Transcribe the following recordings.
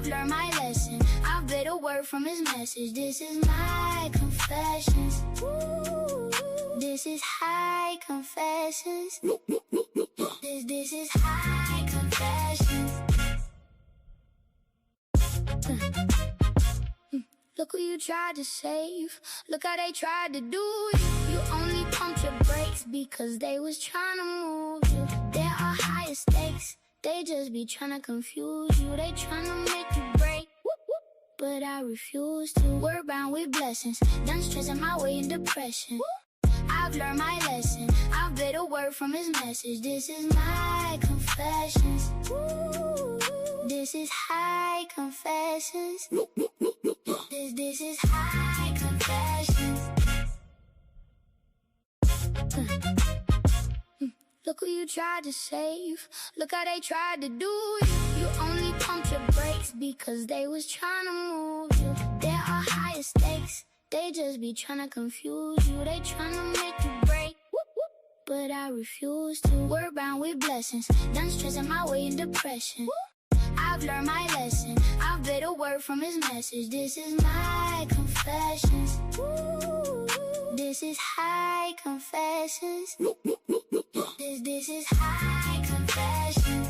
I've learned my lesson. I've bit a word from his message. This is my confessions. Ooh, this is high confessions. This is high confessions. Look who you tried to save. Look how they tried to do you. You only pumped your brakes because they was trying to move you. There are higher stakes. They just be trying to confuse you. They trying to make you break. But I refuse to. We're bound with blessings. Done stressing my way in depression. I've learned my lesson. I've bit a word from his message. This is my confessions. Ooh, this is high confessions. This is high confessions. Look who you tried to save. Look how they tried to do you. You only pumped your brakes because they was trying to move you. There are higher stakes. They just be trying to confuse you. They trying to make you break. But I refuse to. We're bound with blessings. Done stressing my way in depression. I've learned my lesson. I've bit a word from his message. This is my confessions. Ooh, this is high confessions. This is high confessions.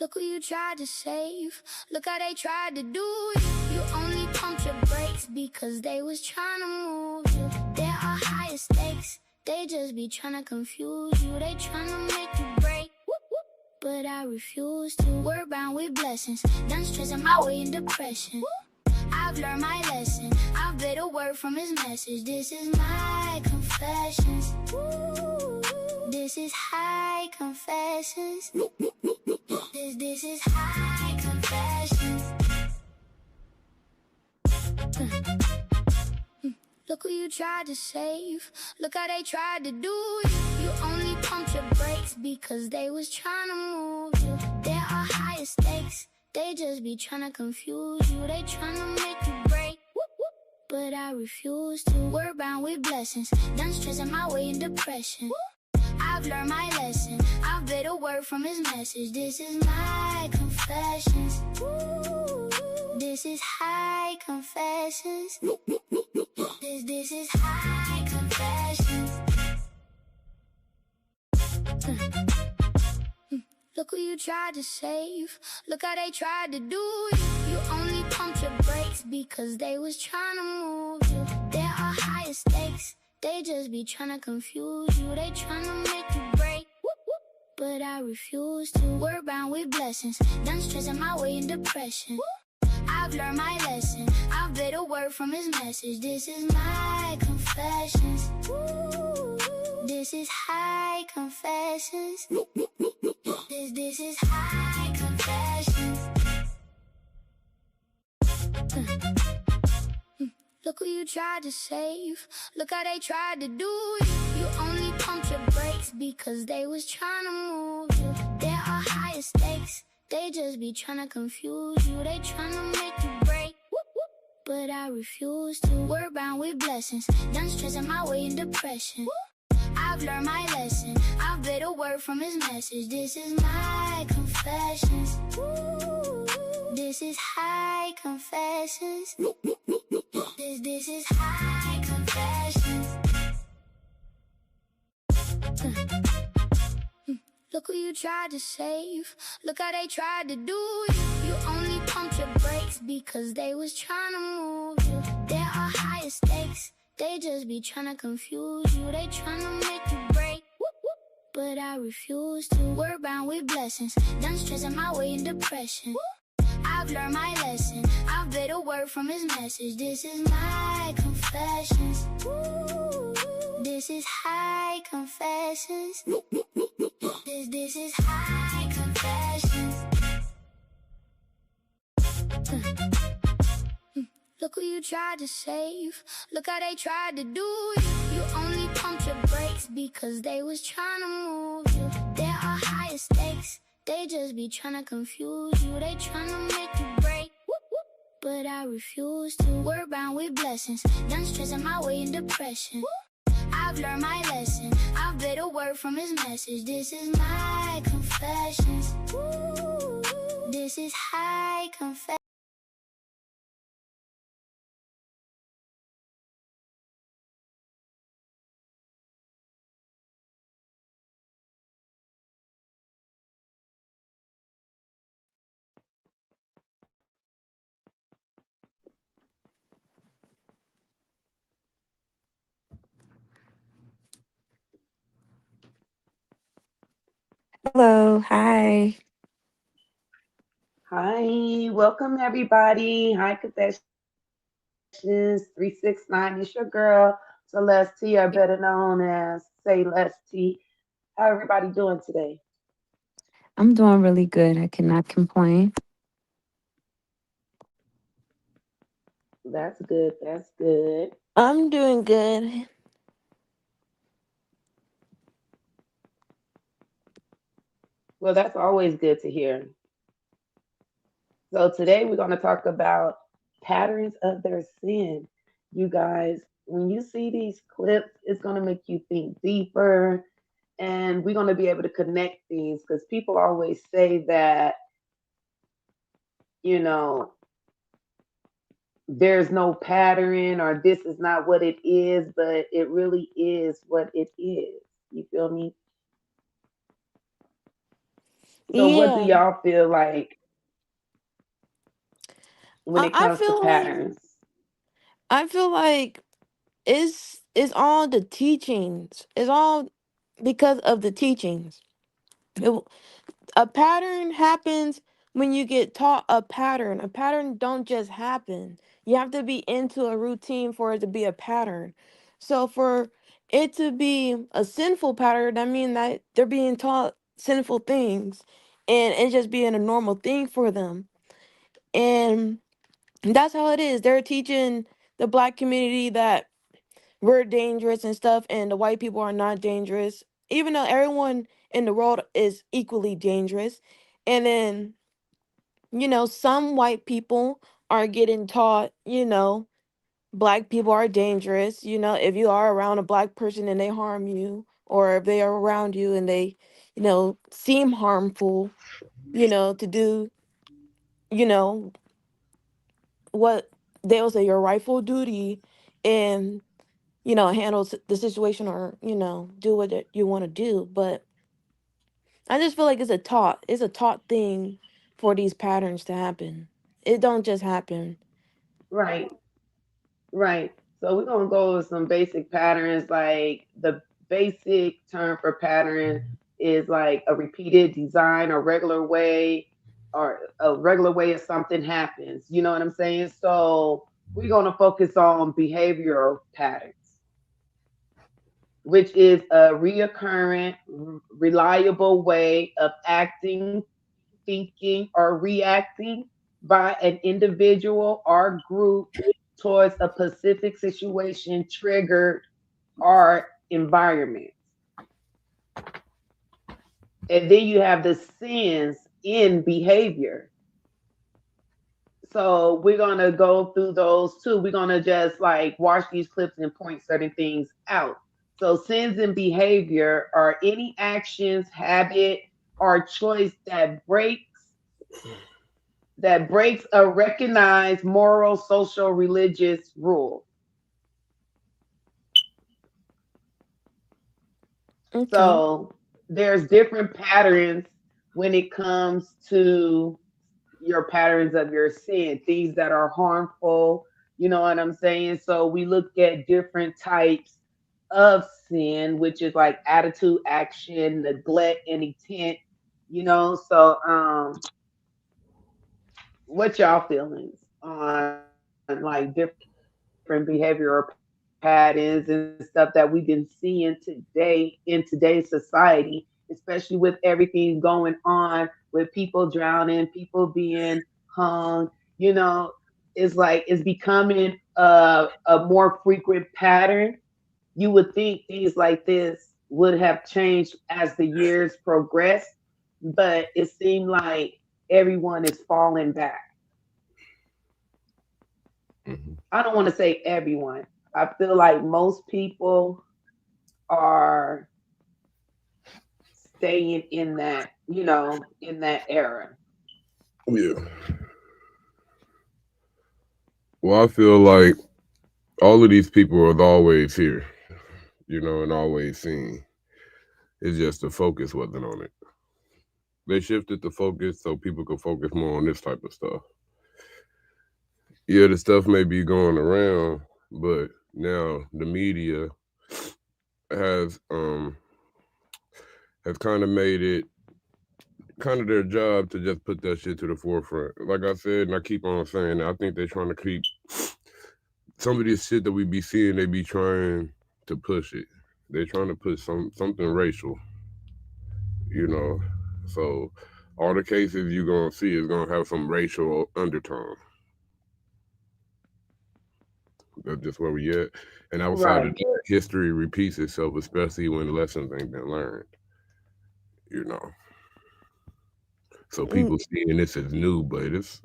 Look who you tried to save. Look how they tried to do you. You only pumped your brakes because they was trying to move you. There are higher stakes. They just be trying to confuse you. They trying to make you break. But I refuse to. We're bound with blessings. Done stressing my way in depression. I've learned my lesson. I've bit a word from his message. This is my confessions. Ooh, this is high confessions. This is high confessions. Look who you tried to save. Look how they tried to do you. You only pumped your brakes because they was trying to move you. There are higher stakes. They just be trying to confuse you. They trying to make you break. But I refuse to. We're bound with blessings. Done stressing my way in depression. I've learned my lesson. I've bit a word from his message. This is my confessions. Ooh, this is high confessions. This is high confessions. Look who you tried to save. Look how they tried to do you. You only pumped your brakes because they was trying to move you. There are higher stakes. They just be trying to confuse you. They trying to make you break. But I refuse to. We're bound with blessings. Done stressing my way in depression. I've learned my lesson. I've bit a word from his message. This is my confessions. Ooh, this is high confessions. This is high confessions. Look who you tried to save. Look how they tried to do you. You only pumped your brakes because they was trying to move you. There are higher stakes. They just be trying to confuse you. They trying to make you break. But I refuse to. We're bound with blessings. Done stressing my way in depression. I've learned my lesson. I've bit a word from his message. This is my confessions. Ooh, this is high confessions. This is high confessions. Look who you tried to save. Look how they tried to do you. You only pumped your brakes because they was trying to move you. There are higher stakes. They just be trying to confuse you. They trying to make you break. But I refuse to. We're bound with blessings. Done stressing my way in depression. I've learned my lesson. I've bit a word from his message. This is my confessions. Ooh, this is high confessions. This is high confessions. Look who you tried to save. Look how they tried to do you. You only pumped your brakes because they was trying to move you. There are higher stakes. They just be trying to confuse you. They trying to make you break. But I refuse to. We're bound with blessings. Done stressing my way in depression. I've learned my lesson. I've bit a word from his message. This is my confession. confessions. Ooh, this is high confession. Hello, hi. Hi, welcome everybody. Hi, Confessions 369. It's your girl, Celeste, or better known as Say Less T. How everybody doing today? I'm doing really good. I cannot complain. That's good. That's good. I'm doing good. Well, that's always good to hear. So today we're going to talk about patterns of their sin. You guys, when you see these clips, it's going to make you think deeper, and we're going to be able to connect these because people always say that, you know, there's no pattern or this is not what it is, but it really is what it is. You feel me? So, what do Yeah. y'all feel like when it I comes to feel like patterns? it's all the teachings. It's all because of the teachings. It- a pattern happens when you get taught a pattern. A pattern don't just happen. You have to be into a routine for it to be a pattern. So for it to be a sinful pattern, that means that they're being taught sinful things and it's just being a normal thing for them. And that's how it is. They're teaching the black community that we're dangerous and stuff, and the white people are not dangerous, even though everyone in the world is equally dangerous. And then, some white people are getting taught, black people are dangerous. If you are around a black person and they harm you, or if they are around you and they, seem harmful, to do, you know, what they'll say your rightful duty and handle the situation or do what you want to do. But I just feel like it's a taught thing for these patterns to happen. It don't just happen. Right, right. So, we're going to go over some basic patterns. Like the basic term for pattern is like a repeated design or a regular way of something happens. You know what I'm saying? So, we're going to focus on behavioral patterns, which is a reoccurrent, reliable way of acting, thinking, or reacting by an individual or group towards a specific situation, triggered, or environment. And then you have the sins in behavior. So we're gonna go through those too. We're gonna just like watch these clips and point certain things out. So sins in behavior are any actions, habit, or choice that breaks a recognized moral, social, religious rule. Okay. So there's different patterns when it comes to your patterns of your sin, things that are harmful. You know what I'm saying? So we look at different types of sin, which is like attitude, action, neglect, and intent. What y'all feelings on like different behavioral patterns and stuff that we've been seeing in today's society, especially with everything going on, with people drowning, people being hung. It's becoming a more frequent pattern. You would think things like this would have changed as the years progressed, but it seemed like everyone is falling back. Mhm. I don't want to say everyone. I feel like most people are staying in that, in that era. Yeah. Well, I feel like all of these people are always here, and always seen. It's just the focus wasn't on it. They shifted the focus so people could focus more on this type of stuff. Yeah, the stuff may be going around, but now the media has has kind of made it kind of their job to just put that shit to the forefront. Like I said, and I keep on saying, I think they're trying to keep some of this shit that we be seeing. They be trying to push it. They're trying to push something racial, you know. So all the cases you're gonna see is gonna have some racial undertone. That's just where we at. And outside of Right. that, history repeats itself, especially when lessons ain't been learned. You know, so Mm, people seeing this as new, but it's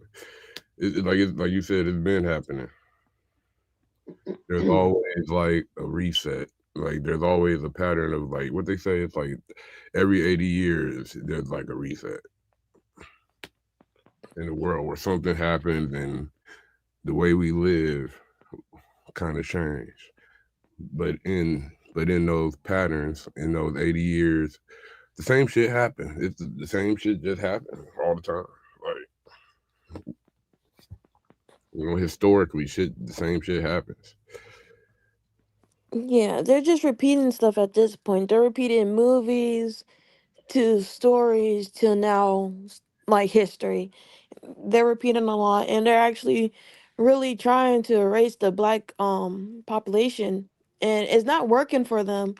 like you said, it's been happening. There's always like a reset. Like there's always a pattern of like what they say. It's like every 80 years there's like a reset in the world where something happens and the way we live kind of change. But in those patterns, in those 80 years, the same shit happened. It's the same shit just happened all the time. Like historically, the same shit happens. yeah, they're just repeating stuff at this point. They're repeating movies to stories to now like history. They're repeating a lot, and they're actually really trying to erase the black population, and it's not working for them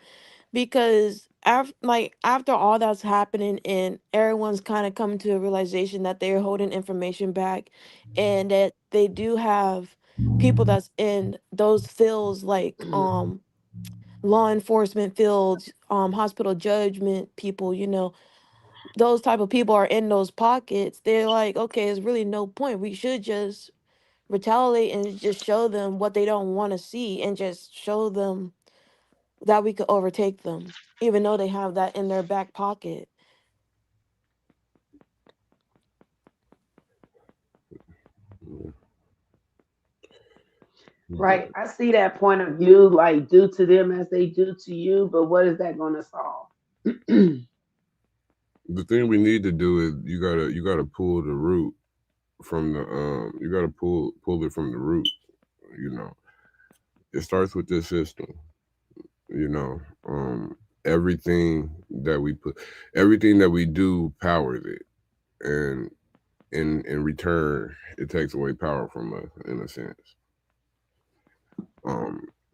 because after all that's happening and everyone's kind of coming to a realization that they're holding information back and that they do have people that's in those fields like law enforcement fields, hospital judgment people, those type of people are in those pockets. They're like, okay, there's really no point, we should just retaliate and just show them what they don't want to see and just show them that we could overtake them, even though they have that in their back pocket. Right. I see that point of view, like do to them as they do to you, but what is that going to solve? The thing we need to do is you gotta pull the root from the you gotta pull it from the root. You know, it starts with this system. You know, everything that we put, everything that we do powers it, and in return, it takes away power from us in a sense.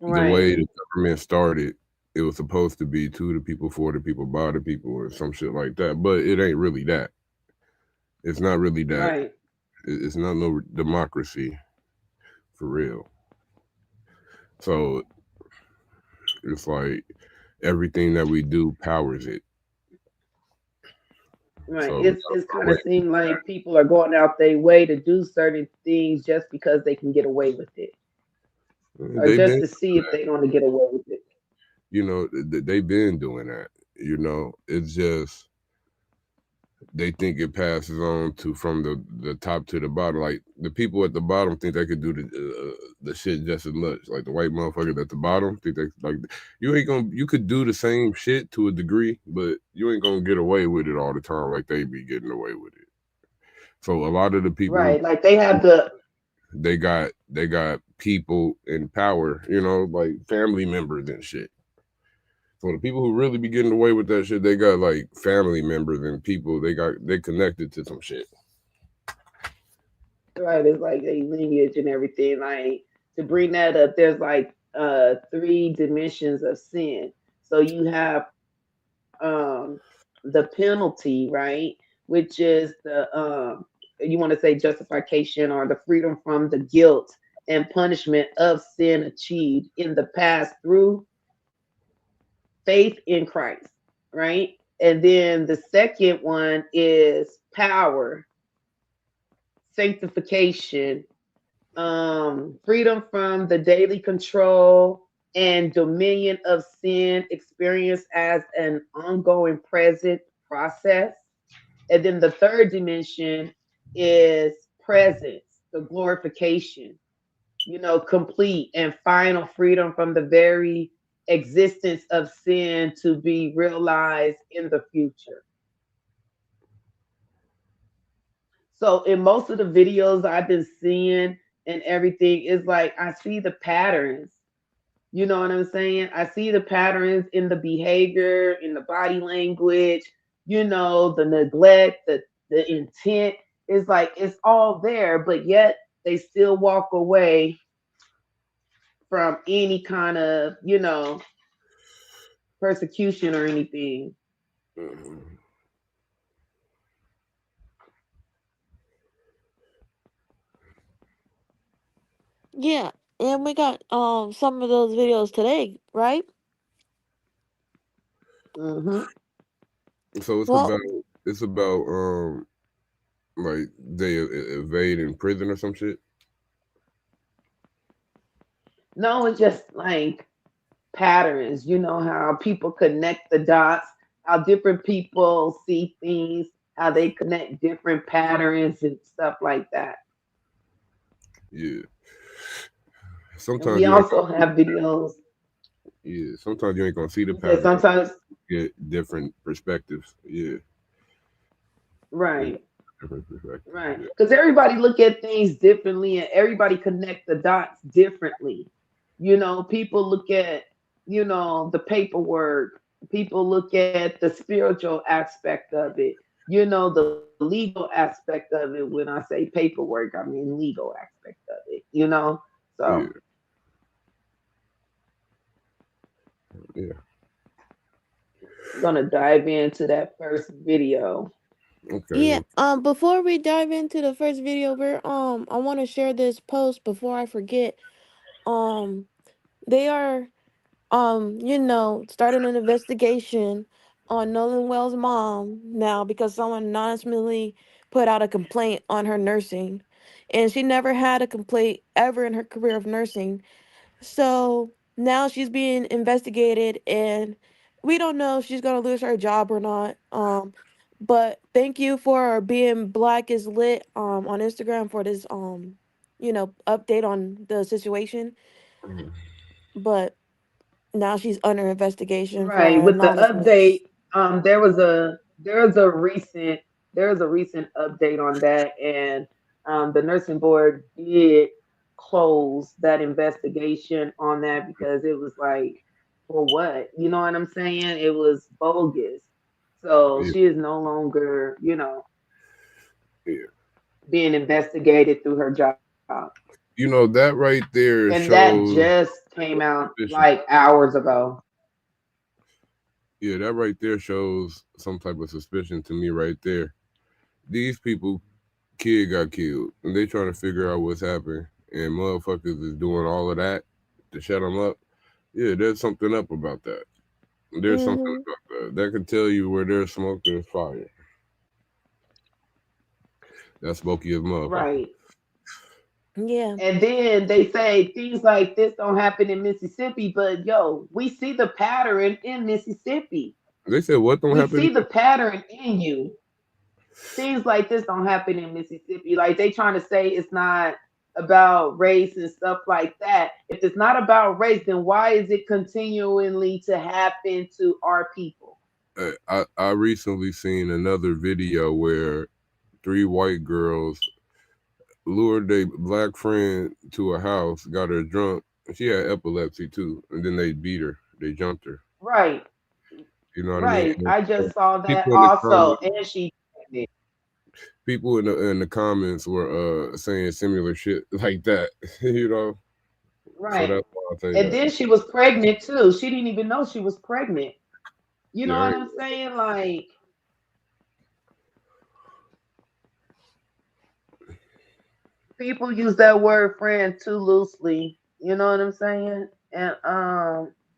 The Right. way the government started, it was supposed to be to the people, for the people, by the people, or some shit like that. But it ain't really that. It's not really that. Right. It's not no democracy for real. So it's like everything that we do powers it. Right. So we It's gotta kind put of seem like people are going out their way to do certain things just because they can get away with it, away. or They've just been, to see if they're going to get away with it. they've been doing that. It's just they think it passes on to from the top to the bottom. Like the people at the bottom think they could do the shit just as much. Like the white motherfuckers at the bottom think they like you could do the same shit to a degree, but you ain't gonna get away with it all the time like they be getting away with it. So a lot of the people who Right. Like they have the they got people in power, like family members and shit. So the people who really be getting away with that shit, they got like family members and people they connected to some shit. right. It's like a lineage and everything. Like to bring that up, there's like three dimensions of sin. So you have the penalty, right, which is the you want to say justification or the freedom from the guilt and punishment of sin achieved in the past through faith in Christ, right? And then the second one is power, sanctification, freedom from the daily control and dominion of sin experienced as an ongoing present process. And then the third dimension is presence, the glorification, complete and final freedom from the very existence of sin to be realized in the future. So in most of the videos I've been seeing and everything, is like I see the patterns. You know what I'm saying? I see the patterns in the behavior, in the body language, the neglect, the intent. It's like it's all there, but yet they still walk away from any kind of, persecution or anything. Mhm. Yeah, and we got some of those videos today, right? Hmm. So Well, it's about like they evade in prison or some shit. No, it's just like patterns. You know how people connect the dots, how different people see things, how they connect different patterns and stuff like that. Yeah. And Sometimes we you ain't also have videos. yeah. Sometimes you ain't gonna see the You said pattern. sometimes, Get different perspectives. Yeah. Yeah. right, Different perspectives. right. Yeah. Because everybody look at things differently and everybody connect the dots differently. People look at, the paperwork. People look at the spiritual aspect of it. The legal aspect of it. When I say paperwork, I mean legal aspect of it. So Yeah. Yeah. we're gonna dive into that first video. Okay. yeah. Before we dive into the first video, I want to share this post before I forget. Um, they are starting an investigation on Nolan Wells' mom now because someone anonymously put out a complaint on her nursing, and she never had a complaint ever in her career of nursing. So now she's being investigated, and we don't know if she's gonna lose her job or not. But thank you for being Black is Lit on Instagram for this update on the situation. Mhm. But now she's under investigation Right. for With the anonymousness. update, there was a recent update on that, and the nursing board did close that investigation on that because it was like, for what? You know what I'm saying? It was bogus. So Yeah. she is no longer, Yeah. being investigated through her job. That right And there that shows just came out suspicion. like hours ago. Yeah, that right there shows some type of suspicion to me right there. These people kid got killed and they trying to figure out what's happened and motherfuckers is doing all of that to shut them up. Yeah, there's something up about that. There's something Mm-hmm. about that. That can tell you where there's smoke, there's fire. That's smoky as motherfucker. Right. Yeah. And then they say things like this don't happen in Mississippi, but yo, we see the pattern in Mississippi. They said what don't We happen see the here? pattern in you. Things like this don't happen in Mississippi. Like they trying to say it's not about race and stuff like that. If it's not about race, then why is it continually to happen to our people? I recently seen another video where three white girls lured a black friend to a house, got her drunk. She had epilepsy too, and then they beat her. They jumped her. Right, You know what I mean? right. And I just saw that people in the also. comments, And she people in the comments were saying similar shit like that. you know, so right. that's why I say And that. then she was pregnant too. She didn't even know she was pregnant. You Yeah, know I what ain't- I'm saying? Like people use that word friend too loosely. You know what I'm saying? And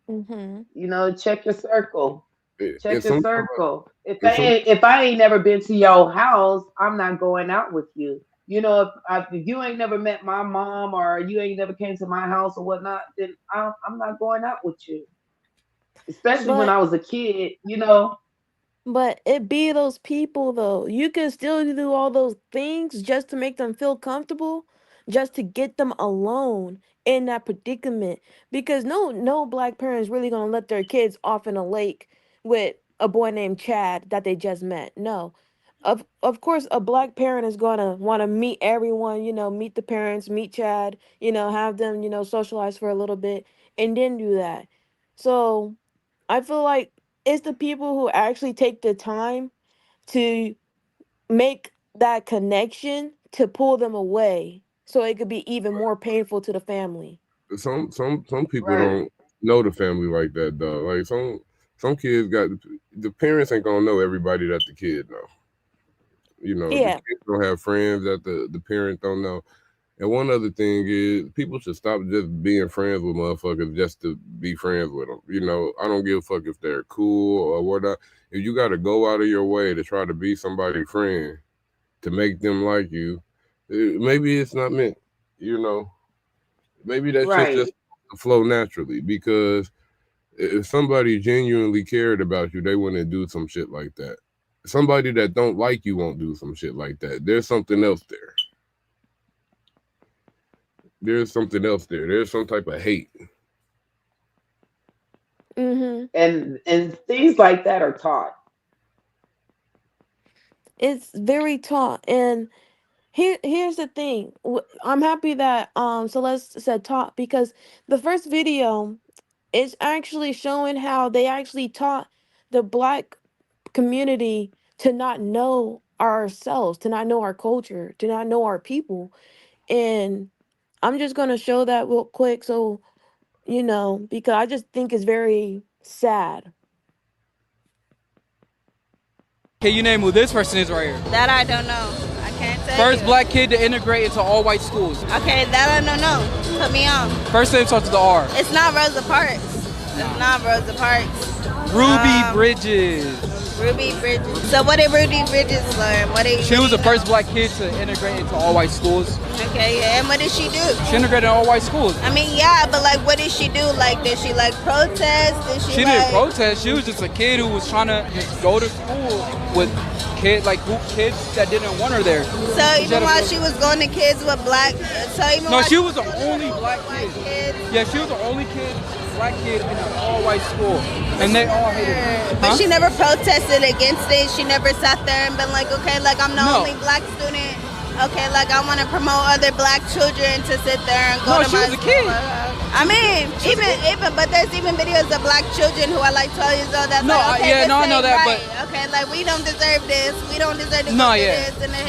Mm-hmm. check your circle. and Check your sometimes, circle. If and I some, ain't if I ain't never been to your house, I'm not going out with you. If you ain't never met my mom or you ain't never came to my house or whatnot, then I'm not going out with you. Especially when But I was a kid. But it be those people though. You can still do all those things just to make them feel comfortable, just to get them alone in that predicament. Because no black parents really gonna let their kids off in a lake with a boy named Chad that they just met. No. Of course a black parent is gonna wanna meet everyone, meet the parents, meet Chad, have them, socialize for a little bit and then do that. So I feel like it's the people who actually take the time to make that connection to pull them away so it could be even more painful to the family. Some people Right. don't know the family like that though. Like some kids got the parents ain't gonna know everybody that the kid know. The Yeah. kids don't have friends that the parents don't know. And one other thing is people should stop just being friends with motherfuckers just to be friends with them. I don't give a fuck if they're cool or whatnot. If you got to go out of your way to try to be somebody's friend to make them like you, maybe it's not meant. You know, maybe that shit Right. just flow naturally because if somebody genuinely cared about you, they wouldn't do some shit like that. Somebody that don't like you won't do some shit like that. There's something else there. There's something else there. There's some type of hate. Mhm. And things like that are taught. It's very taught. And here's the thing. I'm happy that Celeste said taught because the first video is actually showing how they actually taught the black community to not know ourselves, to not know our culture, to not know our people. And I'm just going to show that real quick so because I just think it's very sad. Can you name who this person is right here? That I don't know. I can't tell First you. black kid to integrate into all white schools. Okay, that I don't know. Put me on. First name starts with the R. It's not Rosa Parks. It's not Rosa Parks. Ruby Bridges. Ruby Bridges. So what did Ruby Bridges learn? She was the first black kid to integrate into all white schools. Okay, yeah. And what did she do? She integrated in all white schools. I mean, yeah, but like, what did she do? Like, did she like protest? She didn't protest. She was just a kid who was trying to just go to school with kids that didn't want her there. So even while she was going to kids with black, she was the only black kid. Yeah, she was the only black kid in an all-white school, and they all hated her. But she never protested against it. She never sat there and been like, okay, like I'm the only black student. Okay, like I want to promote other black children to sit there and go to my school. No, she was a kid. I mean, but there's even videos of black children who are like 12 years old. That's like, okay, I know that, right. But okay, like we don't deserve this. We don't deserve to go through this and then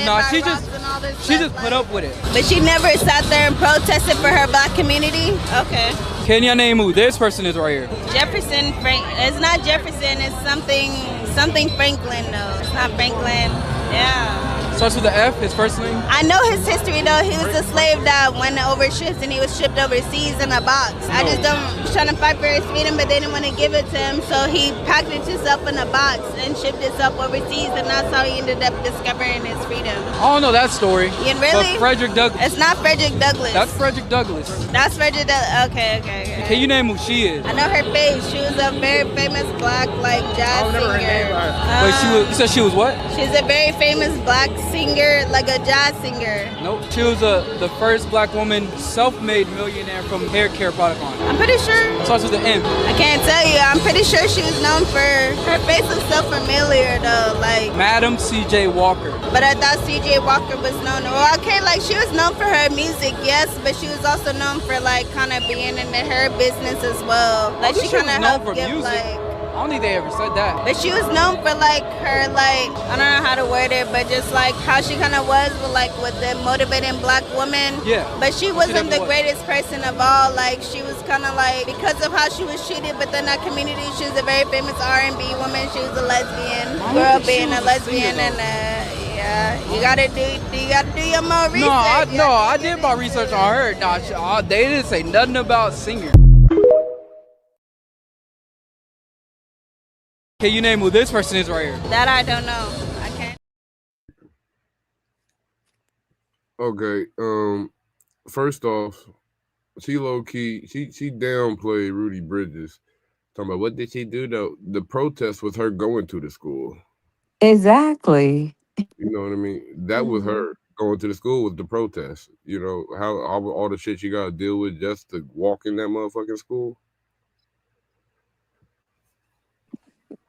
she just put up with it. But she never sat there and protested for her black community. Okay. Can you name who this person is right here? Jefferson It's not Jefferson. It's something Franklin though. It's not Franklin. Yeah. Starts with the F, his first name? I know his history though. He was a slave that went over ships and he was shipped overseas in a box. I just was trying to fight for his freedom, but they didn't want to give it to him. So he packaged himself in a box and shipped himself overseas, and that's how he ended up discovering his freedom. I don't know that story. Yeah, really? But Frederick Douglass. It's not Frederick Douglass. That's Frederick Douglass. That's Frederick Douglass. Okay. Can you name who she is? I know her face. She was a very famous black jazz singer. Wait, you said she was what? She's a very famous black singer, like a jazz singer. Nope. She was the first black woman self-made millionaire from hair care product line. I'm pretty sure. Starts with the M. I can't tell you. I'm pretty sure she was known for her face was so familiar though, like Madam C.J. Walker. But I thought C.J. Walker was known. Well, okay, like she was known for her music, yes, but she was also known for like kind of being in her business as well. Like she kind of helped give music. like. I don't think they ever said that. But she was known for like her I don't know how to word it, but just like how she kind of was with the motivating black woman. Yeah. But she wasn't the greatest person of all. Like she was kind of like because of how she was treated, but then that community, she was a very famous R&B woman. She was a lesbian. Grew up being a lesbian and yeah, you gotta do your more research. I did my research on her. No, they didn't say nothing about singer. Can you name who this person is right here? That I don't know. I can't. Okay. First off, she low key she downplayed Ruby Bridges. Talking about what did she do though? The protest was her going to the school. Exactly. You know what I mean? That was Mm-hmm. her going to the school with the protest. You know how all the shit you got to deal with just to walk in that motherfucking school.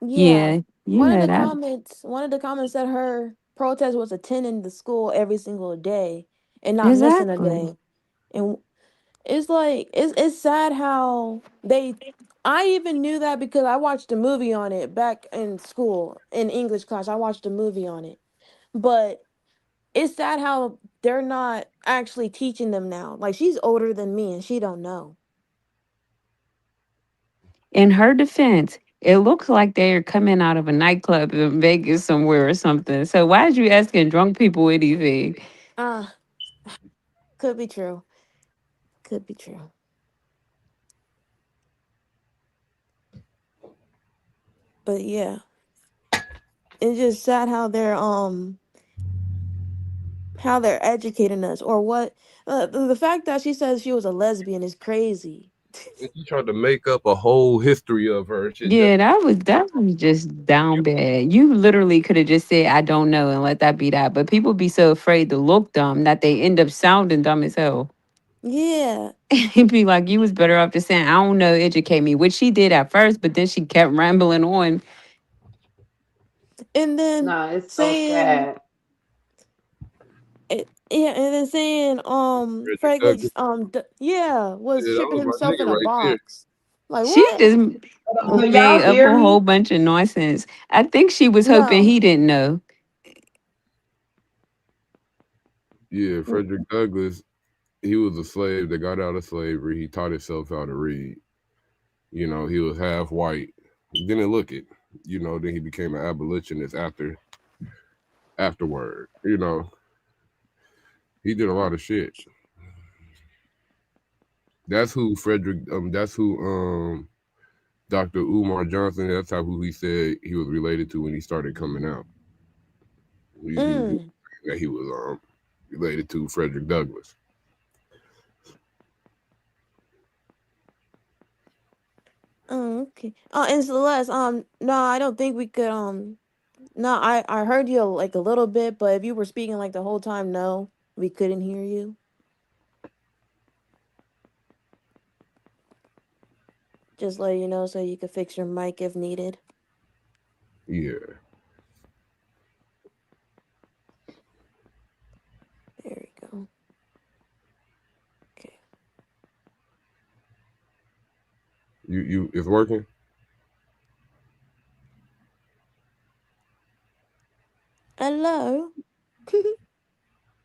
Yeah. Yeah, you know that. One of the comments said her protest was attending the school every single day and not missing a Exactly. day. And it's like it's sad how they I even knew that because I watched a movie on it back in school in English class. I watched a movie on it. But it's sad how they're not actually teaching them now. Like she's older than me and she don't know. In her defense, it looks like they're coming out of a nightclub in Vegas somewhere or something. So why is you asking drunk people anything? Ah, could be true. Could be true. But yeah, it's just sad how they're educating us or what the fact that she says she was a lesbian is crazy. And she tried to make up a whole history of her shit just Yeah, that was just down bad. You literally could have just said I don't know and let that be that. But people be so afraid to look dumb that they end up sounding dumb as hell. Yeah. He'd be like, you was better off just saying, I don't know, educate me, which she did at first, but then she kept rambling on. And then Nah, it's so saying sad. yeah, and then saying Frederick Douglass. Frederick's yeah, was Yeah, that shipping was my himself nigga in a right there. box. Like She what? just But made y'all up a hear whole me? bunch of nonsense. I think she was hoping No. he didn't know. Yeah, Mm, Frederick Douglass. He was a slave that got out of slavery. He taught himself how to read. You know, he was half white. He didn't look it. You know, then he became an abolitionist afterward. You know, he did a lot of shit. That's who Frederick. That's who Dr. Umar Johnson. That's who he said he was related to when he started coming out. He was mm, that he was related to Frederick Douglass. okay. And Celeste, no, I don't think we could no, I heard you like a little bit, but if you were speaking like the whole time, no, we couldn't hear you. Just let you know so you could fix your mic if needed. Yeah, There we go. Okay. you it's working. Hello.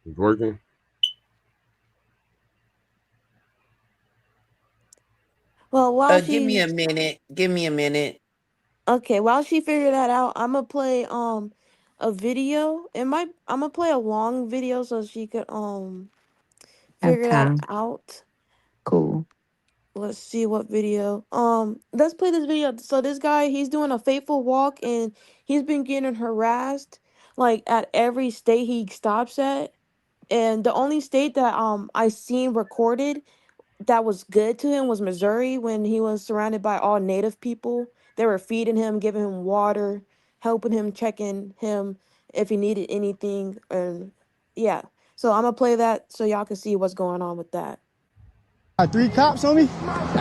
It's working. Well, while Give me a she's minute. Give me a minute. okay, while she figure that out, I'm gonna play a video. I'm gonna play a long video so she could Have figure that time. out. Cool. Let's see what video. Let's play this video. So this guy, he's doing a fateful walk and he's been getting harassed like at every state he stops at. And the only state that I seen recorded that was good to him was Missouri when he was surrounded by all native people. They were feeding him, giving him water, helping him, checking him if he needed anything. And yeah. So I'm gonna play that so y'all can see what's going on with that. Got 3 cops on me?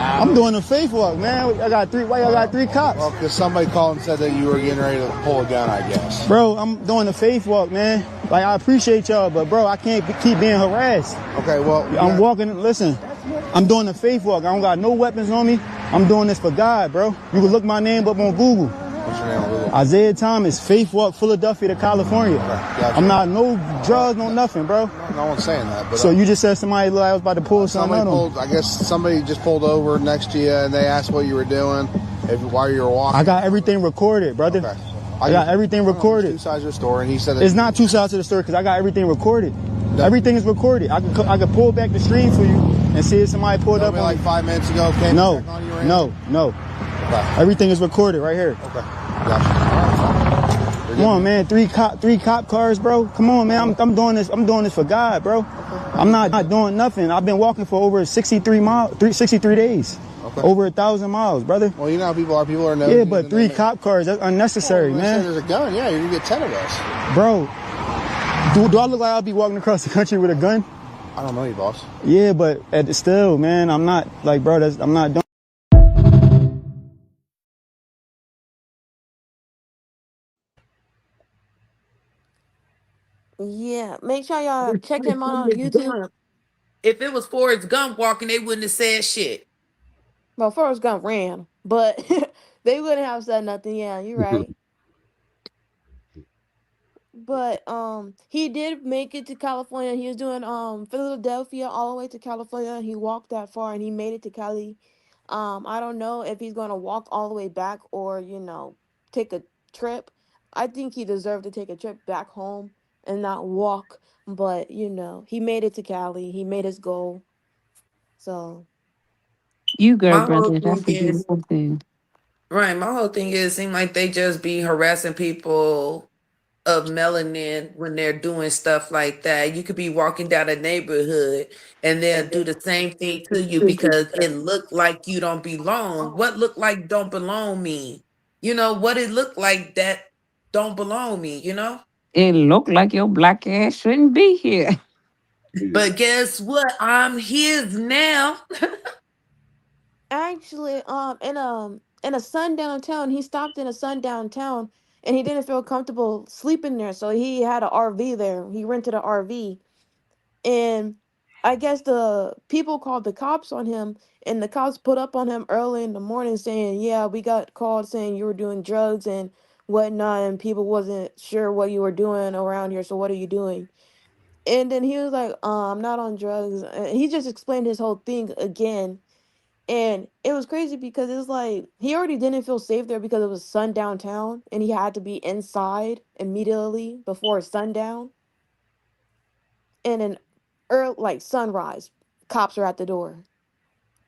I'm doing a faith walk, man. I got 3. Why y'all got 3 cops? Well, because somebody called and said that you were getting ready to pull a gun, I guess. Bro, I'm doing a faith walk, man. Like, I appreciate y'all, but bro, I can't keep being harassed. Okay, well, I'm walking. Listen, I'm doing a faith walk. I don't got no weapons on me. I'm doing this for God, bro. You can look my name up on Google. What's your name on Google? Isaiah Thomas, Faith Walk, Philadelphia to California. Okay, gotcha. I'm not no drugs, no nothing, bro. No one's saying that. But, So you just said somebody like I was about to pull something out on them. I guess somebody just pulled over next to you and they asked what you were doing, while you were walking. I got everything recorded, brother. Okay. I got everything recorded. There's 2 sides of the story, and he said It's not 2 sides to the story because I got everything recorded. No. Everything is recorded. I can pull back the stream for you and see if somebody pulled up on like me. 5 minutes ago. Came No, back on you or no, no. Okay. Everything is recorded right here. Okay. Gotcha. Come on, man. 3 cop cars, bro. Come on, man. I'm doing this. I'm doing this for God, bro. I'm not doing nothing. I've been walking for over 63 days. Okay. Over 1,000 miles, brother. Well, you know how people are. People are nosy. Yeah, but 3 cop cars, that's unnecessary, man. There's a gun. Yeah, you can get 10 of us. Bro, do I look like I'll be walking across the country with a gun? I don't know you, boss. Yeah, but still, man, I'm not, like, bro, I'm not doing. Yeah, make sure y'all check him out on YouTube. If it was Forrest Gump walking, they wouldn't have said shit. Well, Forrest Gump ran, but they wouldn't have said nothing. Yeah, you're right. But he did make it to California. He was doing Philadelphia all the way to California. He walked that far and he made it to Cali. I don't know if he's gonna walk all the way back or take a trip. I think he deserved to take a trip back home and not walk. But he made it to Cali. He made his goal. So You good, My whole brother. thing That's a is beautiful thing. right. My whole thing is, seem like they just be harassing people of melanin when they're doing stuff like that. You could be walking down a neighborhood and they'll do the same thing to you because it looked like you don't belong. What look like don't belong mean? What it look like that don't belong me, It looked like your black ass shouldn't be here. But guess what? I'm his now. actually, in a sundown town, he stopped in a sundown town and he didn't feel comfortable sleeping there, so he had an RV there. He rented an RV, and I guess the people called the cops on him, and the cops put up on him early in the morning saying, "Yeah, we got called saying you were doing drugs and whatnot, and people wasn't sure what you were doing around here. So what are you doing?" And then he was like, I'm not on drugs." And he just explained his whole thing again. And it was crazy because it's like he already didn't feel safe there because it was sundown town and he had to be inside immediately before sundown. And an early like sunrise, cops are at the door.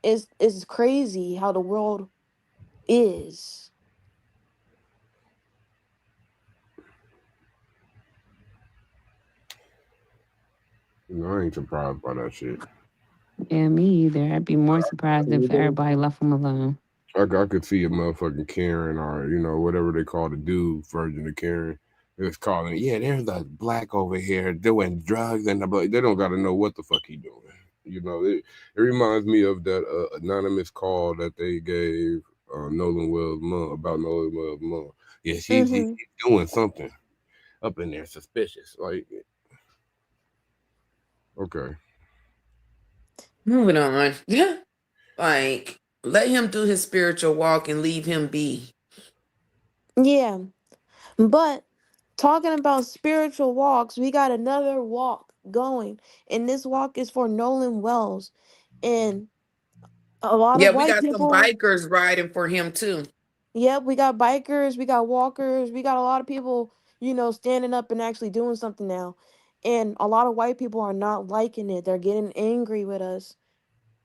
It's crazy how the world is. I ain't surprised by that shit. Yeah, me either. I'd be more surprised if everybody left him alone. I could see a motherfucking Karen or whatever they call the dude version of Karen. It's calling, yeah, there's a black over here doing drugs and they don't got to know what the fuck he doing. It reminds me of that anonymous call that they gave Nolan Wells' mom about Nolan Wells' mom. Yeah, she's doing something up in there suspicious. Like, okay. Moving on. Like, let him do his spiritual walk and leave him be. Yeah. But talking about spiritual walks, we got another walk going. And this walk is for Nolan Wells. And a lot of Yeah, we white got some people. bikers riding for him too. Yep, we got bikers, we got walkers, we got a lot of people, standing up and actually doing something now. And a lot of white people are not liking it. They're getting angry with us.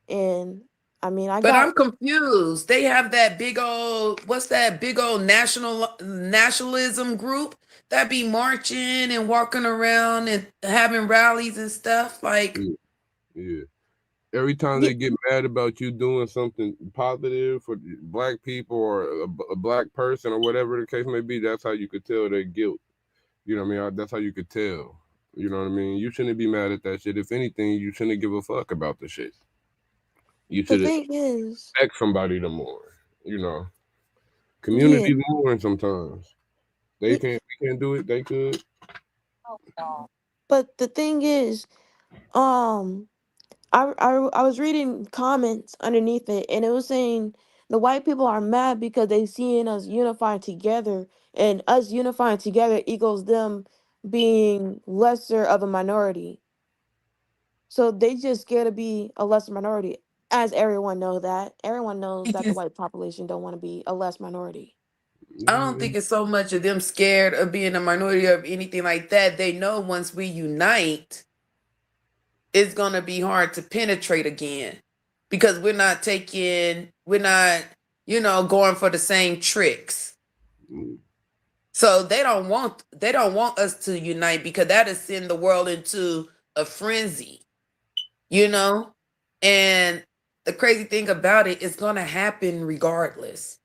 And I mean, I But got I'm confused. They have that big old, what's that big old nationalism group that be marching and walking around and having rallies and stuff. Like, Yeah. Every time yeah, they get mad about you doing something positive for black people or a black person or whatever the case may be, that's how you could tell their guilt. You know what I mean? That's how you could tell. You know what I mean? You shouldn't be mad at that shit. If anything, you shouldn't give a fuck about the shit. You the should thing is, expect somebody to mourn. yeah, Community mourn sometimes. They yeah, can't. We can't do it. They could. but the thing is, um, I was reading comments underneath it, and it was saying the white people are mad because they seeing us unifying together, and us unifying together equals them being lesser of a minority. So they just scared to be a lesser minority. As everyone know that, everyone knows that the white population don't want to be a less minority. I don't think it's so much of them scared of being a minority or anything like that. They know once we unite, it's going to be hard to penetrate again because we're not, going for the same tricks. So they don't want us to unite because that'll send the world into a frenzy, you know? And the crazy thing about it is gonna happen regardless.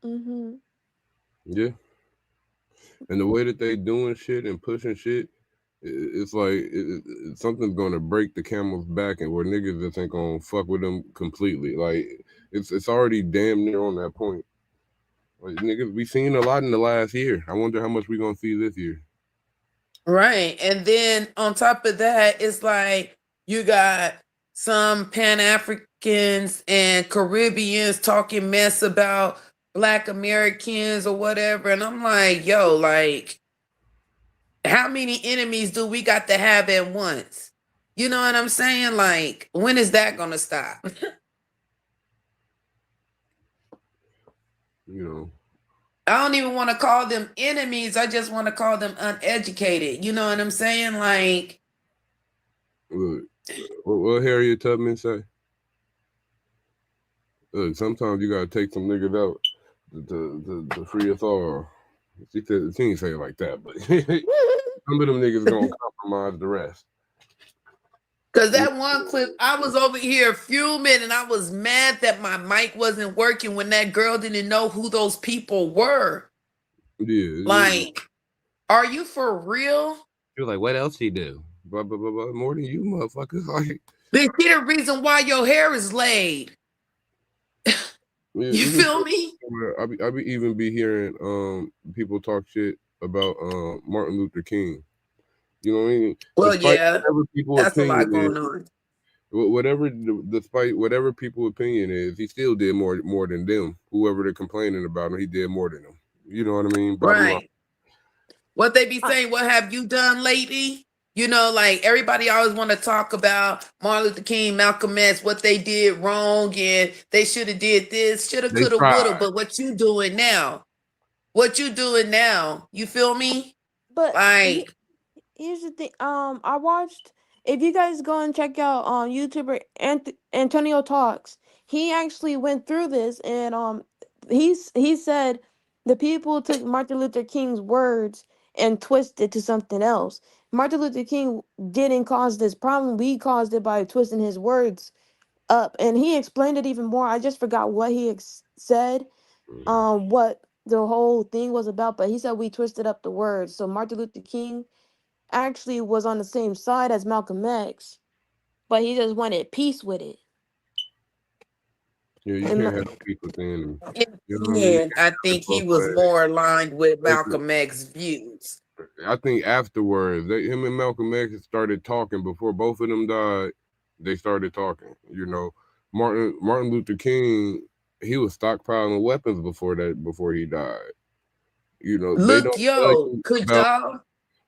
Mm-hmm. Yeah. And the way that they doing shit and pushing shit, it's like something's gonna break the camel's back, and where niggas just ain't gonna fuck with them completely. Like it's already damn near on that point. Like niggas, we seen a lot in the last year. I wonder how much we gonna see this year. Right. And then on top of that, it's like you got some Pan-Africans and Caribbeans talking mess about Black Americans or whatever. And I'm like, yo, like, how many enemies do we got to have at once? You know what I'm saying? Like, when is that going to stop? You know, I don't even want to call them enemies. I just want to call them uneducated. You know what I'm saying? Like, look, what Harriet Tubman say? Look, sometimes you gotta take some niggas out to free us all. She didn't say it like that, but some of them niggas gonna compromise the rest. Because that one clip, I was over here fuming and I was mad that my mic wasn't working when that girl didn't know who those people were. Yeah. Like, are you for real? She was like, what else she do? Blah, blah, blah, blah. More than you motherfuckers. Like, They see the reason why your hair is laid. You feel me? I be even be hearing people talk shit about Martin Luther King. You know what I mean? Well, despite yeah, whatever people's that's a lot opinion going on. despite whatever people's opinion is, he still did more than them. Whoever they're complaining about him, he did more than them. You know what I mean? Bottom line. Right. What they be saying, what have you done lately? You know, like everybody always want to talk about Martin Luther King, Malcolm X, what they did wrong, and they should have did this, should have, They could have, tried. would have. But what you doing now? What you doing now? You feel me? But Like, here's the thing. I watched. If you guys go and check out YouTuber Antonio Talks, he actually went through this, and he said the people took Martin Luther King's words and twisted to something else. Martin Luther King didn't cause this problem. We caused it by twisting his words up, and he explained it even more. I just forgot what he said. What the whole thing was about, but he said we twisted up the words. So Martin Luther King actually was on the same side as Malcolm X, but he just wanted peace with it. Yeah, you And can't have peace with the enemy. in You know what I the mean? end, I think he was more aligned with Malcolm X's views. I think afterwards, him and Malcolm X started talking before both of them died. They started talking. You know, Martin Luther King, he was stockpiling weapons before he died. You know, Look, yo, could y'all?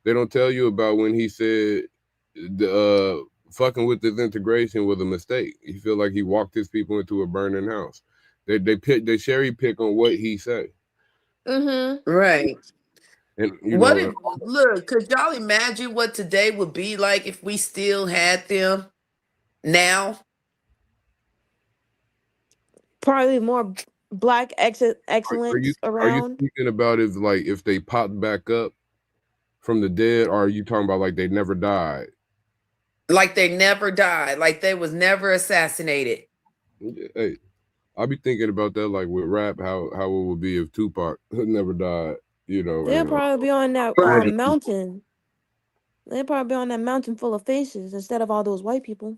They don't tell you about when he said the fucking with this integration was a mistake. He feel like he walked his people into a burning house. They cherry pick on what he said. Mm-hmm. Right. And look, could y'all imagine what today would be like if we still had them now? Probably more black excellence are you around. thinking about it like if they popped back up from the dead, or are you talking about like they never died? Like they never died, like they was never assassinated. Hey, I'll be thinking about that like with rap, how it would be if Tupac never died, you know. They'll probably be on that Right. mountain. They'll probably be on that mountain full of faces instead of all those white people.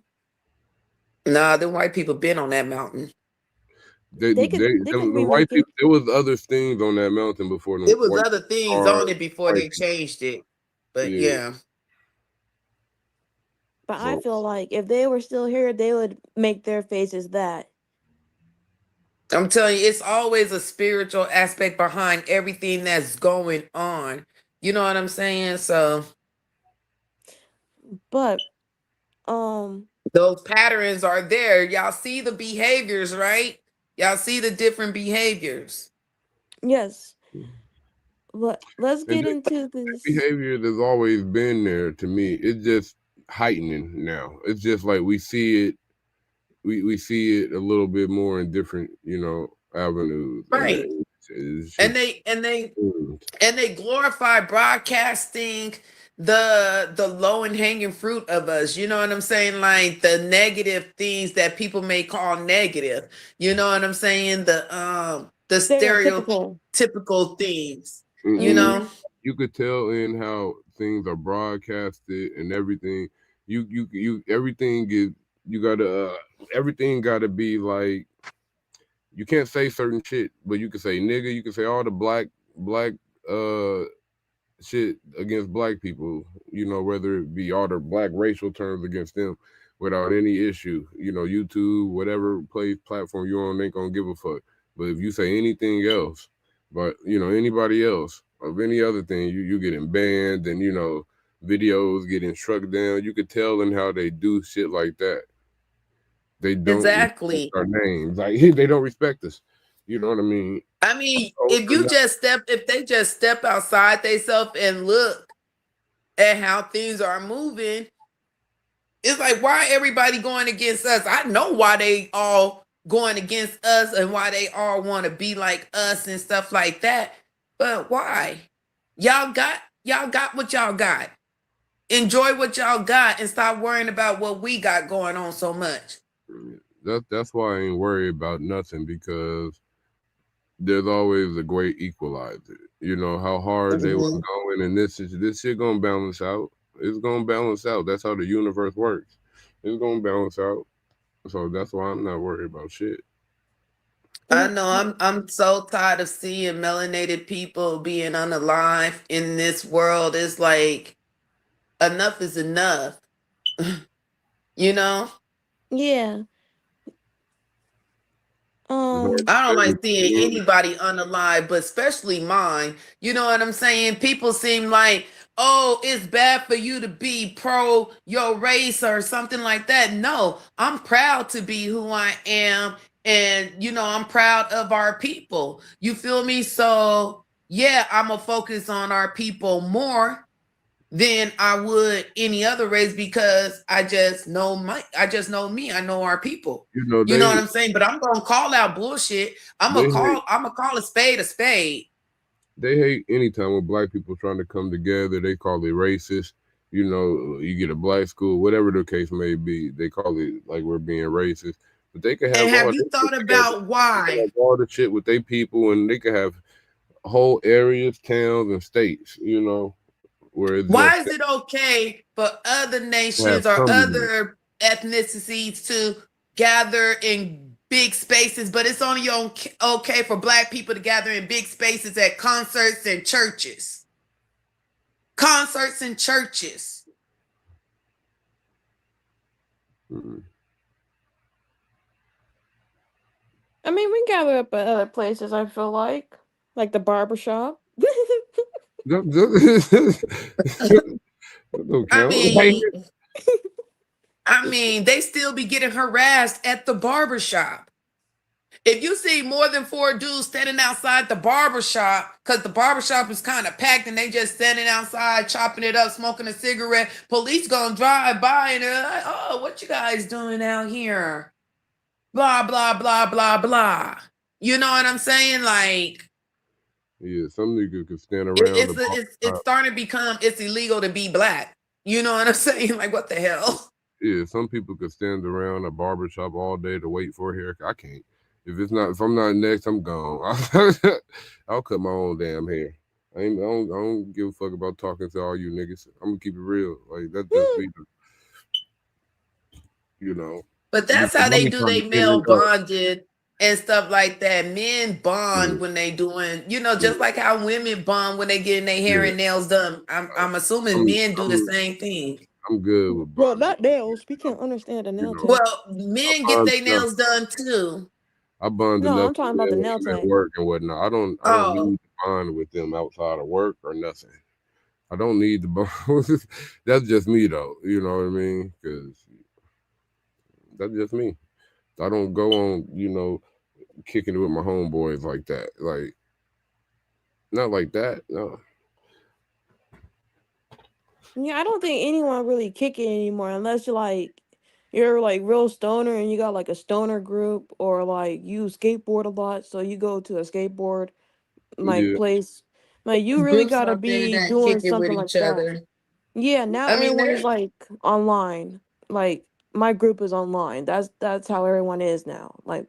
Nah, the white people been on that mountain. They could the white people, there was other things on that mountain before them. There was other things on it before they changed it. But yeah. But I feel like if they were still here, they would make their faces that. I'm telling you, it's always a spiritual aspect behind everything that's going on. You know what I'm saying? So, but those patterns are there. Y'all see the behaviors, right? Y'all see the different behaviors. Yes. But let's get into this. Behavior that's always been there to me. It's just heightening now. It's just like we see it. We see it a little bit more in different, you know, avenues. Right. And they glorify broadcasting the low and hanging fruit of us. You know what I'm saying? Like the negative things that people may call negative. You know what I'm saying? The Stereotypical. stereotypical things. You And Mm-hmm. know? you could tell in how things are broadcasted and everything. Everything is you gotta everything gotta be like you can't say certain shit, but you can say nigga, you can say all the black uh shit against black people, whether it be all the black racial terms against them without any issue. YouTube, whatever platform you're on, they ain't gonna give a fuck. But if you say anything else, but anybody else of any other thing, you getting banned and videos getting struck down. You could tell in how they do shit like that. They don't respect Exactly. our names. Like they don't respect us. You know what I mean? I mean, So if they just step outside themselves and look at how things are moving, it's like, why everybody going against us? I know why they all going against us and why they all want to be like us and stuff like that. But why? Y'all got what y'all got. Enjoy what y'all got and stop worrying about what we got going on so much. that's why I ain't worried about nothing, because there's always a great equalizer. You know how hard they was going, and this shit gonna balance out. It's gonna balance out. That's how the universe works. It's gonna balance out. So that's why I'm not worried about shit. I know I'm so tired of seeing melanated people being unalive in this world. It's like enough is enough. You know? Yeah. It's hard I don't to like say, seeing anybody unalive, but especially mine. You know what I'm saying? People seem like, oh, it's bad for you to be pro your race or something like that. No, I'm proud to be who I am. And, I'm proud of our people. You feel me? So, yeah, I'm going to focus on our people more than I would any other race, because I just know me. I know our people. You know what they I'm saying? But I'm gonna call out bullshit. they hate I'm gonna call a spade a spade. they hate anytime when black people trying to come together. They call it racist. You get a black school, whatever the case may be. They call it like we're being racist. But they could And have all have you this shit thought together. about They could why? have all the shit with their people, and they could have whole areas, towns, and states. Where it's Why just is it okay for other have nations or some unity. other ethnicities to gather in big spaces, but it's only okay for black people to gather in big spaces at concerts and churches? Concerts and churches. Mm. I mean, we gather up at other places, I feel like the barbershop. That don't I count. Like, mean, they still be getting harassed at the barbershop. If you see more than 4 dudes standing outside the barbershop, because the barbershop is kind of packed and they just standing outside, chopping it up, smoking a cigarette, police gonna drive by and they're like, oh, what you guys doing out here? Blah, blah, blah, blah, blah. You know what I'm saying? Like, yeah, some nigga could stand around the it's bar. starting to become, it's illegal to be black. You know what I'm saying? Like, what the hell? Yeah, some people could stand around a barbershop all day to wait for a haircut. I can't. If I'm not next, I'm gone. I'll cut my own damn hair. I don't give a fuck about talking to all you niggas. I'm gonna keep it real. Like that's just me. You know, But because that's how I they be do trying to they get male it up. bonding and stuff like that. Men Yeah, bond when they doing, yeah, just like how women bond when they getting their hair yeah. and nails done. I'm assuming I'm men do the I'm same thing. I'm good with Well, bonding. not nails. We can't understand the You nail know, tech. Well, I men get bond their enough. nails done too. I bond No, enough I'm with talking about the men when nail I'm at tech. work and whatnot. I don't Oh, need to bond with them outside of work or nothing. I don't need the bond. That's just me though. You know what I mean? Because that's just me. I don't go on, kicking it with my homeboys like that. Like not like that. No. Yeah, I don't think anyone really kick it anymore unless you're like real stoner and you got like a stoner group, or like you skateboard a lot, so you go to a skateboard like Yeah. place. Like you really groups gotta out there be that kick doing it with something like each that. other. Yeah, now I mean, everyone is there. like online. Like my group is online. That's how everyone is now. Like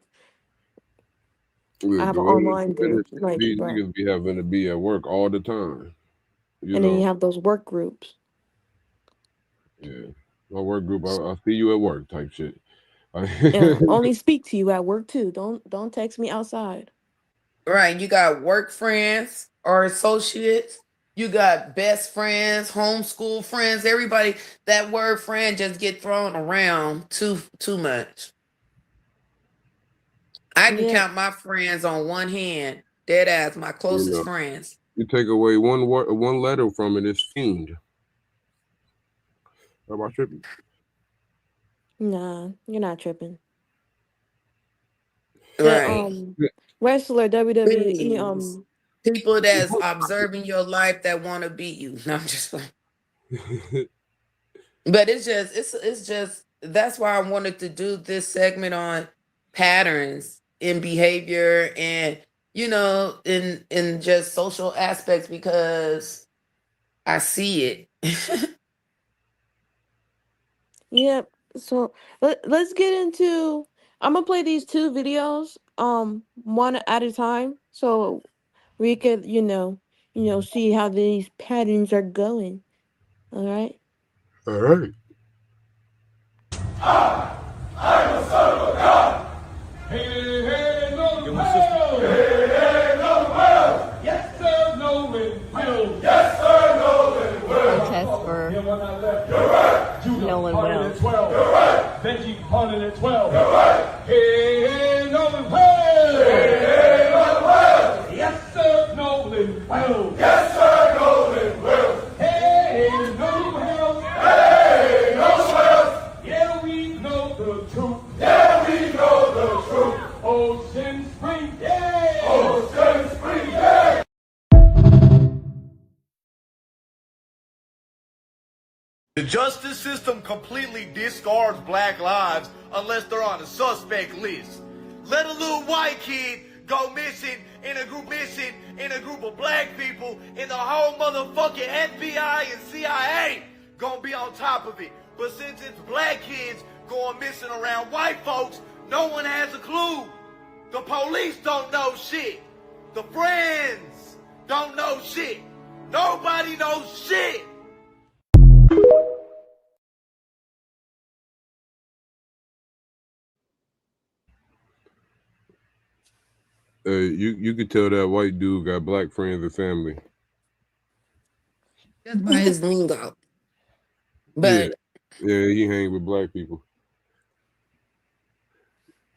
I Look, have the an way it's online been, group. Like, these bro. niggas be having to be at work all the time. You And then you know, have those work groups. yeah. My work group, I'll see you at work type shit. And only speak to you at work too. Don't text me outside. Right. You got work friends or associates. You got best friends, homeschool friends, everybody. That word friend just get thrown around too much. I can Yeah. count my friends on one hand, dead ass, my You closest know, friends. you take away one word, one letter from it, it's fiend. How about tripping? Nah, you're not tripping. The Right. wrestler WWE Things. People that's observing your life that want to beat you. No, I'm just like, but it's just that's why I wanted to do this segment on patterns in behavior and in just social aspects because I see it. Yep. So let's get into. I'm gonna play these two videos, one at a time, so we could, see how these patterns are going. All right. All right. Hey, hey, Nolan Wells! Hey, hey, Nolan Wells! Yes, sir, Nolan Wells! Yes, sir, Nolan Wells! Protest for You're right! Nolan Wells. You're right! Benji punted at 12. You're right! Hey, hey, Nolan Wells! Hey, hey, Nolan Wells! Yes, sir, Nolan Wells! Yes, sir, Nolan Wells! Hey, Nolan Wells! Hey, Nolan Wells! Yeah, we know the truth! Yeah, we know the truth! Ocean Spring, yeah! Ocean Spring, yeah! The justice system completely discards black lives unless they're on a suspect list. Let a little white kid go missing in a group of black people, and the whole motherfucking FBI and CIA gonna be on top of it. But since it's black kids going missing around white folks, no one has a clue. The police don't know shit. The friends don't know shit. Nobody knows shit. You could tell that white dude got black friends and family. Just by his lingo. Yeah, But yeah, he hang with black people.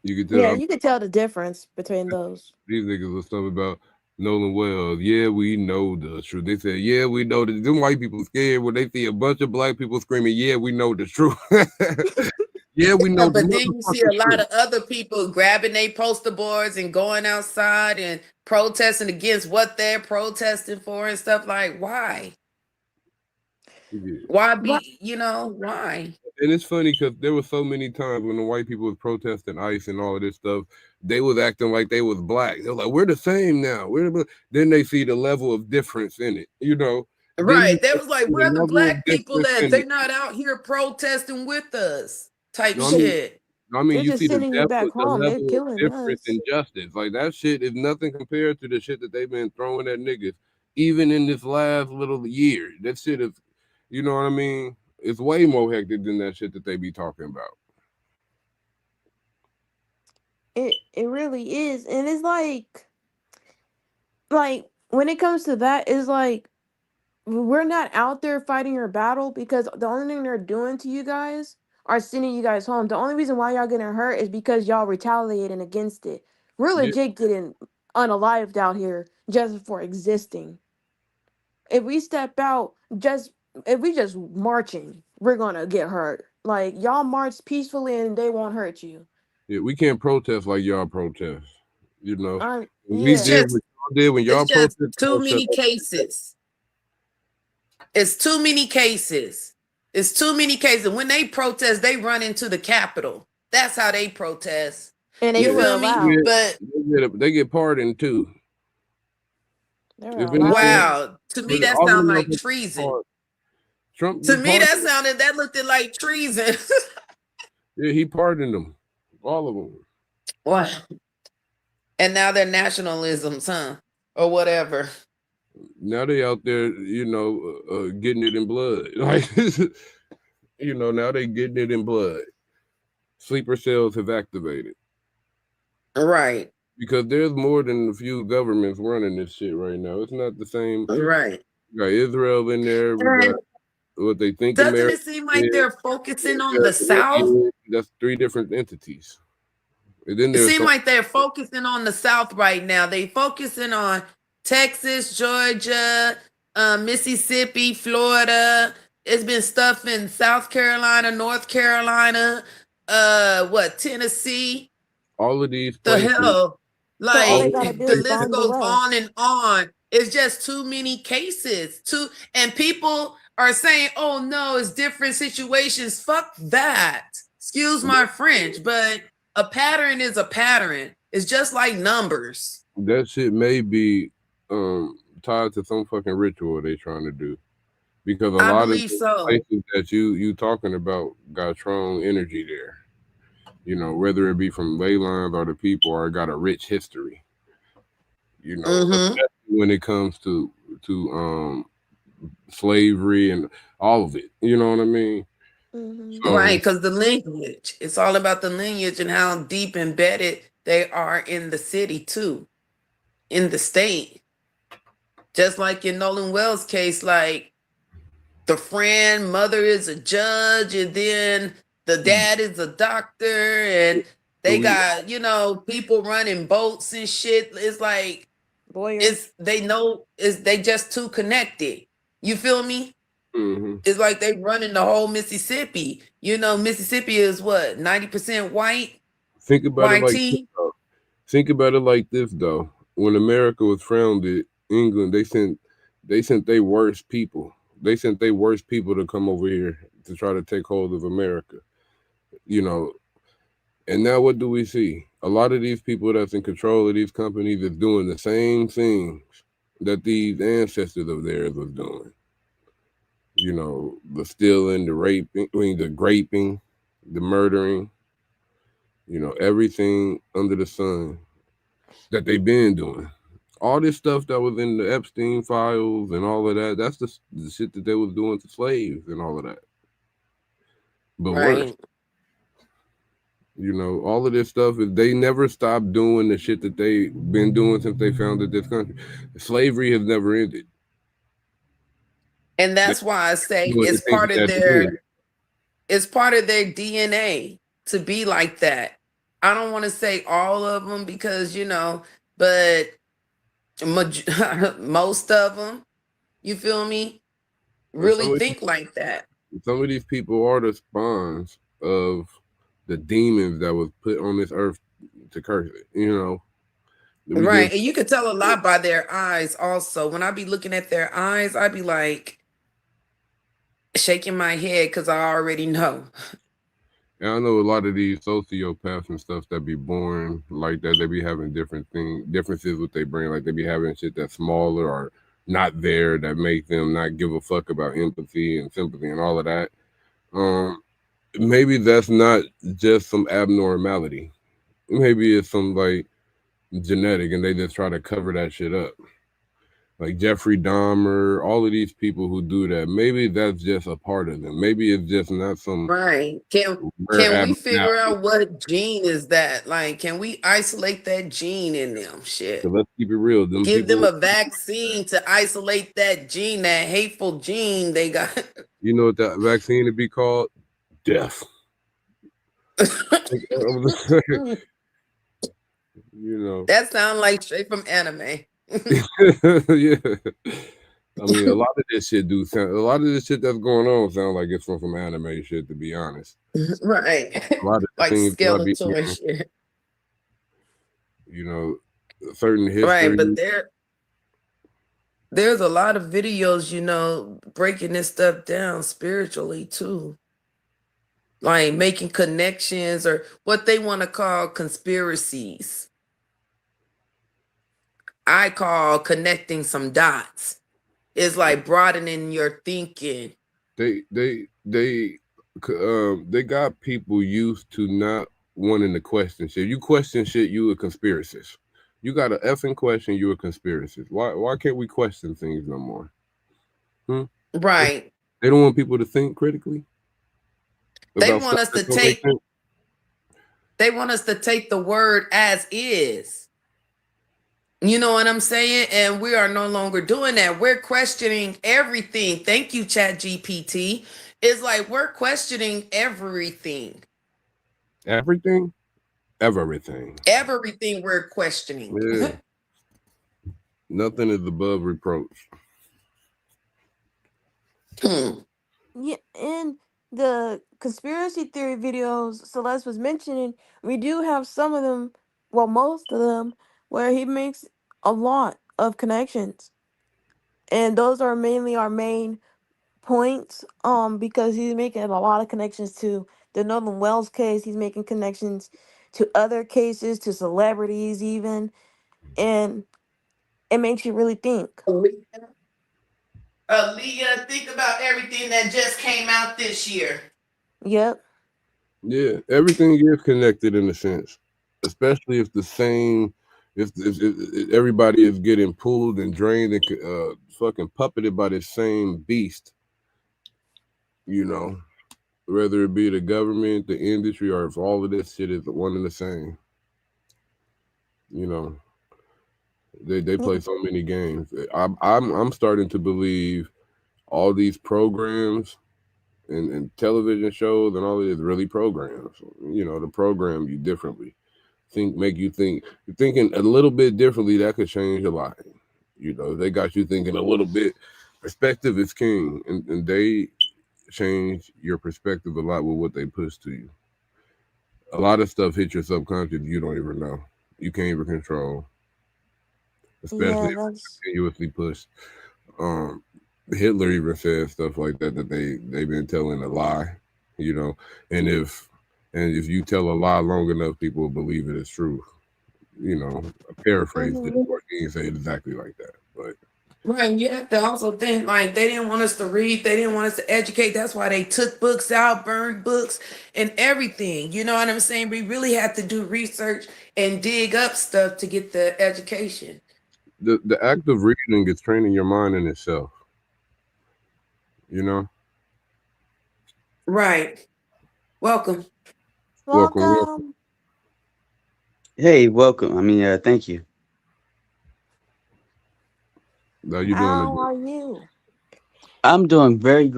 You could Yeah, tell you could tell the difference between those. these niggas was stuff about Nolan Wells. Yeah, we know the truth. They said, yeah, we know that. Them white people scared when they see a bunch of black people screaming, yeah, we know the truth. Yeah, we know the but then you see a motherfucking lot truth. of other people grabbing their poster boards and going outside and protesting against what they're protesting for and stuff. Like, why? Yeah. Why What? why? And it's funny because there were so many times when the white people was protesting ICE and all of this stuff, they was acting like they was black. They was like, we're the same now. Then they see the level of difference in it, Then you Right. They was like, see the where the level of black people difference at? in They're it. not out here protesting with us type You know what I mean? shit. You Just see the sending you depth, back the home. They're level of killing difference us. in justice. Like that shit is nothing compared to the shit that they've been throwing at niggas, even in this last little year. That shit is, you know what I mean? It's way more hectic than that shit that they be talking about. It really is, and it's like when it comes to that, it's like we're not out there fighting your battle because the only thing they're doing to you guys are sending you guys home. The only reason why y'all getting hurt is because y'all retaliating against it. We're Yeah, legit getting unalived out here just for existing. If we step out, just if we just marching, we're gonna get hurt. Like y'all march peacefully and they won't hurt you. yeah, we can't protest like y'all protest. You know, when we It's Yeah. did just what y'all did when it's y'all just protest, too y'all shut many up. cases. It's too many cases. It's too many cases. When they protest, they run into the Capitol. That's how they protest. And they You Yeah, were feel me? allowed. But they get pardoned too. They were If allowed anything, to. wow, to me but that all of sounds them like motherfuckers treason. pardoned. Trump To just me, pardoned. that looked like treason. Yeah, he pardoned them, all of them. Wow. And now they're nationalisms, huh? Or whatever. Now they out there, getting it in blood. Like, now they getting it in blood. Sleeper cells have activated. Right. Because there's more than a few governments running this shit right now. It's not the same. Right. We got Israel in there. We got what they think Doesn't America it seem like is. they're focusing on We the got South? That's 3 different entities. And then It there's seems like they're focusing on the South right now. They focusing on Texas, Georgia, Mississippi, Florida. It's been stuff in South Carolina, North Carolina, Tennessee. all of these The places. hell, So all they like gotta do the is list bomb the goes well. on and on. It's just too many cases. And people are saying, "Oh no, it's different situations." Fuck that. Excuse my French, but a pattern is a pattern. It's just like numbers. That shit may be tied to some fucking ritual they trying to do. Because a I lot of believe the so. places that you talking about got strong energy there. Whether it be from ley lines or the people, or got a rich history. Especially when it comes to slavery and all of it. You know what I mean? So, Right, because the lineage. It's all about the lineage and how deep embedded they are in the city too, in the state. Just like in Nolan Wells' case, like the friend, mother is a judge, and then the dad is a doctor, and they got, people running boats and shit. It's like they just too connected. You feel me? It's like they running the whole Mississippi. Mississippi is what, 90% white? Think about it like YT? this, though. Think about it like this, though. When America was founded, England, they sent their worst people. They sent their worst people to come over here to try to take hold of America. And now what do we see? A lot of these people that's in control of these companies is doing the same things that these ancestors of theirs was doing. The stealing, the raping, the graping, the murdering, everything under the sun that they've been doing. All this stuff that was in the Epstein files and all of that, that's the shit that they was doing to slaves and all of that. But worse. All of this stuff is they never stopped doing the shit that they've been doing since they founded this country. Slavery has never ended. And that's why I say it's part of their DNA to be like that. I don't want to say all of them because, but most of them, you feel me, really think like that. Some of these people are the spawns of the demons that was put on this earth to curse it, Right. And you could tell a lot by their eyes also. When I be looking at their eyes, I be like shaking my head because I already know. And I know a lot of these sociopaths and stuff that be born like that, they be having differences with their brain. Like they be having shit that's smaller or not there that make them not give a fuck about empathy and sympathy and all of that. Maybe that's not just some abnormality. Maybe it's some like genetic and they just try to cover that shit up. Like Jeffrey Dahmer, all of these people who do that, maybe that's just a part of them. Maybe it's just not some right. Can we figure out what gene is that? Like, can we isolate that gene in them? Shit. So let's keep it real. Give them a vaccine to isolate that gene, that hateful gene they got. You know what that vaccine would be called? Death. That sounds like straight from anime. Yeah. I mean, a lot of this shit that's going on sound like it's from anime shit, to be honest. Right. A lot of like things skeletal and shit. Certain history. Right, but there's a lot of videos, breaking this stuff down spiritually too. Like making connections or what they want to call conspiracies. I call connecting some dots. It's like broadening your thinking. They got people used to not wanting to question shit. You question shit, you a conspiracist. You got a effing question, you a conspiracist. Why can't we question things no more? Right. They don't want people to think critically They about want stuff us that to don't make take sense. they want us to take the word as is. You know what I'm saying? And we are no longer doing that. We're questioning everything. Thank you, Chat GPT. It's like we're questioning everything. Everything? Everything. Everything we're questioning. Yeah. Nothing is above reproach. Yeah, in the conspiracy theory videos Celeste was mentioning, we do have some of them, well, most of them, where he makes a lot of connections. And those are mainly our main points, because he's making a lot of connections to the Nolan Wells case. He's making connections to other cases, to celebrities even, and it makes you really think. Leah, think about everything that just came out this year. Yep. Yeah, everything is connected in a sense, especially if the same, if everybody is getting pulled and drained and fucking puppeted by the same beast. You know, whether it be the government, the industry, or if all of this shit is one and the same. You know, they play so many games. I'm starting to believe all these programs and television shows and all of this really programs. You know, to program you differently, make you think. You're thinking a little bit differently. That could change a lot. You know, they got you thinking a little bit. Perspective is king, and they change your perspective a lot with what they push to you. A lot of stuff hits your subconscious you don't even know. You can't even control, especially Yeah, if it's that's continuously pushed. Um, Hitler even said stuff like that they've been telling a lie, you know, and if you tell a lie long enough, people will believe it is true. You know, I paraphrased it, or he didn't say it exactly like that, but Right, you have to also think like they didn't want us to read, they didn't want us to educate. That's why they took books out, burned books, and everything. You know what I'm saying? We really had to do research and dig up stuff to get the education. the act of reading is training your mind in itself. You know, Right. Welcome. welcome. welcome. Hey, welcome. Thank you. How you doing How today? are you? I'm doing great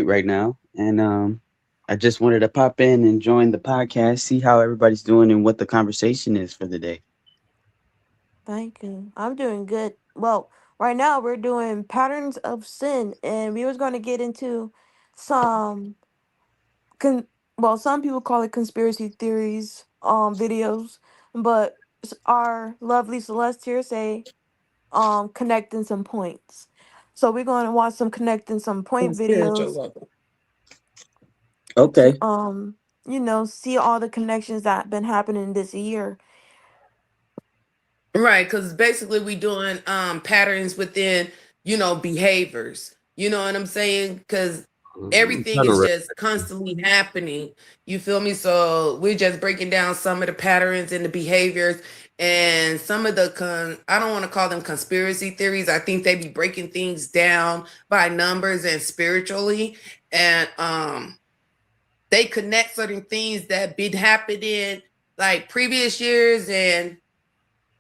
right now, and I just wanted to pop in and join the podcast, see how everybody's doing, and what the conversation is for the day. Thank you. I'm doing good. Well, right now we're doing patterns of sin, and we was going to get into some con. Well, some people call it conspiracy theories, videos, but our lovely Celeste here say, connecting some points. So we're going to watch some connecting some On a point spiritual videos level. to, Okay. see all the connections that been happening this year. Right, because basically we doing patterns within, behaviors. You know what I'm saying? Because everything Kind of is just constantly happening. You feel me? So we're just breaking down some of the patterns and the behaviors and some of the I don't want to call them conspiracy theories. I think they be breaking things down by numbers and spiritually. And they connect certain things that been happening like previous years and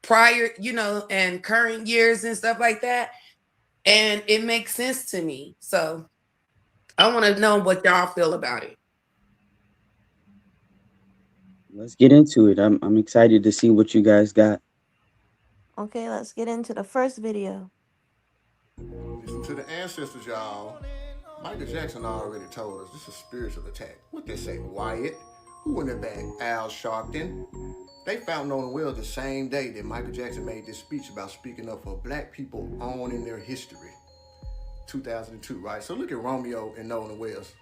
prior, and current years and stuff like that. And it makes sense to me. So I want to know what y'all feel about it. Let's get into it. I'm excited to see what you guys got. Okay, let's get into the first video. Listen to the ancestors, y'all. Michael Jackson already told us this is a spiritual attack. What they say, Wyatt? Who in the back? Al Sharpton. They found Nolan Wells the same day that Michael Jackson made this speech about speaking up for black people owning their history. 2002, right? So look at Romeo and Nolan Wells.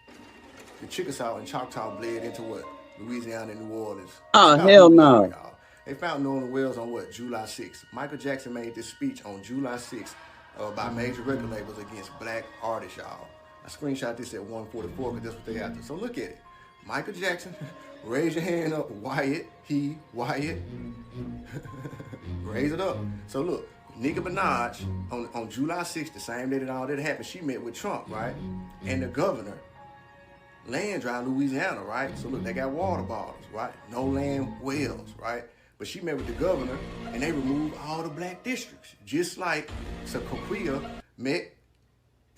The Chickasaw and Choctaw bled into what? Louisiana and New Orleans. Oh, It's about hell who we are, no. y'all. They found Nolan Wells on what? July 6th. Michael Jackson made this speech on July 6th by major record labels against black artists, y'all. I screenshot this at 144 because that's what they after. So look at it. Michael Jackson, raise your hand up. Wyatt. Raise it up. So look, Nicki Minaj on July 6th, the same day that all that happened, she met with Trump, right? And the governor, land drive Louisiana, right? So look, they got water bottles, right? Nolan Wells, right? But she met with the governor and they removed all the black districts. Just like Sokoquia met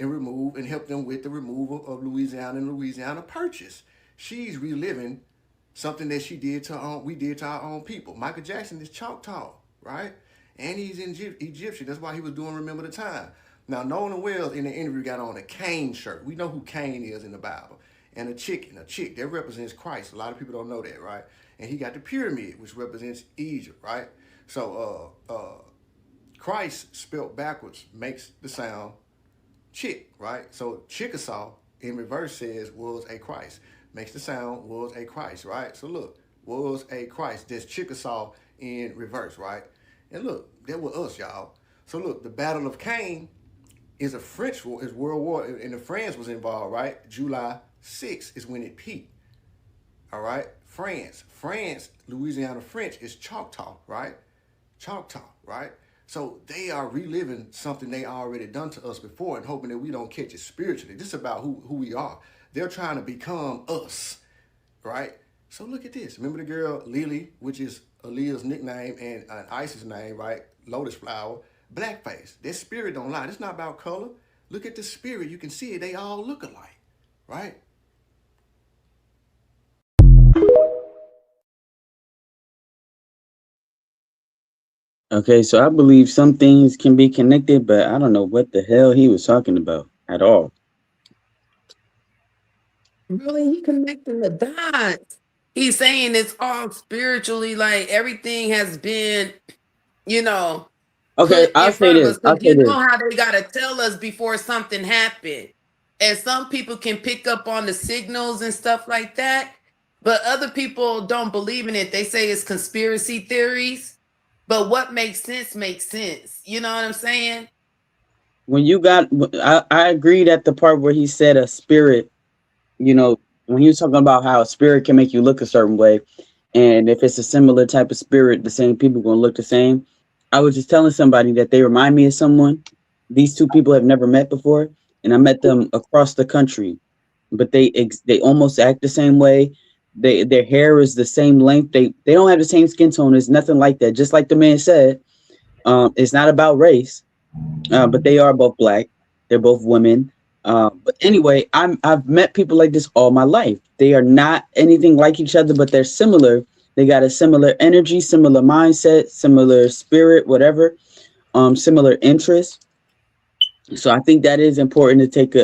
and removed and helped them with the removal of Louisiana and Louisiana Purchase. She's reliving something that we did to our own people. Michael Jackson is Choctaw, right? And he's Egyptian. That's why he was doing Remember the Time. Now, Nolan Wells in the interview got on a Cain shirt. We know who Cain is in the Bible. And a chick, that represents Christ. A lot of people don't know that, right? And he got the pyramid, which represents Egypt, right? So Christ spelled backwards makes the sound chick, right? So Chickasaw in reverse says was a Christ. Makes the sound was a Christ, right? So look, was a Christ. That's Chickasaw in reverse, right? And look, that was us, y'all. So look, the Battle of Cain is a French war, is World War, and the France was involved, right? July 6th is when it peaked. All right, France, Louisiana French is Choctaw, right? Choctaw, right? So they are reliving something they already done to us before and hoping that we don't catch it spiritually. This is about who we are. They're trying to become us, right? So look at this. Remember the girl Lily, which is Aaliyah's nickname and Isis name, right? Lotus flower, blackface. That spirit don't lie. It's not about color. Look at the spirit. You can see it. They all look alike, right? Okay, so I believe some things can be connected, but I don't know what the hell he was talking about at all. Really, he connecting the dots. He's saying it's all spiritually, like everything has been, Okay, put I'll in say front of this. us. I'll Because say you know this. how they gotta tell us before something happened. And some people can pick up on the signals and stuff like that, but other people don't believe in it. They say it's conspiracy theories. But what makes sense makes sense. You know what I'm saying? When you got, I agreed at the part where he said a spirit, you know, when he was talking about how a spirit can make you look a certain way. And if it's a similar type of spirit, the same people going to look the same. I was just telling somebody that they remind me of someone. These two people have never met before, and I met them across the country, but they almost act the same way. Their hair is the same length. They don't have the same skin tone. It's nothing like that. Just like the man said, it's not about race, but they are both black. They're both women. But anyway, I've met people like this all my life. They are not anything like each other, but they're similar. They got a similar energy, similar mindset, similar spirit, whatever. Similar interests. So I think that is important to take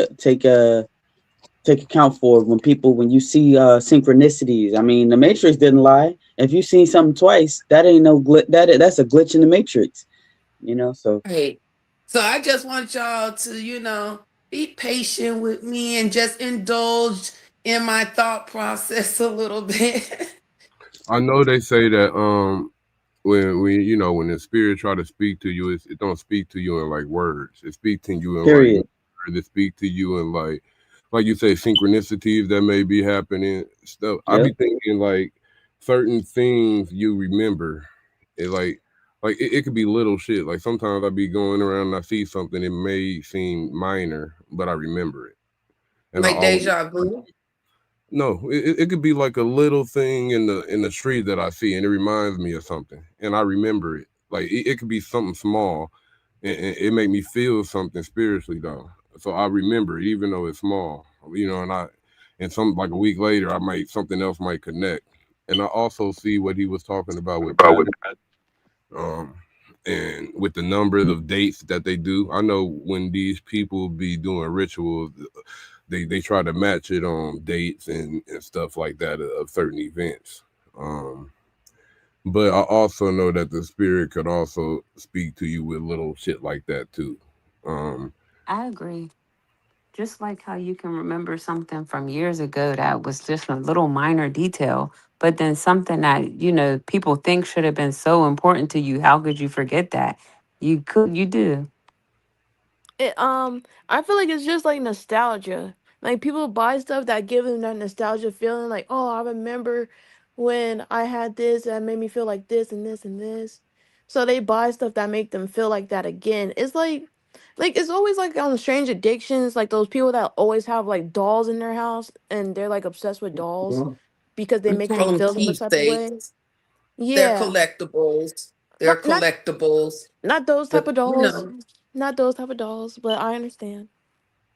account for when you see synchronicities. I mean, the Matrix didn't lie. If you see something twice, that ain't no that's a glitch in the Matrix. So Right. So I just want y'all to, be patient with me and just indulge in my thought process a little bit. I know they say that when the spirit try to speak to you, it don't speak to you in like words. It speaks to you in period. like it speak to you in like you say synchronicities that may be happening stuff. I Yep. be thinking like certain things you remember. It like it could be little shit. Like sometimes I be going around and I see something. It may seem minor, but I remember it, and I Like always deja vu. no. It could be like a little thing in the street that I see, and it reminds me of something, and I remember it. Like it could be something small, and it make me feel something spiritually though. So I remember it, even though it's small, and some like a week later, something else might connect, and I also see what he was talking about with pattern, um, and with the numbers of dates that they do. I know when these people be doing rituals, they try to match it on dates and stuff like that of certain events. Um, but I also know that the spirit could also speak to you with little shit like that too. Um, I agree. Just like how you can remember something from years ago that was just a little minor detail, but then something that, people think should have been so important to you. How could you forget that? You do. I feel like it's just like nostalgia. Like people buy stuff that give them that nostalgia feeling like, oh, I remember when I had this that made me feel like this and this and this. So they buy stuff that make them feel like that again. It's like it's always like on Strange Addictions, like those people that always have like dolls in their house and they're like obsessed with dolls because they We make call them them feel some type of way. keepsakes. They're Yeah. collectibles. They're Not not collectibles. not those type But of dolls. Not those type of dolls, but I understand.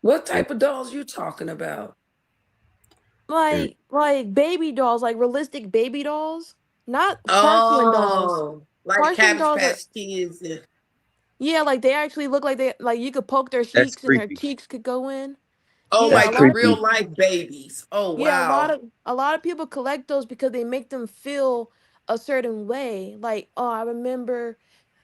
what type of dolls you talking about? Like baby dolls, like realistic baby dolls, not porcelain dolls. Oh, like Porcelain Cabbage dolls are Patch Kids. yeah, like they actually look like they like you could poke their That's cheeks and their creepy. cheeks could go in. Oh, Yeah, That's a like the lot of real creepy. life babies. Oh, yeah, wow. a lot of people collect those because they make them feel a certain way. Like, oh, I remember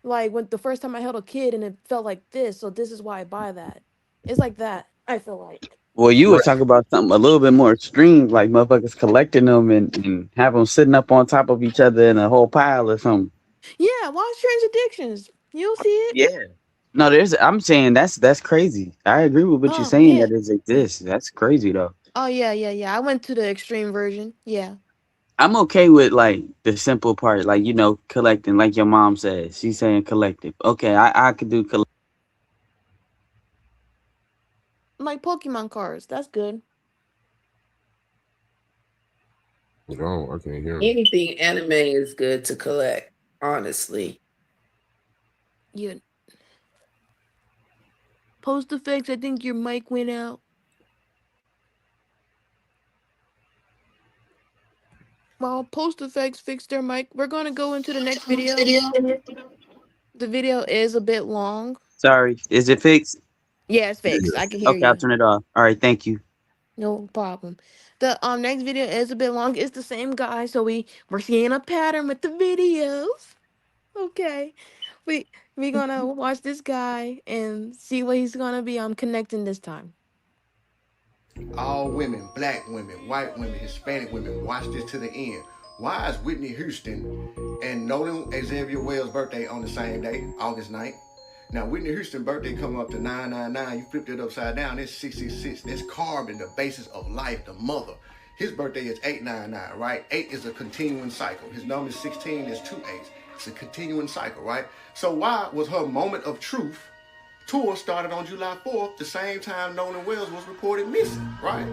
like when the first time I held a kid and it felt like this, so this is why I buy that. It's like that, I feel like. Well, you was Right. talking about something a little bit more extreme, like motherfuckers collecting them and have them sitting up on top of each other in a whole pile or something. Yeah, watch Strange Addictions. You'll see it. Yeah. No, there's. I'm saying that's crazy. I agree with what you're Oh, saying yeah. that it exists. That's crazy though. Oh yeah, yeah, yeah. I went to the extreme version. Yeah. I'm okay with like the simple part, like collecting, like your mom says. She's saying collective. Okay, I could do collect. Like Pokemon cards. That's good. No, I can't hear him. Anything anime is good to collect, honestly. You post effects, I think your mic went out. While post effects fix their mic, we're gonna go into the next video. The video is a bit long. Sorry, is it fixed? Yeah, it's Yeah. fixed. I can hear Okay, I'll you. turn it off. All right, thank you. No problem. The next video is a bit long. It's the same guy, so we're seeing a pattern with the videos. Okay. We gonna watch this guy and see what he's gonna be connecting this time. All women, black women, white women, Hispanic women, watch this to the end. Why is Whitney Houston and Nolan Xavier Wells' birthday on the same day, August 9th? Now, Whitney Houston's birthday coming up to 999. You flipped it upside down, it's 666. That's carbon, the basis of life, the mother. His birthday is 899, right? 8 is a continuing cycle. His number is 16, is 2 8s. It's a continuing cycle, right? So why was her moment of truth tour started on July 4th, the same time Nolan Wells was reported missing, right?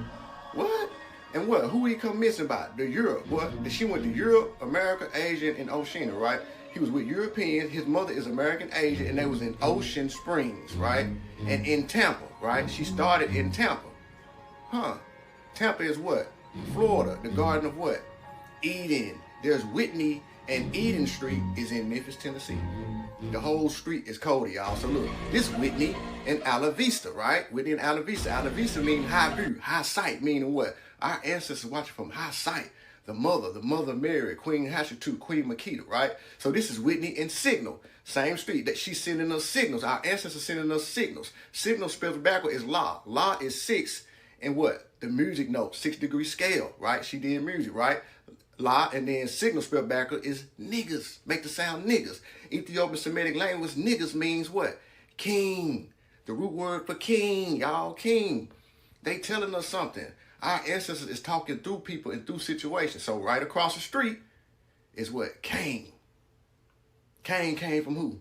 What? And what? Who he come missing by? The Europe. What? She went to Europe, America, Asia, and Oceania, right? He was with Europeans. His mother is American Asian, and they was in Ocean Springs, right? And in Tampa, right? She started in Tampa. Huh. Tampa is what? Florida, the garden of what? Eden. There's Whitney and Eden Street is in Memphis, Tennessee. The whole street is Cody, y'all. So look, this Whitney and Ala Vista, right? Whitney and Ala Vista. Ala Vista means high view, high sight, meaning what? Our ancestors watching from high sight. The mother Mary, Queen Hatshepsut, Queen Makita, right? So this is Whitney and Signal. Same street that she's sending us signals. Our ancestors sending us signals. Signal spelled backward is La. La is 6 and what? The music note, 6-degree scale, right? She did music, right? La, and then signal spelled backward is niggas. Make the sound niggas. Ethiopian Semitic language, niggas means what? King. The root word for king, y'all, king. They telling us something. Our ancestors is talking through people and through situations. So right across the street is what? Cain. Cain came from who?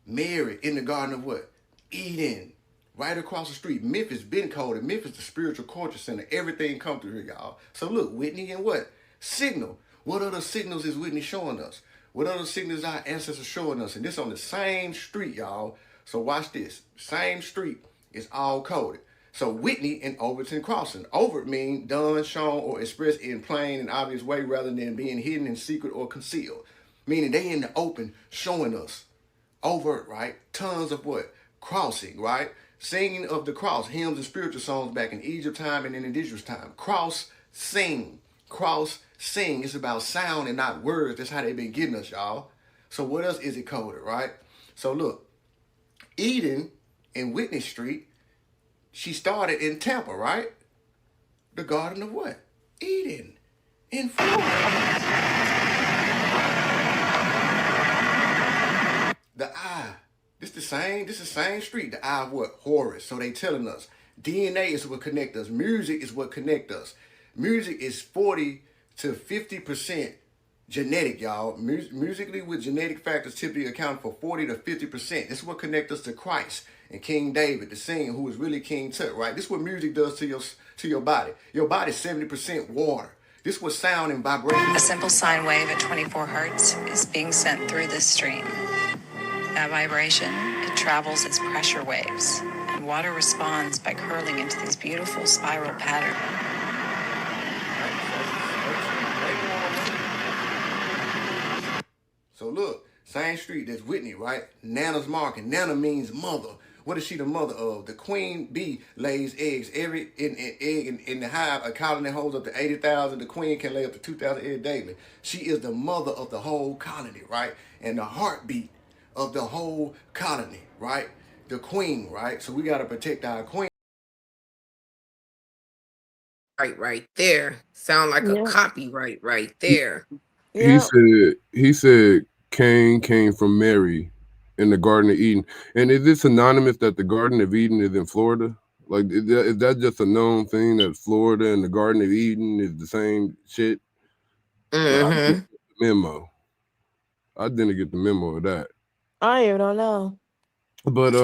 Mary in the garden of what? Eden. Right across the street. Memphis been coded. Memphis the spiritual culture center. Everything come through here, y'all. So look, Whitney and what? Signal. What other signals is Whitney showing us? What other signals our ancestors showing us? And this on the same street, y'all. So watch this. Same street is all coded. So Whitney and Overton crossing. Overt mean done, shown, or expressed in plain and obvious way rather than being hidden in secret or concealed. Meaning they in the open showing us. Overt, right? Tons of what? Crossing, right? Singing of the cross. Hymns and spiritual songs back in Egypt time and in indigenous time. Cross, sing. Cross, sing. It's about sound and not words. That's how they've been getting us, y'all. So what else is it coded, right? So look, Eden and Whitney Street, she started in Tampa, right? The garden of what? Eden in Florida. The eye This the same street. The eye of what? Horus. So they telling us DNA is what connect us. Music is what connect us. Music is 40 to 50% genetic, y'all. Musically, with genetic factors typically account for 40 to 50%. This is what connect us to Christ and King David, the singer who is really King Tut, right? This is what music does to your body. Your body's 70% water. This is what sound and vibration. A simple sine wave at 24 hertz is being sent through this stream. That vibration, it travels as pressure waves, and water responds by curling into these beautiful spiral patterns. So look, same street, there's Whitney, right? Nana's market. Nana means mother. What is she the mother of? The queen bee lays eggs every egg in the hive. A colony holds up to 80,000. The queen can lay up to 2,000 eggs daily. She is the mother of the whole colony, right? And the heartbeat of the whole colony, right? The queen, right? So we got to protect our queen. Right there. Sound like a Yeah. copyright right there. He said Cain came from Mary in the Garden of Eden. And is this synonymous that the Garden of Eden is in Florida? Like, is that just a known thing that Florida and the Garden of Eden is the same shit? Like, I didn't get the memo. I didn't get the memo of that. I even don't know. But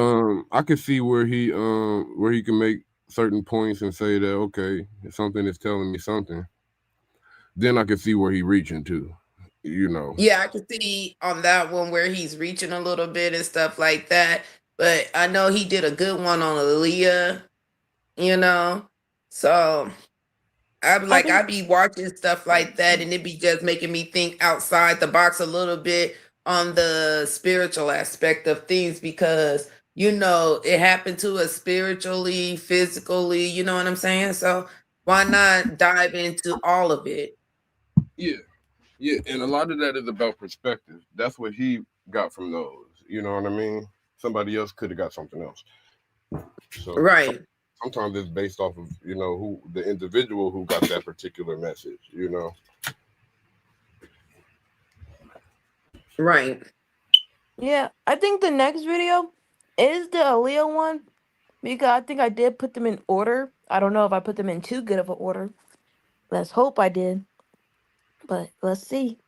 I could see where he can make certain points and say that, okay, if something is telling me something, then I could see where he reaching to, you know. Yeah, I can see on that one where he's reaching a little bit and stuff like that. But I know he did a good one on Aaliyah, you know. So I'd be watching stuff like that, and it'd be just making me think outside the box a little bit on the spiritual aspect of things, because you know it happened to us spiritually, physically, you know what I'm saying? So why not dive into all of it? Yeah, and a lot of that is about perspective. That's what he got from those, you know what I mean? Somebody else could have got something else. So right. Sometimes it's based off of, you know, who the individual who got that particular message, you know. Right. Yeah, I think the next video is the Aaliyah one, because I think I did put them in order. I don't know if I put them in too good of an order. Let's hope I did. But let's see.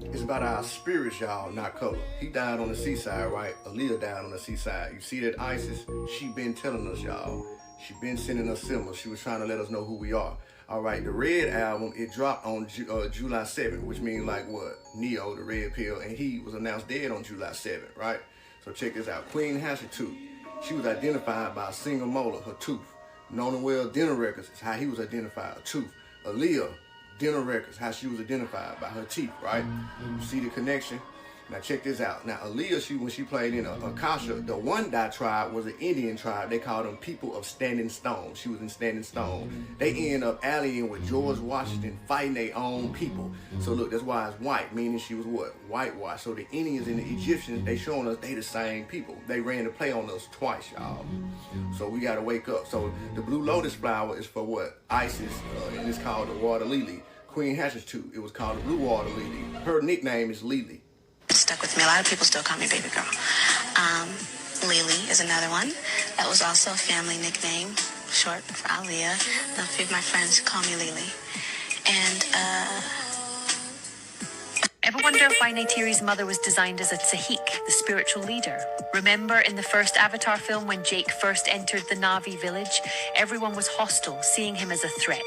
It's about our spirits, y'all, not color. He died on the seaside, right? Aaliyah died on the seaside. You see that ISIS? She been telling us, y'all. She been sending us symbols. She was trying to let us know who we are. All right, the Red album, it dropped on July 7th, which means like what? Neo, the Red Pill, and he was announced dead on July 7th, right? So check this out. Queen Hatshepsut, she was identified by a single molar, her tooth. Nolan Wells dinner records is how he was identified, a tooth. Aaliyah, dinner records, how she was identified by her teeth, right? You see the connection? Now check this out. Now Aaliyah, when she played in Akasha, the Wanda tribe was an Indian tribe. They called them people of Standing Stone. She was in Standing Stone. They end up allying with George Washington, fighting their own people. So look, that's why it's white, meaning she was what? Whitewashed. So the Indians and the Egyptians, they showing us they the same people. They ran the play on us twice, y'all. So we gotta wake up. So the blue lotus flower is for what? Isis, and it's called the water lily. Queen Hatshepsut, it was called the blue water lily. Her nickname is Lily. Stuck with me. A lot of people still call me baby girl. Lily is another one. That was also a family nickname, short for Aaliyah. A few of my friends call me Lily. And, Ever wonder why Neytiri's mother was designed as a Tsahik, the spiritual leader? Remember in the first Avatar film when Jake first entered the Na'vi village? Everyone was hostile, seeing him as a threat.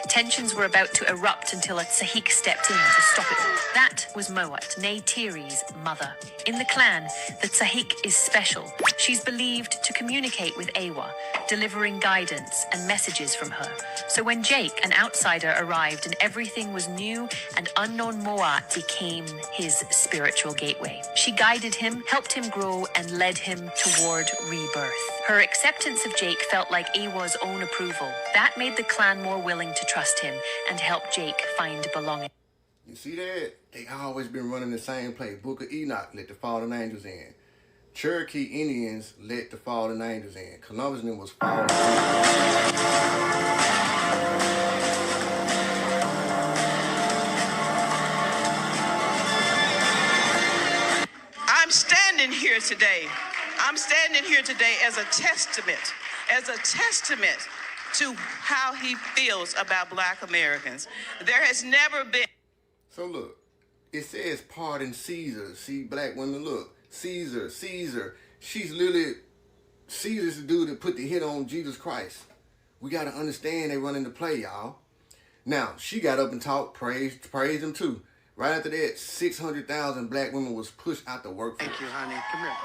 Tensions were about to erupt until a Tsahik stepped in to stop it all. That was Moat, Neytiri's mother. In the clan, the Tsahik is special. She's believed to communicate with Awa, delivering guidance and messages from her. So when Jake, an outsider, arrived and everything was new, and unknown Moat became his spiritual gateway. She guided him, helped him grow, and led him toward rebirth. Her acceptance of Jake felt like Awa's own approval. That made the clan more willing to trust him and help Jake find belonging. You see that? They always been running the same play. Book of Enoch, let the fallen angels in. Cherokee Indians let the fallen angels in. Columbus was fallen. I'm standing standing here today. I'm standing here today as a testament to how he feels about Black Americans. There has never been. So look, it says pardon Caesar. See, black women, look, Caesar. She's literally, Caesar's the dude that put the hit on Jesus Christ. We got to understand they running the play, y'all. Now, she got up and talked, praised him too. Right after that, 600,000 black women was pushed out the workforce. Thank you, honey. Come here.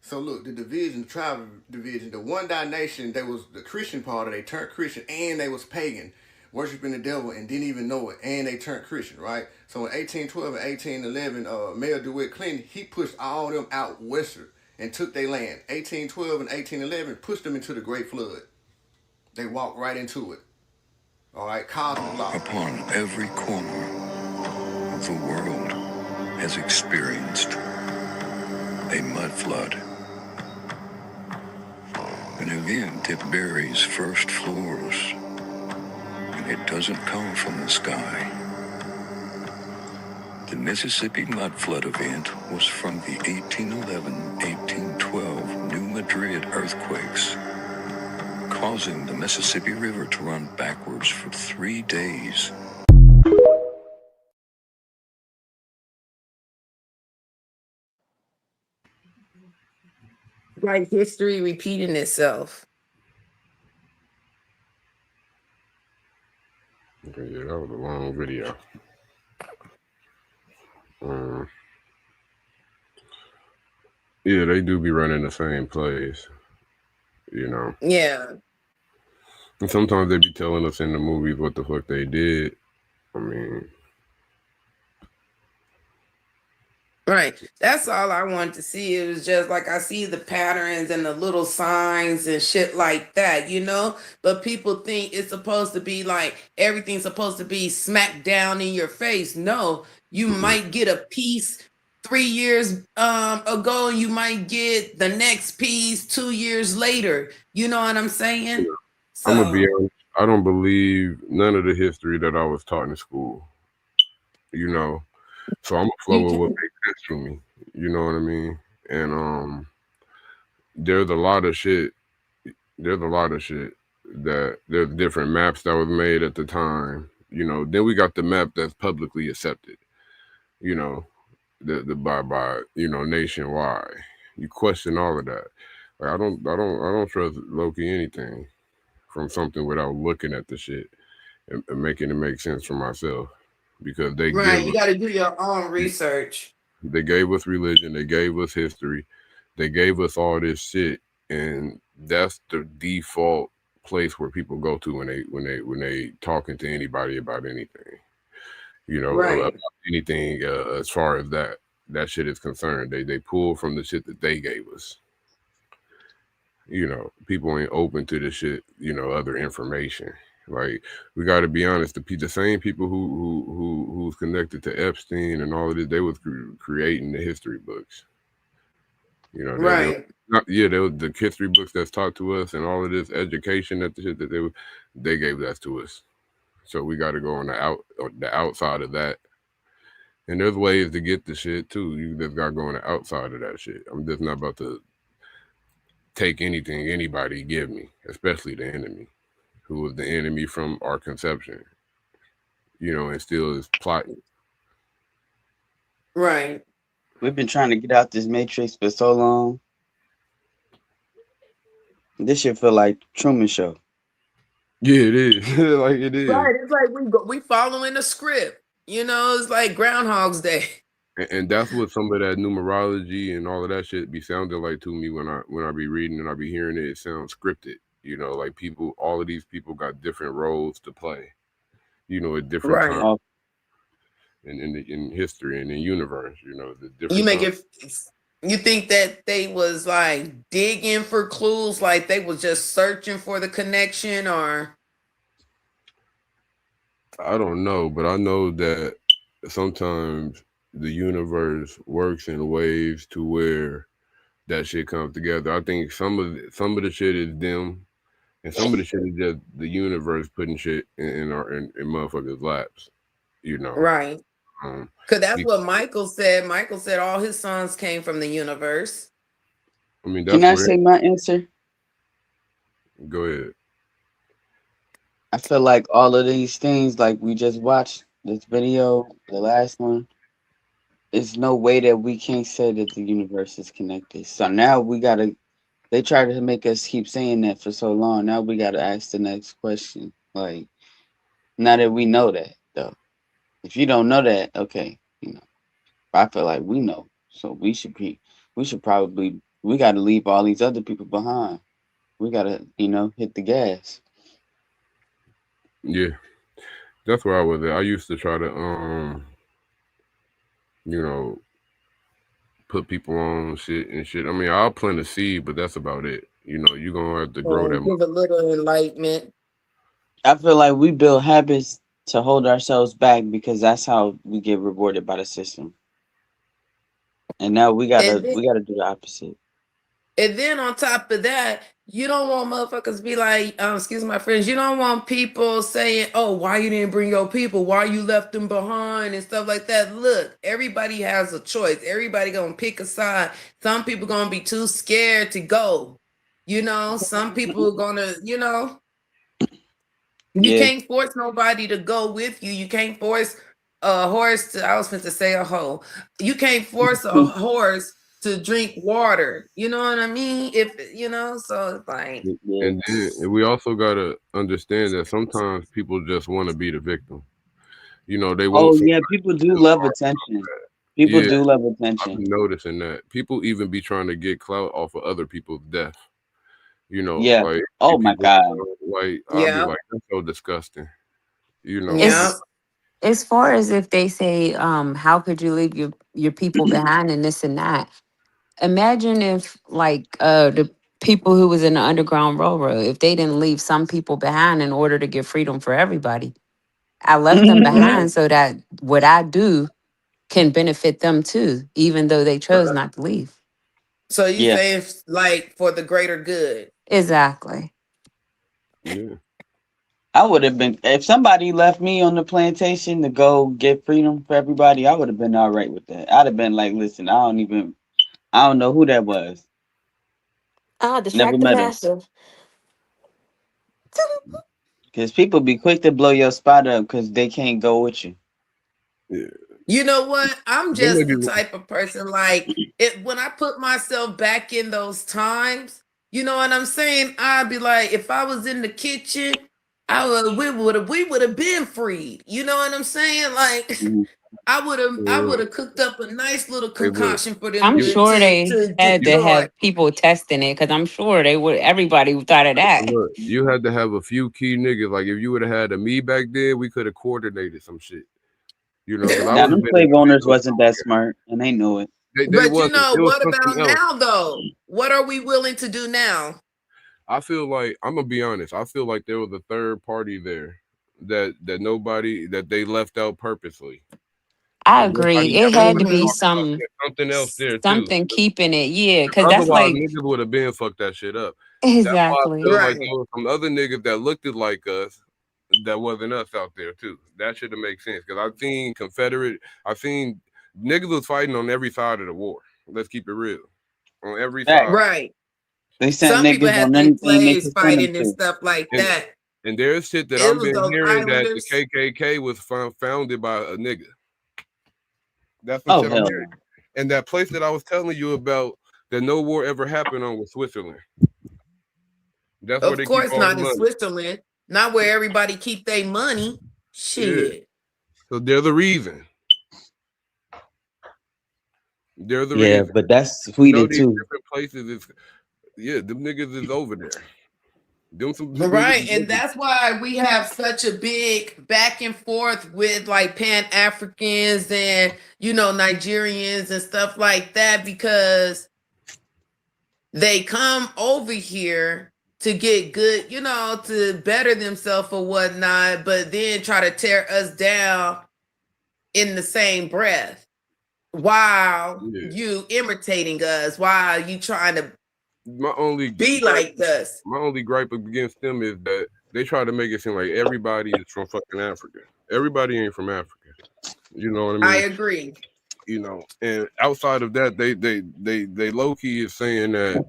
So look, the division, the tribal division, the one nation, they was the Christian part of it. They turned Christian and they was pagan, worshiping the devil and didn't even know it, and they turned Christian, right? So in 1812 and 1811, Mayor DeWitt Clinton, he pushed all them out westward and took their land. 1812 and 1811 pushed them into the Great Flood. They walked right into it. All right, cosmic law. Upon every corner of the world has experienced a mud flood. An event that buries first floors, and it doesn't come from the sky. The Mississippi mud flood event was from the 1811-1812 New Madrid earthquakes, causing the Mississippi River to run backwards for 3 days. Like history repeating itself. Okay, yeah, that was a long video. Yeah, they do be running the same plays, you know. Yeah. And sometimes they be telling us in the movies what the fuck they did. I mean, right. That's all I wanted to see. It was just like I see the patterns and the little signs and shit like that, you know? But people think it's supposed to be like everything's supposed to be smacked down in your face. No, you might get a piece 3 years ago, and you might get the next piece 2 years later. You know what I'm saying? So, I'm gonna be honest, I don't believe none of the history that I was taught in school, you know. So I'm gonna flow with what makes sense to me. You know what I mean? And there's a lot of shit. There's a lot of shit that there's different maps that was made at the time. You know, then we got the map that's publicly accepted. You know, the by you know, nationwide. You question all of that. Like, I don't trust low-key anything from something without looking at the shit and making it make sense for myself. Because they right, you got to do your own research. They gave us religion, they gave us history, they gave us all this shit, and that's the default place where people go to when they talking to anybody about anything. You know, right. About anything as far as that shit is concerned. They pull from the shit that they gave us. You know, people ain't open to the shit, you know, other information. Like, we got to be honest, the same people who's connected to Epstein and all of this, they was creating the history books. You know, right? They were the history books that's taught to us and all of this education that the shit that they gave that to us. So we got to go on the outside of that. And there's ways to get the shit too. You just got to go on the outside of that shit. I'm just not about to take anything anybody give me, especially the enemy, who was the enemy from our conception, you know, and still is plotting. Right. We've been trying to get out this matrix for so long. This shit feel like Truman Show. Yeah, it is. Like it is. Right. It's like we following the script. You know, it's like Groundhog's Day. And that's what some of that numerology and all of that shit be sounding like to me when I be reading and I be hearing it. It sounds scripted. You know, like all of these people got different roles to play. You know, at different times in history and in universe. You know, the different. You make it. You think that they was like digging for clues, like they was just searching for the connection, or? I don't know, but I know that sometimes the universe works in ways to where that shit comes together. I think some of the shit is them, And some of the shit is just the universe putting shit in motherfuckers' laps, you know. Right. Because that's Because, what Michael said. Michael said all his sons came from the universe. I mean, Can that's I where. say my answer? Go ahead. I feel like all of these things, like we just watched this video, the last one, there's no way that we can't say that the universe is connected. So now we gotta. They try to make us keep saying that for so long. Now we gotta ask the next question. Like, now that we know that, though, if you don't know that, okay, you know, I feel like we know, so we should be. We should probably. We gotta leave all these other people behind. We gotta, hit the gas. Yeah, that's where I was at. I used to try to, you know, put people on shit and shit. I mean, I'll plant a seed, but that's about it. You know, you're gonna have to grow that. Give a little enlightenment. I feel like we build habits to hold ourselves back because that's how we get rewarded by the system. And now we gotta do the opposite. And then on top of that, you don't want motherfuckers be like, excuse my friends, you don't want people saying, oh, why you didn't bring your people? Why you left them behind and stuff like that. Look, everybody has a choice. Everybody gonna pick a side. Some people gonna be too scared to go. Some people are gonna, you can't force nobody to go with you. You can't force a horse to, I was going to say a hoe. You can't force a horse to drink water. You know what I mean? So it's like. And then we also gotta understand that sometimes people just want to be the victim. You know, they want. Oh yeah, people do love attention. People do love attention. I've been noticing that people even be trying to get clout off of other people's death. You know, Yeah. like Oh my God. Like I'll be like, that's so disgusting. You know, It's as far as if they say, how could you leave your people behind and this and that? Imagine if like the people who was in the Underground Railroad, if they didn't leave some people behind in order to get freedom for everybody. I left them behind so that what I do can benefit them too, even though they chose not to leave. So you say like for the greater good. Exactly. Yeah. I would have been, if somebody left me on the plantation to go get freedom for everybody, I would have been all right with that. I'd have been like, listen, I don't know who that was. Distract the masses. Because people be quick to blow your spot up because they can't go with you. Yeah. You know what? I'm just the type of person like when I put myself back in those times, you know what I'm saying? I'd be like, if I was in the kitchen, we would have been freed. You know what I'm saying? Like I would have cooked up a nice little concoction for them. I'm sure they had to have people testing it because I'm sure they would. Everybody thought of that. Look, you had to have a few key niggas. Like if you would have had a me back then, we could have coordinated some shit. You know, Now, them slave owners wasn't that smart, and they knew it. But you know, what about now, though? What are we willing to do now? I feel like, I'm gonna be honest, I feel like there was a third party there that they left out purposely. I agree. It had to be something else there something too. keeping it, yeah, because that's Otherwise, like niggas would have been fucked that shit up. exactly. That's why I feel like there was some other niggas that looked like us that wasn't us out there too. That should have made sense because I've seen I've seen niggas was fighting on every side of the war. Let's keep it real. On every side. Right. They sent some people niggas had on their anything they slaves could send fighting them and to. stuff like that. And there's shit that I've been hearing that the KKK was founded by a nigga. That's what shit I'm hearing. And that place that I was telling you about that no war ever happened on was Switzerland. That's where Of they course keep all not the in money. Switzerland. Not where everybody keep their money. Shit. Yeah. So they're the reason. They're the Yeah, reason. but that's Sweden these too. different places is them niggas is over there. Right, and that's why we have such a big back and forth with like Pan-Africans and Nigerians and stuff like that, because they come over here to get good, to better themselves or whatnot, but then try to tear us down in the same breath while you imitating us, while you trying to my only be gripe, like us. my only gripe against them is that they try to make it seem like everybody is from fucking Africa. Everybody ain't from Africa. You know what I I mean? agree. You know, and outside of that, they low key is saying that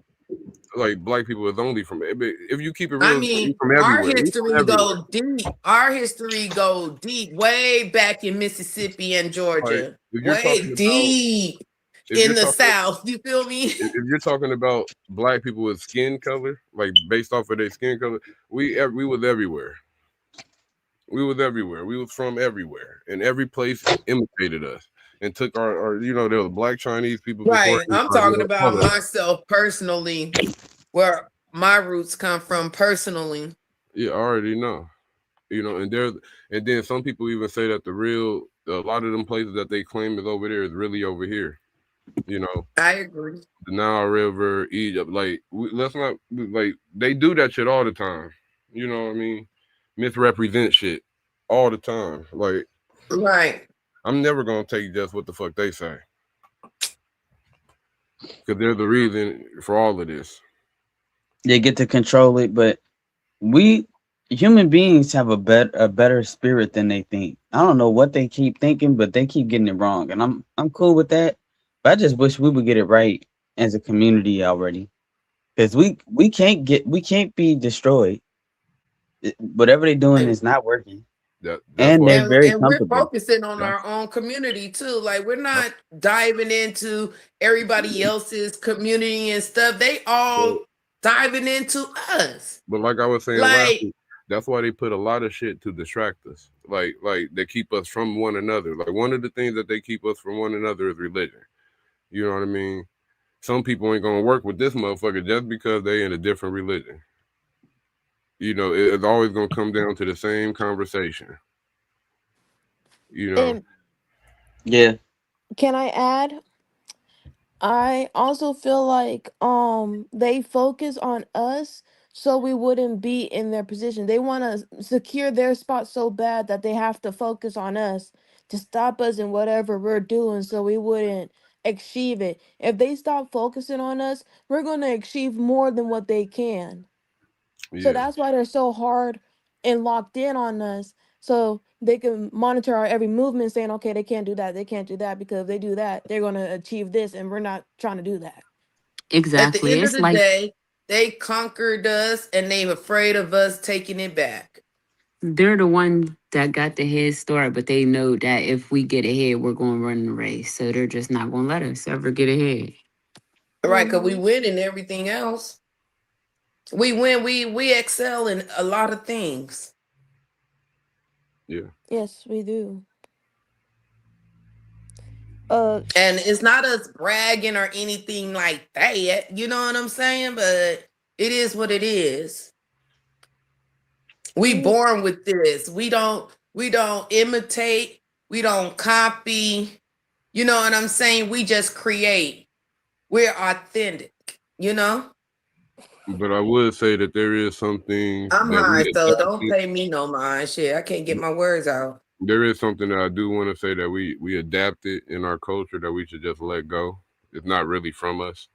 like black people is only from. If you keep it I real, we mean, from our everywhere. We from history everywhere. go deep. Our history go deep, way back in Mississippi and Like Georgia, if you're way talking about deep if in you're the talking South. You feel me? if you're talking about black people with skin color, like based off of their skin color, we was everywhere. We was everywhere. We was from everywhere, and every place imitated us and took our there was black Chinese people before Right. I'm anybody talking else, all about that. myself personally, where my roots come from personally. Yeah, I already know. And then some people even say that a lot of them places that they claim is over there is really over here. You know, I agree. the Nile River, Egypt. Like, let's not like they do that shit all the time. You know what I mean? Misrepresent shit all the time. Like, Right. I'm never gonna take just what the fuck they say because they're the reason for all of this. They get to control it, but we human beings have a better spirit than they think. I don't know what they keep thinking, but they keep getting it wrong, and I'm cool with that. But I just wish we would get it right as a community already, because we can't be destroyed. Whatever they're doing is not working, That's and why. they're very And we're comfortable. focusing on That's, our own community too. Like we're not diving into everybody else's community and stuff. They all diving into us. but like I was saying last Like week, that's why they put a lot of shit to distract us. Like they keep us from one another. Like one of the things that they keep us from one another is religion. You know what I mean? Some people ain't gonna work with this motherfucker just because they in a different religion. It's always gonna come down to the same conversation. You know, And Yeah, can I add? I also feel like they focus on us so we wouldn't be in their position. They want to secure their spot so bad that they have to focus on us to stop us in whatever we're doing so we wouldn't achieve it. If they stop focusing on us, we're going to achieve more than what they can. So yeah. that's why they're so hard and locked in on us. So they can monitor our every movement, saying, okay, they can't do that. They can't do that because if they do that, they're going to achieve this. And we're not trying to do that. at the Exactly. end of It's the like day, they conquered us and they afraid of us taking it back. they're the one that got the head start, but they know that if we get ahead, we're going to run the race. So they're just not going to let us ever get ahead. Right, because we Mhm. win in everything else. We win, we excel in a lot of things. Yeah. Yes, we do. And it's not us bragging or anything like that. You know what I'm saying? But it is what it is. We born with this. We don't imitate. We don't copy. You know what I'm saying? We just create. We're authentic, you know? But I would say that there is something I'm that high, we so don't adapted. pay me no mind. Shit, I can't get my words out. There is something that I do want to say that we adapted in our culture that we should just let go. It's not really from us.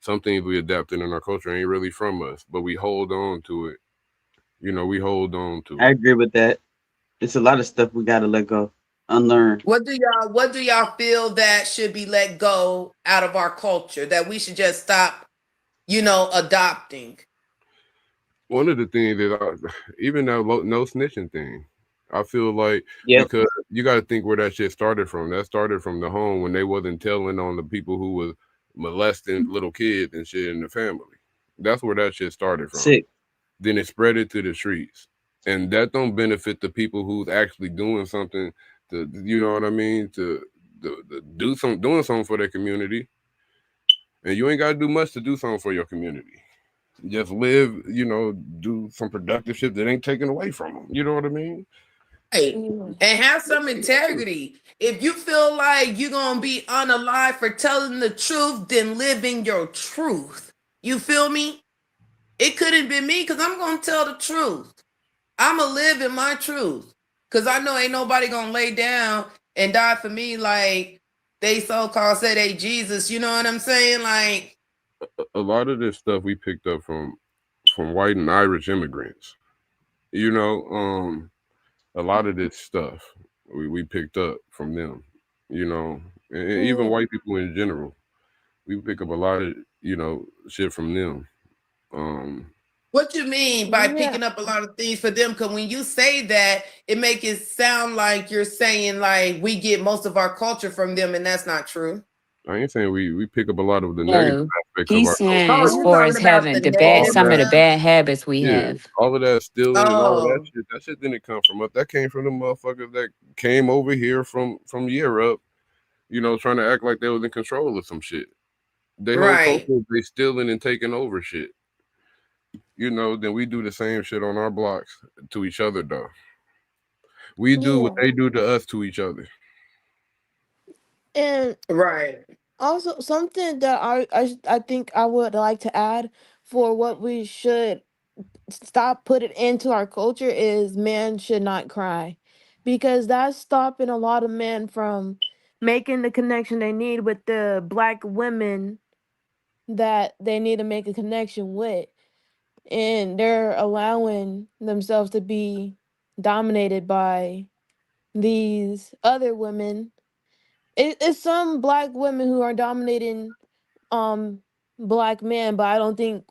Some things we adapted in our culture ain't really from us, but we hold on to it. We hold on to I it. agree with that. It's a lot of stuff we got to let go, unlearn. What do y'all feel that should be let go out of our culture that we should just stop, adopting? One of the things that even that no snitching thing, I feel like Yep. because you got to think where that shit started from. That started from the home when they wasn't telling on the people who was molesting little kids and shit in the family. That's where that shit started from. Sick. Then it spread it to the streets, and that don't benefit the people who's actually doing something to, you know what I mean, to doing something for their community. And you ain't got to do much to do something for your community. Just live, do some productive shit that ain't taken away from them. You know what I mean? Hey, and have some integrity. If you feel like you're going to be unalive for telling the truth, then live in your truth. You feel me? It couldn't be me because I'm going to tell the truth. I'm going to live in my truth because I know ain't nobody going to lay down and die for me like they so-called say they Jesus. You know what I'm saying? Like, a lot of this stuff we picked up from white and Irish immigrants. You know, a lot of this stuff we picked up from them. You know, and even Yeah. white people in general, we pick up a lot of shit from them. Um, What you mean by Yeah. picking up a lot of things for them? Because when you say that, it make it sound like you're saying like we get most of our culture from them, and that's not true. I ain't saying we pick up a lot of the negative No, aspects of he's our saying Oh, as you're far talking as about having the the bad, all negative some of that. the stuff. bad habits we Yeah, have. all of that stealing and all of that Oh, shit. That shit didn't come from us. That came from the motherfuckers that came over here from Europe. Trying to act like they was in control of some shit. They whole right. culture, they stealing and taking over shit. Then we do the same shit on our blocks to each other, though. We do what Yeah. they do to us to each other. And Right. also something that I think I would like to add for what we should stop putting into our culture is men should not cry, because that's stopping a lot of men from making the connection they need with the black women that they need to make a connection with, and they're allowing themselves to be dominated by these other women. It's some black women who are dominating um black men, but I don't think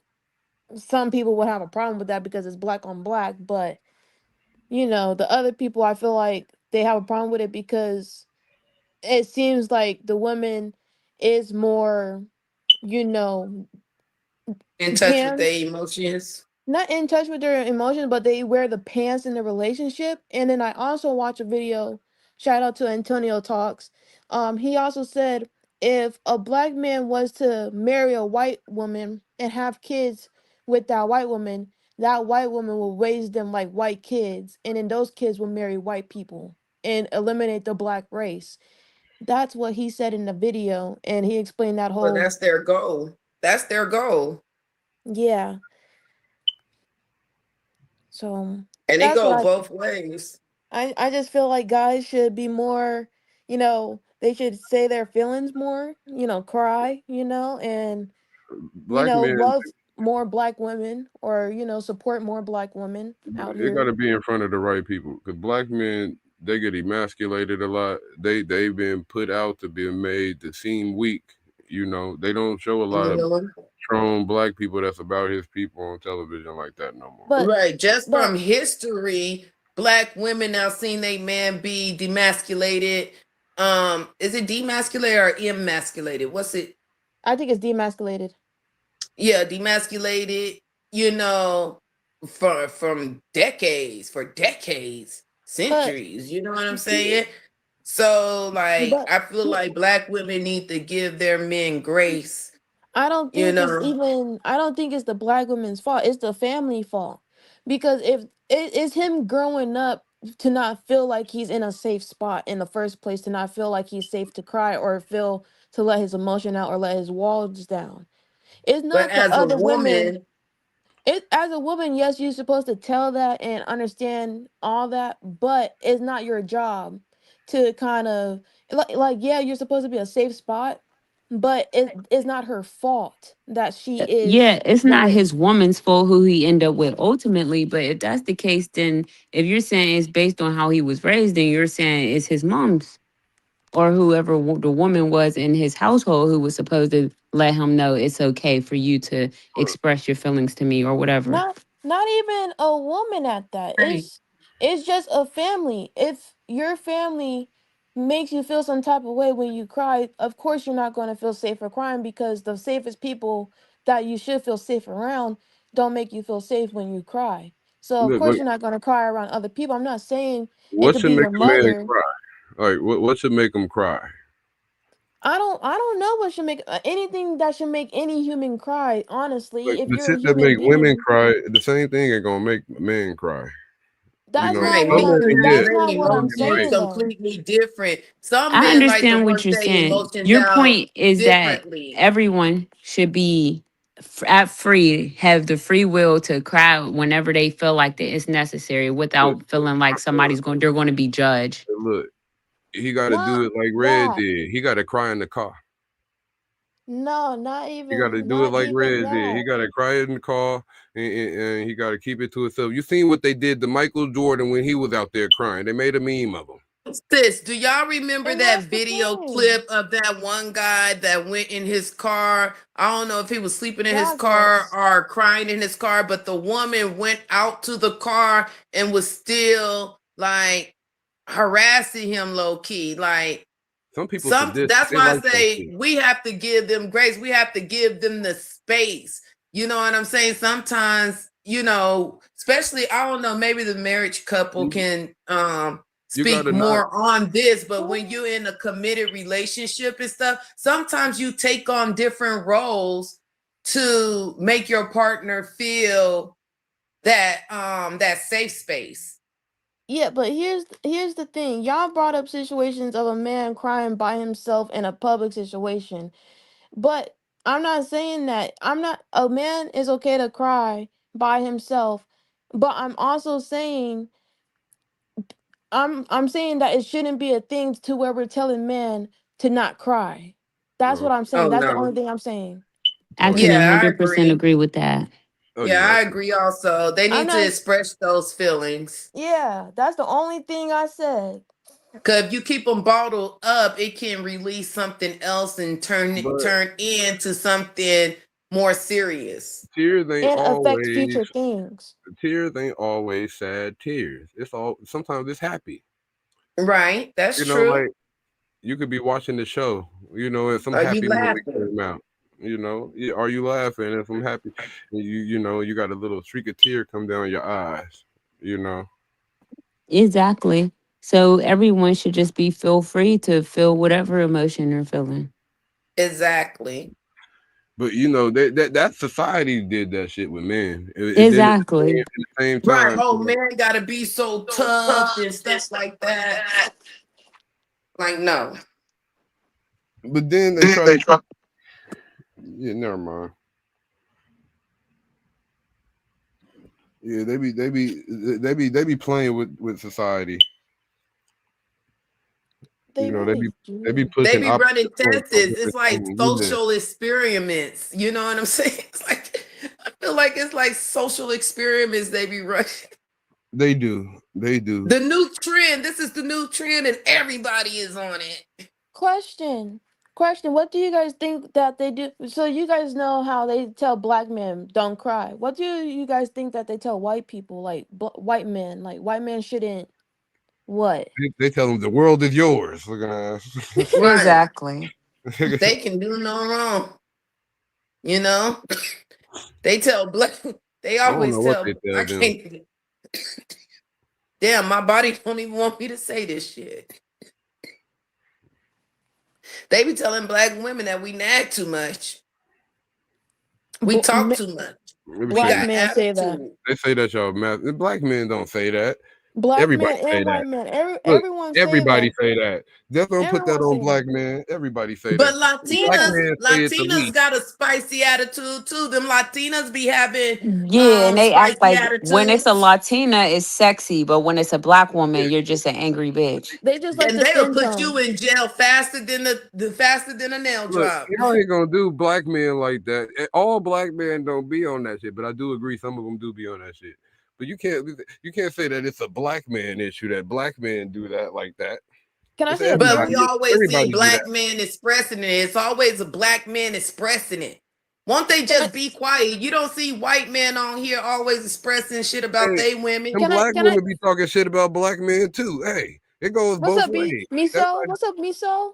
some people would have a problem with that because it's black on black. But the other people, I feel like they have a problem with it because it seems like the woman is more, you know, In touch with their pants, emotions. not in touch with their emotions, but they wear the pants in the relationship. And then I also watch a video, shout out to Antonio Talks. He also said if a black man was to marry a white woman and have kids with that white woman will raise them like white kids, and then those kids will marry white people and eliminate the black race. That's what he said in the video, and he explained that Well, whole that's their goal. That's their goal. yeah. So And it that's what go I both ways. I just feel like guys should be more, they should say their feelings more, cry, and Black men, love more black women, or support more black women out it got here. to be in front of the right people. Because black men, they get emasculated a lot. They've been put out to be made to seem weak. They don't show a lot of Mhm. strong black people that's about his people on television like that no more. But Right. Just but from history, black women now seen they man be demasculated. Is it demasculated or emasculated? What's it? I think it's demasculated. Yeah, demasculated, you know, from decades, for decades, But centuries, you know what I'm saying? So like but I feel like black women need to give their men grace, you know. I don't think it's the black woman's fault. It's the family fault. Because if it's him growing up to not feel like he's in a safe spot in the first place, to not feel like he's safe to cry or feel to let his emotion out or let his walls down. It's But not the as a other women. woman, It as a woman, yes, you're supposed to tell that and understand all that, but it's not your job to kind of like yeah, you're supposed to be a safe spot, but it's not her fault that she is Yeah, it's not going. his woman's fault who he end up with ultimately. But if that's the case, then if you're saying it's based on how he was raised, then you're saying it's his mom's or whoever the woman was in his household who was supposed to let him know it's okay for you to express your feelings to me or whatever. Not even a woman at that. Right. It's just a family. If your family makes you feel some type of way when you cry, of course you're not going to feel safe for crying, because the safest people that you should feel safe around don't make you feel safe when you cry. So of Look, course but you're not going to cry around other people. I'm not saying it what could should be make your a man mother. cry? Like, what should make him cry? I don't know what should make anything that should make any human cry, Like, honestly. If the you're a shit that human make women being, cry, the same thing ain't gonna make men cry. that's right, not what men I'm use Yeah, that's their not what some I'm men emotions might. saying though. completely different. Some I men like to understand what work you're their saying. emotions Your out point is that differently. everyone should be at free, have the free will to cry whenever they feel like that it's necessary Look, without feeling like they're going to be judged. look, he got to do Not it like Red that. did. He got to cry in the car. No, You got to do it not like even Red did. that. He got to cry it in the car, and he got to keep it to himself. You seen what they did to Michael Jordan when he was out there crying? They made a meme of him. Sis, do y'all remember And that that's the video thing. clip of that one guy that went in his car? I don't know if he was sleeping in his car Progress. or crying in his car, but the woman went out to the car and was still like harassing him low key. Like Some people sadistic. that's They why I like that say shit. we have to give them grace. We have to give them the space. You know what I'm saying? Sometimes, you know, especially I don't know, maybe the marriage couple can You speak gotta not. more on this, but when you're in a committed relationship and stuff, sometimes you take on different roles to make your partner feel that safe space. Yeah, but here's the thing. Y'all brought up situations of a man crying by himself in a public situation. But I'm not saying that. I'm not A man is okay to cry by himself, but I'm also saying I'm saying that it shouldn't be a thing to where we're telling men to not cry. That's what I'm saying. Oh That's the only no. thing I'm saying. I can Yeah, I 100% agree. agree with that. Oh Yeah, yeah. I agree also. They I'm need to not express those feelings. Yeah, that's the only thing I said. Because if you keep them bottled up, it can release something else and But turn into something more serious. tears ain't And affect always future things. sad tears. It's all sometimes it's happy. Right, that's You know, true. like you could be watching the show, and some Are you happy moment laughing? came out. Are you laughing? If I'm happy, you got a little streak of tear come down your eyes. You know, Exactly. So everyone should just be feel free to feel whatever emotion they're feeling. Exactly. but that society did that shit with men. It did it Exactly. at the same Right. time. Oh, man, gotta be so tough and stuff like that. Like, no. But then they try to. Yeah, never mind. Yeah, they be playing with society. They They really be do. They pushing be running opposite points tests. on different It's like things. Yeah, social experiments. You know what I'm saying? It's like, I feel like it's like social experiments they be running. they do. They do. The new trend. This is the new trend, and everybody is on it. Question, what do you guys think that they do? So you guys know how they tell black men don't cry. What do you guys think that they tell white people, like white men, like white men shouldn't what? They tell them the world is yours. Look at Right. Exactly. They can do no wrong. You know? They tell black. They I don't always know what they tell. I tell them. can't. Damn, my body don't even want me to say this shit. They be telling black women that we nag too much. We talk too much. We Black got men say that. attitude. They say that y'all mad. Black men don't say that. Black Everybody men say and that. white men. Look, Everyone say that. everybody say that. Just don't put that Everyone on say black that. men. Everybody say But that. Black men say it the Latinas least. got a spicy attitude too. Them Latinas be having Yeah, and they act spicy like when it's a attitudes. Latina, it's sexy, but when it's a black woman, you're just an angry bitch. They just like And the they'll thin put you tone. in jail faster than a nail Look, drop. y'all ain't gonna do black men like that. All black men don't be on that shit, but I do agree some of them do be on that shit. But you can't say that it's a black man issue that black men do that like that. Can I It's say a But everybody. we term? always see Everybody do black that. men expressing it. It's always a black man expressing it. Won't they Can I just be quiet? You don't see white men on here always expressing shit about Hey, they women. them black women be talking shit about black men too. Hey, it goes What's both up, B ways. That's Miso? like What's up, Miso?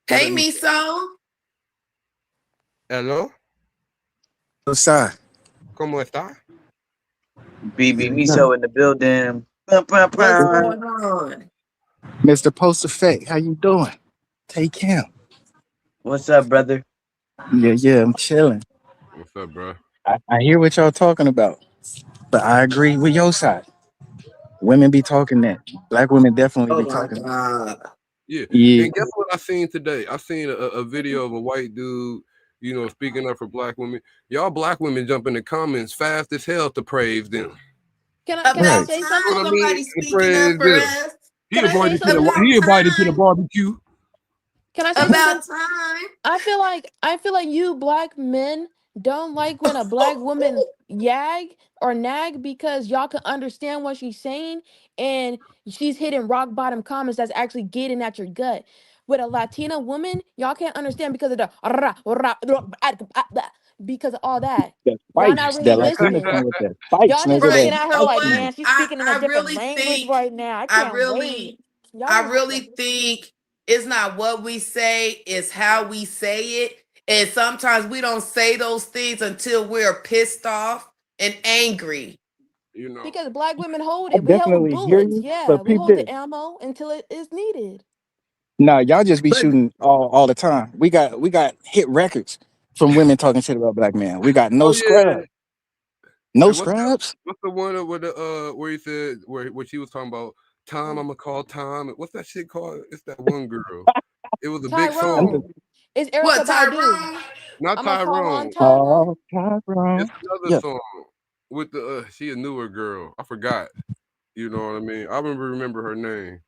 what Hey, that mean. Miso. Hello, What's up? ¿Cómo está? BB Miso in the building. Bum, bum, What's bum. going on? Mr. Post Effect, how you doing? Take him. What's up, brother? Yeah, I'm chilling. What's up, bro? I hear what y'all talking about, but I agree with your side. Women be talking that. Black women definitely Oh be my talking. God. Yeah, Yeah. and guess what I seen today? I seen a video of a white dude, speaking up for black women. Y'all black women jump in the comments fast as hell to praise them. Can I About Right. say time You know something? what I mean? somebody To speaking up praise for them. us. He Can I say invited to the something? About he invited to the time. barbecue. Can I say something? About time. I feel like you black men don't like when a black woman yag or nag because y'all can understand what she's saying and she's hitting rock bottom comments that's actually getting at your gut. With a Latina woman, y'all can't understand because of the because of all that. The Y'all not spikes really that Latina listening. come with, the spikes, Y'all just nigga. looking That Right. at You her know spicy. like, what? man, she's speaking in a I different really language think right now. I I can't wait. really Y'all I just really think it's not what we say, it's how we say it. And sometimes we don't say those things until we're pissed off and angry. You know, because black women hold I it. We hold definitely hear bullets. you, Yeah, but we peep hold this. the ammo until it is needed. Nah, y'all just be But shooting all the time. We got hit records from women talking shit about black men. We got no oh yeah. scrub, no And scrubs. what's the one with the where he said where she was talking about Tom? I'm gonna call Tom. What's that shit called? It's that one girl. It was a big I'm song. just, Tyrone. It's Erica what, Badu. Tyrone? Not I'm gonna call on Tyrone. Tyrone. oh, Tyrone. It's another Yeah, song with the she a newer girl. I forgot. You know what I mean? I remember her name.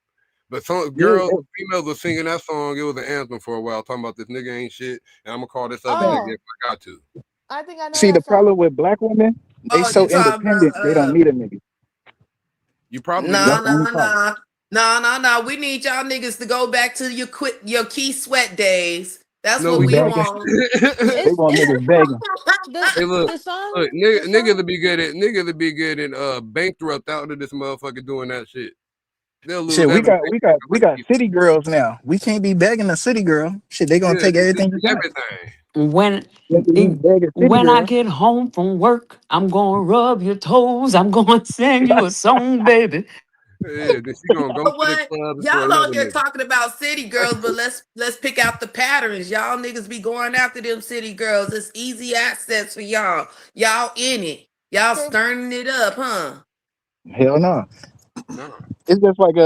But some yeah. girls, females were singing that song. It was an anthem for a while, talking about this nigga ain't shit, and I'm gonna call this other Man, nigga Oh, if I got to. I think I know see the that problem song. with black women, they Oh, so you talking independent they don't about need a nigga. You probably no, That's do. the only no, problem. no. No, no, no. We need y'all niggas to go back to your key sweat days. That's No, what we we don't. Begging, want. they It's want it's niggas begging. the Hey, look, the song look, the niggas song. to be good at niggas to be good and bankrupt out of this motherfucker doing that shit. They'll lose Shit, we everything got we and got go we back to got you. city girls now. We can't be begging a city girl. Shit, they gonna Yeah, take everything you got. everything. When Look at you beg a city when I girl. get home from work, I'm gonna rub your toes. I'm gonna sing you a song, baby. Yeah, then she gonna go But to the what? club and for Y'all another out here nigga. talking about city girls, but let's pick out the patterns. Y'all niggas be going after them city girls. It's easy access for y'all. Y'all in it. Y'all For stirring it up, huh? Hell no. No, It's just like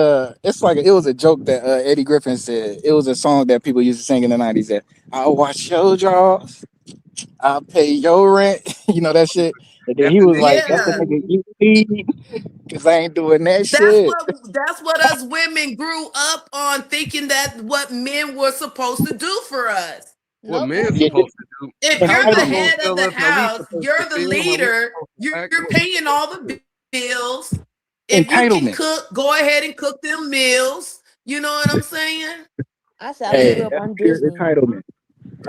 it was a joke that Eddie Griffin said. It was a song that people used to sing in the '90s. That I'll watch your jaws, I'll pay your rent. You know that shit. And then he was like, "That's the Yeah. nigga you need, cause I ain't doing that That's shit." what us women grew up on thinking that what men were supposed to do for us. what nope, men's that's Yeah, supposed it. to do? If The you're the household entitlement. gonna head of tell the us how we house, supposed to you're the feel, how we leader, supposed to act, you're what we paying all supposed to the do. bills. If you can Entitlement. cook, go ahead and cook them meals. You know what I'm saying? I sadly grew Hey, up that's on pure Disney. entitlement.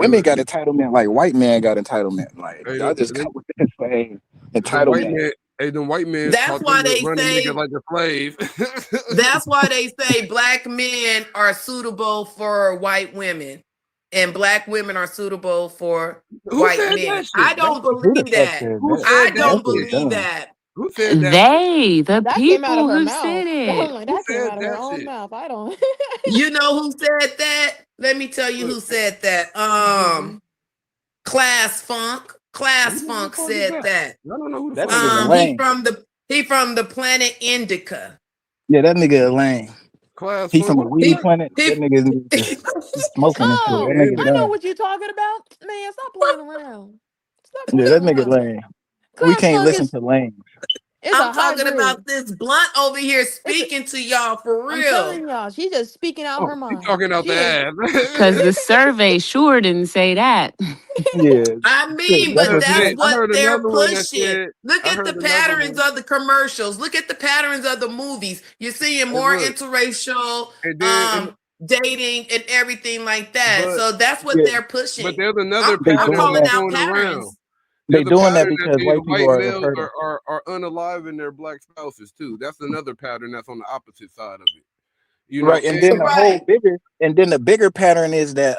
Hey, Women look, got entitlement like white men got entitlement. Like hey, y'all just come with this same them white entitlement. men, hey, them white men That's taught them why to they run a nigga say like a slave. black men are suitable for white women and black women are suitable for Who white said men. that I shit? don't Who the believe fuck that. said Who that? I said that don't That shit shit? believe dumb. that. Who said that shit? They, the That came out of people her who mouth. said I'm it. like, Who that came said out of her that own shit? mouth. I don't. You know who said that? Let me tell you Look, who said that. Biggie. Class Funk. who Class the Funk fuck is said that? that. I don't know who the That fuck nigga's a that is. He lame. from the planet Indica. Yeah, that nigga a lame. Class He funk. from a What the weed He fuck? planet. he That nigga need to be smoking and shit. Oh, That Nigga, nigga I know done. what you're talking about. Man, stop playing around. Stop Yeah, playing that nigga around. lame. We Class can't Funk listen is to lame. it's I'm a talking hybrid. about this blunt over here It's a, speaking to y'all for I'm real. telling y'all, she's just speaking out Oh, her he mind. talking out She the is. Cause ass. the survey sure didn't say that. yeah. I Shit, mean, that's but what that's Hey, you I what heard they're another one that pushing. said. Look I at the heard another patterns one. of the commercials. Look at the patterns of the movies. You're seeing Hey, more look, interracial and then dating and everything like that. but So that's what yeah. they're but pushing. there's I'm, another They I'm pattern doing calling that's that. out going around. patterns. They There's a doing that pattern that because these white people white are males hurting. are unaliving their black spouses too. That's another pattern that's on the opposite side of it. You know, Right. And and then Right. the bigger pattern is that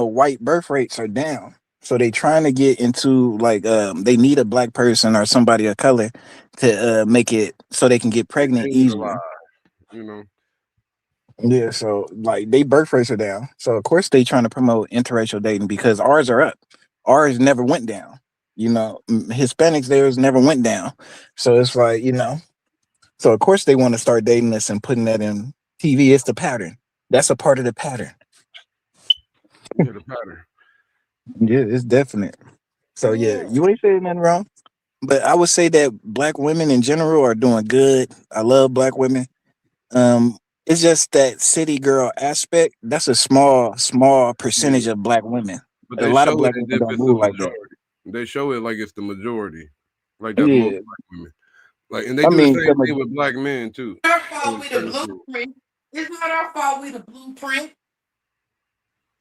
white birth rates are down. So they trying to get into like they need a black person or somebody of color to make it so they can get pregnant ain't alive. easier. You know, Yeah, so like they birth rates are down. So of course they trying to promote interracial dating because ours are up. Ours never went down. Hispanics theirs never went down. So it's like, so of course they want to start dating us and putting that in TV. It's the pattern. That's a part of the pattern. yeah, the pattern. Yeah, it's definite. So yeah, Yeah. you ain't saying nothing wrong. But I would say that black women in general are doing good. I love black women. Um, It's just that city girl aspect. That's a small percentage Yeah, of black women. but A they lot of show it black as women if don't it's the move like that. majority. They show it like it's the majority, like that's most Yeah, black women. Like, and they I do the mean, same thing with black men too. Our fault In we the certain schools. blueprint. It's not our fault we the blueprint.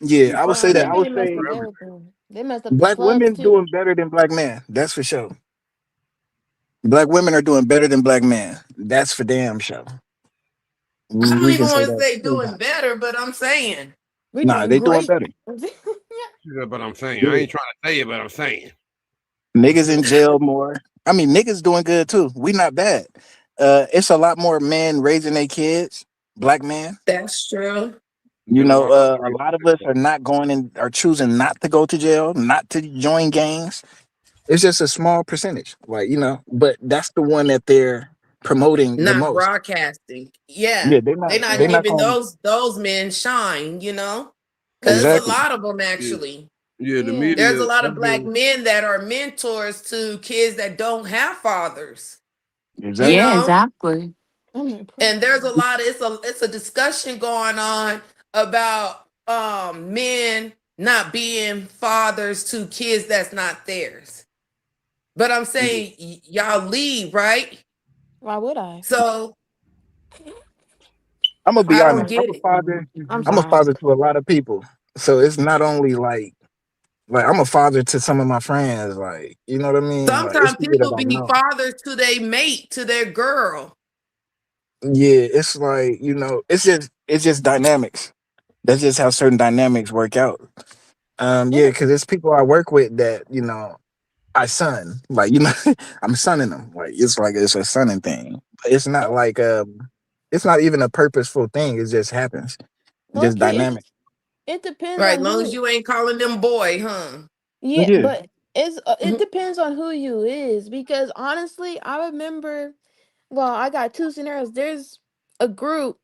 yeah, You I would find say Nah, that. they I that would really shit messed say up for everything. everything. They messed up the black clubs women too. doing better than black men. That's for sure. Black women are doing better than black men. That's for damn sure. I don't We can even say want to that. say doing better, but I'm saying. We're Nah, doing they doing great. better. Yeah, but I'm saying I Yeah. ain't trying to say it, but I'm saying. Niggas in jail more. I mean, niggas doing good too. We not bad. It's a lot more men raising their kids, black men. That's true. You Then a know, lot of a race lot of shit, us though. are not going in, are choosing not to go to jail, not to join gangs. It's just a small percentage, like but that's the one that they're promoting the Not most. broadcasting. Yeah. Yeah, they're They not. not They're not giving going those men shine, Cause it's a exactly. lot of them Yeah, actually. yeah. The Yeah. There's media. a lot of That's black been. men that are mentors to kids that don't have fathers, you Yeah, Exactly. know? exactly. I'm like, And there's a lot of it's a discussion going on about men not being fathers to kids that's not theirs. But I'm saying y'all lead, right? why would I? So I'm gonna be I don't honest. get it. I'm I'm a sorry. father to a lot of people, so it's not only like I'm a father to some of my friends. Like you know what I mean? Like it's Sometimes people that people I be know. fathers to their mate, to their girl. Yeah, it's like it's just dynamics. That's just how certain dynamics work out. It Yeah, de- because it's people I work with that I son like I'm sonning them. Like it's a sonning thing. But it's not it like it's not even a purposeful thing. It just happens. low Just key dynamic. it depends Right, on long as who. you ain't calling them boy, huh? Yeah, Yeah. but it depends on who you is because honestly, I remember. Well, I got two scenarios. There's a group.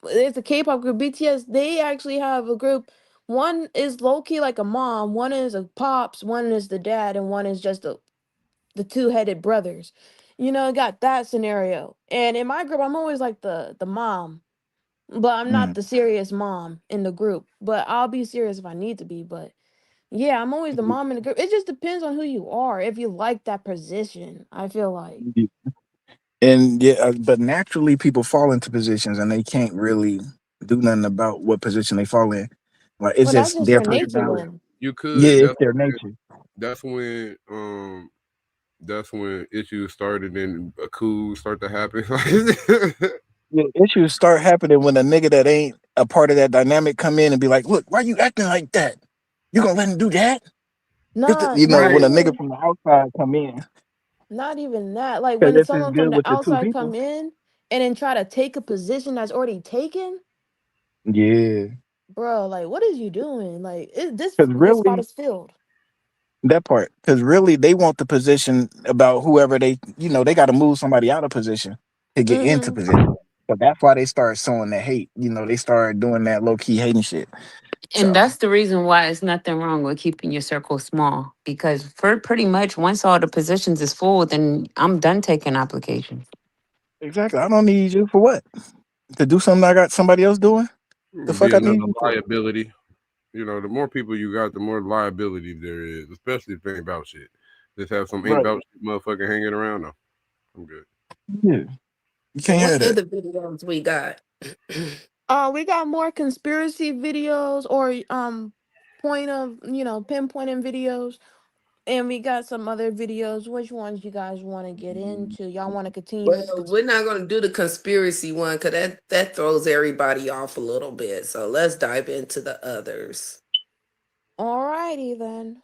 It's a K-pop group, BTS. They actually have a group. One is low key like a mom. One is a pops. One is the dad, and one is just the two-headed brothers. Got that scenario. And in my group, I'm always like the mom, but I'm not Mm. the serious mom in the group. But I'll be serious if I need to be. But yeah, I'm always the mom in the group. It just depends on who you are. If you like that position, I feel like. And yeah, but naturally people fall into positions and they can't really do nothing about what position they fall in. Like it's Well, that's just just their your nature personality. then. You Yeah, could. it's their nature. That's when. That's when issues started and a coup start to happen. Yeah, issues start happening when a nigga that ain't a part of that dynamic come in and be like, "Look, why you acting like that? You gonna let him do that?" Nah, not When a Right. nigga even from the outside come in, not even that. Like because when if it's someone from good the with the two outside come people, in and then try to take a position that's already taken, yeah, bro. Like, what is you doing? Like, because this spot really is filled. that part, because really they want the position about whoever they got to move somebody out of position to get into Mm-hmm. position. So that's why they start sowing the hate. They start doing that low key hating shit. And So that's the reason why it's nothing wrong with keeping your circle small. Because for pretty much once all the positions is full, then I'm done taking applications. exactly, I don't need you for what to do something I got somebody else doing. The Be fuck I another need you for? liability. The more people you got, the more liability there is, especially if it ain't about shit. Just have some ain't Right? about shit motherfucker hanging around. No, I'm good. Yeah, you can't What have that. other videos we got? We got more conspiracy videos or pinpointing videos, and we got some other videos. Which ones you guys want to get into? Y'all want to continue with the Well, we're not going to do the conspiracy one because that throws everybody off a little bit. So let's dive into the others. Alrighty then.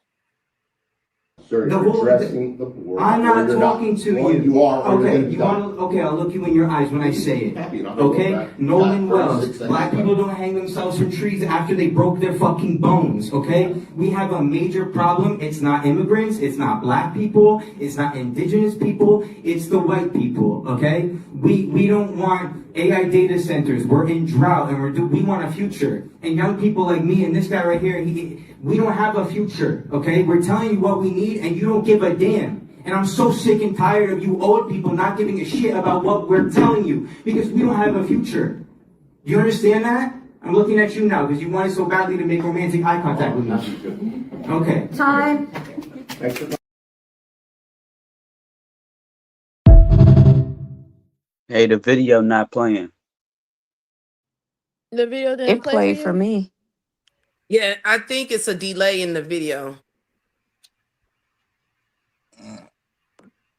Sir, you're addressing the board. I'm not you're talking to Well, you. You are. Okay, you want to? Okay, I'll look you in your eyes when I say it. Okay, Nolan Wells. Black people don't hang themselves from trees after they broke their fucking bones. Okay, we have a major problem. It's not immigrants. It's not black people. It's not indigenous people. It's the white people. Okay, we don't want AI data centers. We're in drought, and we want a future. And young people like me and this guy right here, we don't have a future. Okay, we're telling you what we need, and you don't give a damn. And I'm so sick and tired of you old people not giving a shit about what we're telling you because we don't have a future. Do you understand that? I'm looking at you now because you wanted so badly to make romantic eye contact with me. Okay. Time. Hey, the video not playing. The video didn't It play for played for you? me. Yeah, I think it's a delay in the video.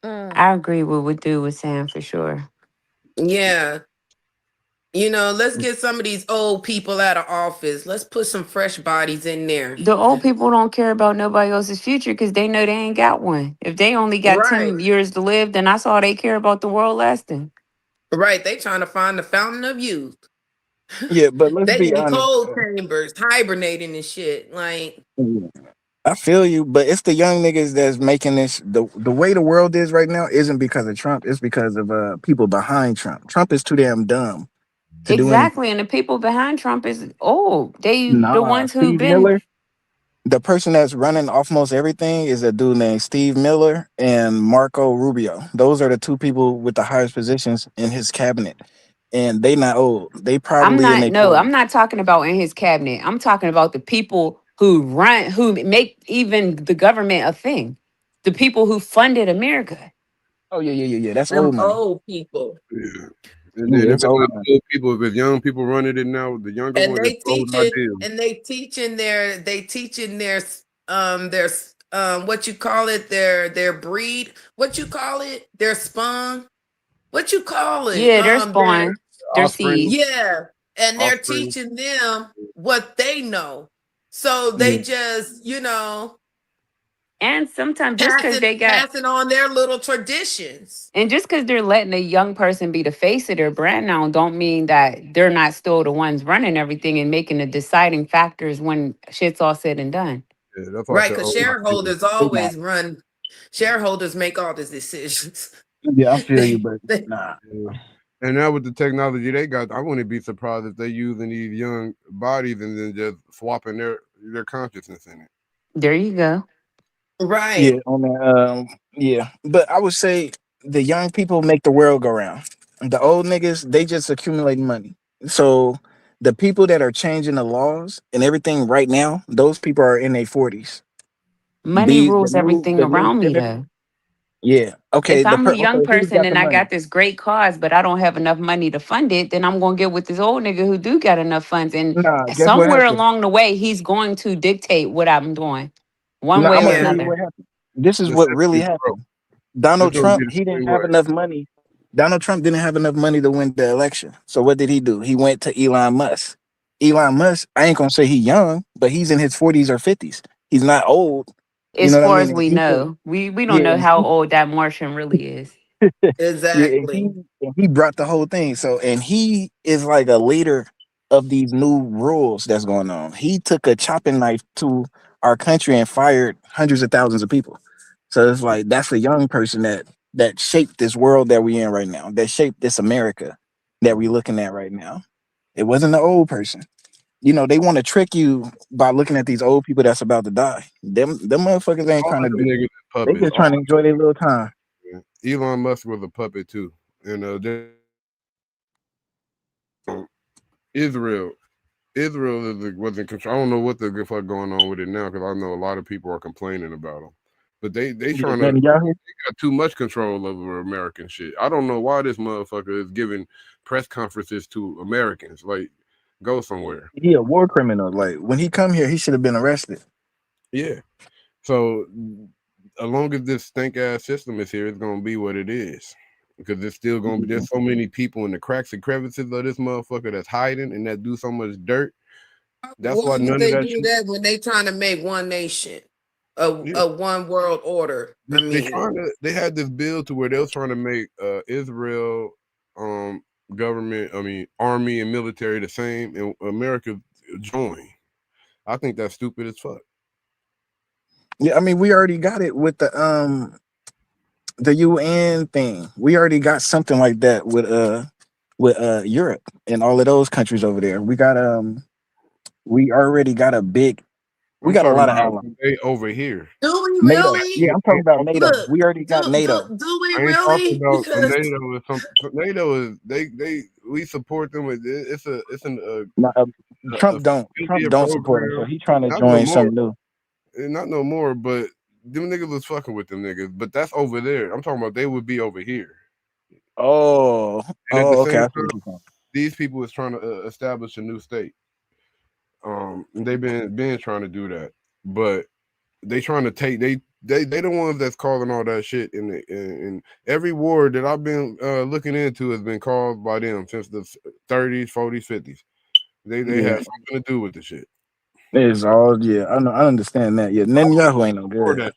I agree with what Dude was saying for sure. Yeah. You know, let's get some of these old people out of office. Let's put some fresh bodies in there. The old people don't care about nobody else's future because they know they ain't got one. If they only got Right. 10 years to live, then that's all they care about the world lasting. Right. They trying to find the fountain of youth. Yeah, but let's They be in honest. cold chambers, hibernating and shit. Like, I feel you, but it's the young niggas that's making this. The way the world is right now isn't because of Trump. It's because of people behind Trump. Trump is too damn dumb to do anything. Exactly. And the people behind Trump is old. They the Nah, ones who've Steve been Miller. The person that's running off most everything is a dude named Steve Miller and Marco Rubio. Those are the two people with the highest positions in his cabinet, and they not old. They probably in their I'm 40s. not talking about in his cabinet. I'm talking about the people who make even the government a thing. The people who funded America. Oh yeah. That's them old money. old people. Yeah. And then Yeah, if it's it's old not money. old people, if it's young people running it now, the younger And one is they old ideas. teaching their what you call it, their breed, what you call it, their spawn, what you call it, Yeah, they're their spawn, their Offspring, seed. yeah, and they're offspring. teaching them what they know. So Yeah. they just, you know, And sometimes just because they got passing on their little traditions. and just because they're letting a young person be the face of their brand now, don't mean that they're not still the ones running everything and making the deciding factors when shit's all said and done. Yeah, that's why I Right, said because old ideas. shareholders make all the decisions. Yeah, I feel you, but nah. Yeah. And now with the technology they got, I wouldn't be surprised if they using these young bodies and then just swapping their consciousness in it. There you go. Right. Yeah, on that. Yeah, but I would say the young people make the world go round. The old niggas, they just accumulate money. So the people that are changing the laws and everything right now, those people are in their 40s. Money The rules everything the new around me senator. though. Yeah. Okay. If I'm a Okay. young Who's person got the and I money? got this great cause, but I don't have enough money to fund it, then I'm gonna get with this old nigga who do got enough funds. And Nah. Guess what somewhere happened? along the way, he's going to dictate what I'm doing, one Nah. way I'm or gonna tell you another. what happened. This is The what system really is broke. happened. It's Donald gonna be Trump, the he didn't same have way. enough money. Donald Trump didn't have enough money to win the election. So what did he do? He went to Elon Musk. Elon Musk, I ain't gonna say he young, but he's in his 40s or 50s. He's not old. You As know what I far mean? as And we he said, know, we don't yeah, know how old that Martian really is. yeah, and Exactly. he brought the whole thing. So and he is like a leader of these new rules that's going on. He took a chopping knife to our country and fired hundreds of thousands of people. So it's like that's a young person that shaped this world that we in right now, that shaped this America that we looking at right now. It wasn't the old person. You know, they want to trick you by looking at these old people that's about to die. Them motherfuckers ain't All trying to of them do. niggas is They puppets. just trying to enjoy their little time. Elon Musk was a puppet too, and Israel. Israel was in control. I don't know what the fuck going on with it now because I know a lot of people are complaining about them. But they Yeah, trying to man, y'all they got too much control over American shit. I don't know why this motherfucker is giving press conferences to Americans. Like, go somewhere. he a war criminal. Like when he come here, he should have been arrested. Yeah. So as long as this stink ass system is here, it's gonna be what it is. Because it's still gonna be there's so many people in the cracks and crevices of this motherfucker that's hiding and that do so much dirt. That's Why why would none of they that do shit. that when they trying to make one nation, Yeah. a one world order? I mean, They had this bill to where they was trying to make Israel government, army and military the same, and America join. I think that's stupid as fuck. Yeah, I mean, we already got it with the UN thing. We already got something like that with Europe and all of those countries over there. We already got we I'm got a talking lot of about allies. they over here. do we NATO. really? Yeah, I'm talking about NATO. Look, We already got NATO. do we I ain't talking really? about Because NATO is NATO is they we support them. Not, Trump don't Trump affiliate don't support him, so program. he trying to Not no join more. something new. Not no more. But them niggas was fucking with them niggas. But that's over there. I'm talking about they would be over here. Oh, And at the okay. same I see time, what you're saying. these people is trying to establish a new state. They've been trying to do that, but they trying to take they the ones that's calling all that shit. In every war that I've been looking into has been called by them since the 30s, 40s, 50s. They Yeah, have something to do with the shit. it's all yeah. I know. I understand that. Yeah, Netanyahu ain't no Before good. that,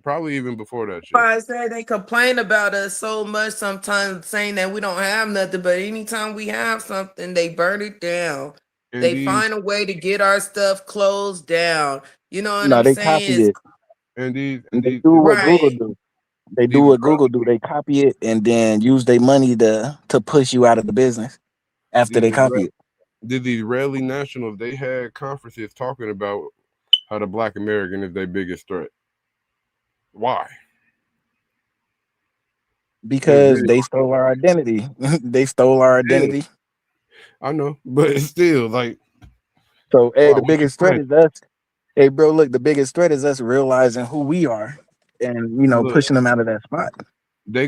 probably even before that shit. I say they complain about us so much sometimes, saying that we don't have nothing, but anytime we have something, they burn it down. And They these find a way to get our stuff closed down. You know what No, I'm they saying? copy It's it, and these and and they these do and what Google right. do. They do these what Google do. Israeli They copy it and then use their money to push you out of the business after these they copy Israeli, it. these Israeli nationals, they had conferences talking about how the black American is their biggest threat. Why? Because They they stole our identity. They stole our did. identity. I know, but it's still like, So, hey, why? the What you biggest threat find? is us. Hey, bro, look, the biggest threat is us realizing who we are and Look, pushing them out of that spot. they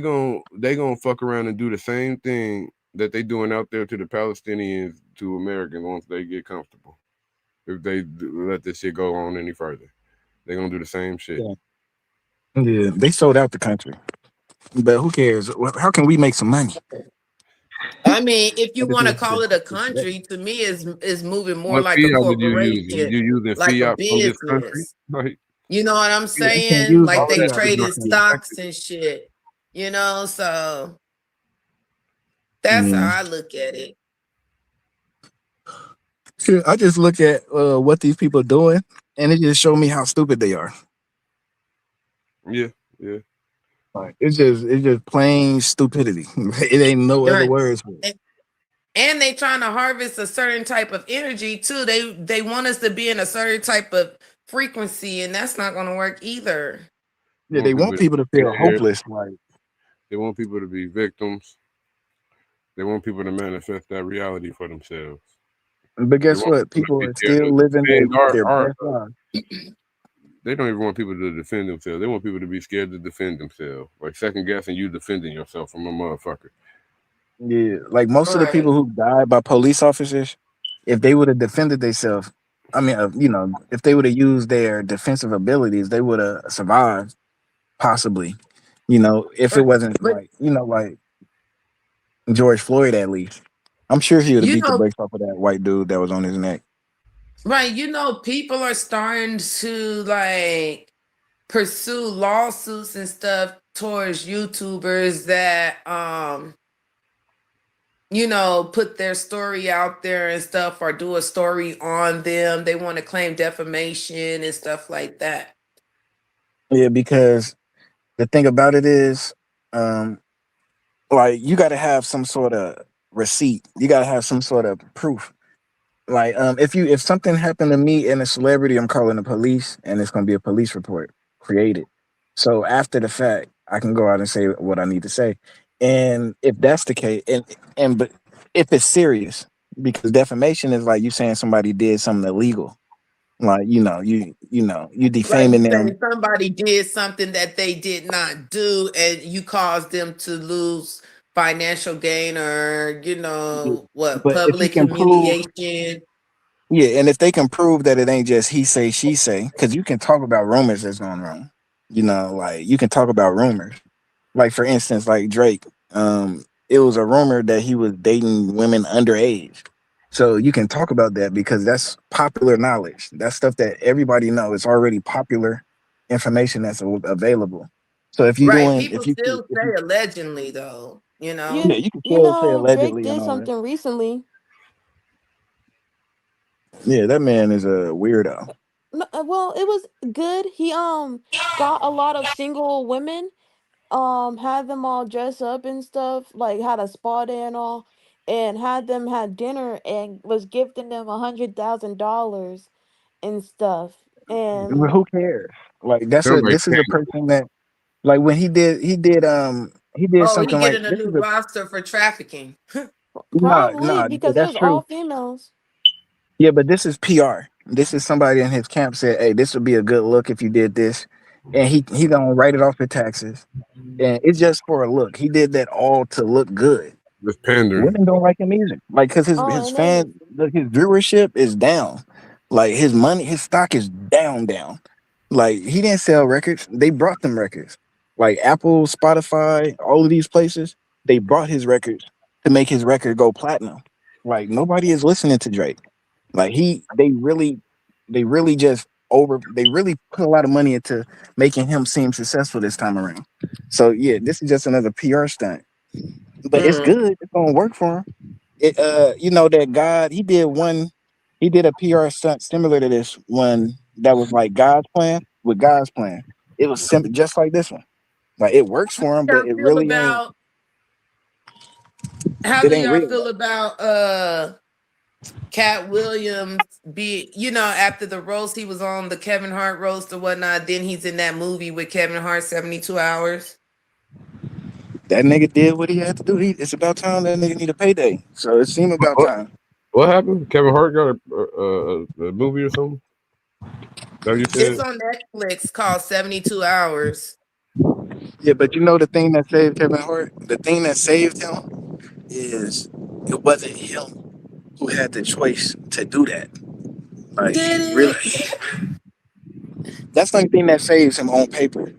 gonna fuck around and do the same thing that they doing out there to the Palestinians to Americans once they get comfortable. If they let this shit go on any further, they gonna do the same shit. Yeah. Yeah, they sold out the country, but who cares? How can we make some money? I mean, if I you just want to need call to- it a country, to me is moving more What like a fiat would you use? Would corporation, you using like a fiat for this country? business. Like You know what I'm Yeah, you can't saying? use all no Like of they that fiat shit for is this not traded gonna be country. stocks effective. and shit. You know, so that's Mm. how I look at it. Yeah, I just look at what these people are doing, and it just show me how stupid they are. Yeah, yeah. Like it's just plain stupidity. It ain't no other Right. words for it. And they trying to harvest a certain type of energy too. They want us to be in a certain type of frequency, and that's not going to work either. They Yeah, they want people want to be people to feel scared. hopeless. Like, They want people to be victims. They want people to manifest that reality for themselves. but They guess want what? people to People be are scared still to living defend their our best lives. they don't even want people to defend themselves. They want people to be scared to defend themselves. Like second guessing you defending yourself from a motherfucker. Yeah, like most of the Right. people who died by police officers, if they would have defended themselves, I mean, if they would have used their defensive abilities, they would have survived. Possibly, if it Right. wasn't But like George Floyd, at least, I'm sure he would have you beat the know, brakes off of that white dude that was on his neck. right, people are starting to like pursue lawsuits and stuff towards YouTubers that put their story out there and stuff or do a story on them. They want to claim defamation and stuff like that. Yeah, because the thing about it is, um, like you got to have some sort of receipt. You got to have some sort of proof. Like, if something happened to me and a celebrity, I'm calling the police, and it's gonna be a police report created. So after the fact, I can go out and say what I need to say. And if that's the case, but if it's serious, because defamation is like you saying somebody did something illegal, like you Like defaming you them. saying somebody did something that they did not do and you caused them to lose financial gain or, what, But if you public can prove, humiliation. yeah, and if they can prove that it ain't just he say she say, because you can talk about rumors that's going wrong. Like you can talk about rumors. Like for instance, like Drake, it was a rumor that he was dating women underage. So you can talk about that because that's popular knowledge. That's stuff that everybody knows. It's already popular information that's available. So Right. People if say you allegedly though, yeah, You you can you still say know Drake allegedly and did all that. something recently. Yeah, that man is a weirdo. No, well, it was good. He got a lot of single women, had them all dress up and stuff, like had a spa day and all, and had them had dinner and was gifting them $100,000 and stuff. Well, And who cares? Like Somebody this is a paying. person that like when he did oh, he something like getting a this new is a roster for trafficking. Probably No, because it that's was all true. females. Yeah, but this is PR. This is somebody in his camp said, "Hey, this would be a good look if you did this," and he gonna write it off the taxes, and it's just for a look. He did that all to look good. Just pandering. Women don't like him either. Like, cause Oh, his and they fan, look, his viewership is down. Like his money, his stock is down. Like he didn't sell records. They brought them records. Like Apple, Spotify, all of these places, they brought his records to make his record go platinum. Like nobody is listening to Drake. Like they really just they really put a lot of money into making him seem successful this time around. So yeah, this is just another PR stunt. But it's Mm. good. It's gonna work for him. It you know that God he did a PR stunt similar to this one that was like God's plan with God's plan. It was simple just like this one. Like it works for him, but Y'all it feel really ain't about how it do ain't y'all real. feel about Cat Williams after the roast he was on the Kevin Hart roast or whatnot, then he's in that movie with Kevin Hart 72 hours. That nigga did what he had to do. It's about time that nigga need a payday. So it seemed about time. What happened? Kevin Hart got a movie or something? That you It's said? on Netflix called 72 Hours. Yeah, but you know the thing that saved Kevin Hart? The thing that saved him is it wasn't him who had the choice to do that. Like he Did really it? that's the only thing that saves him on paper.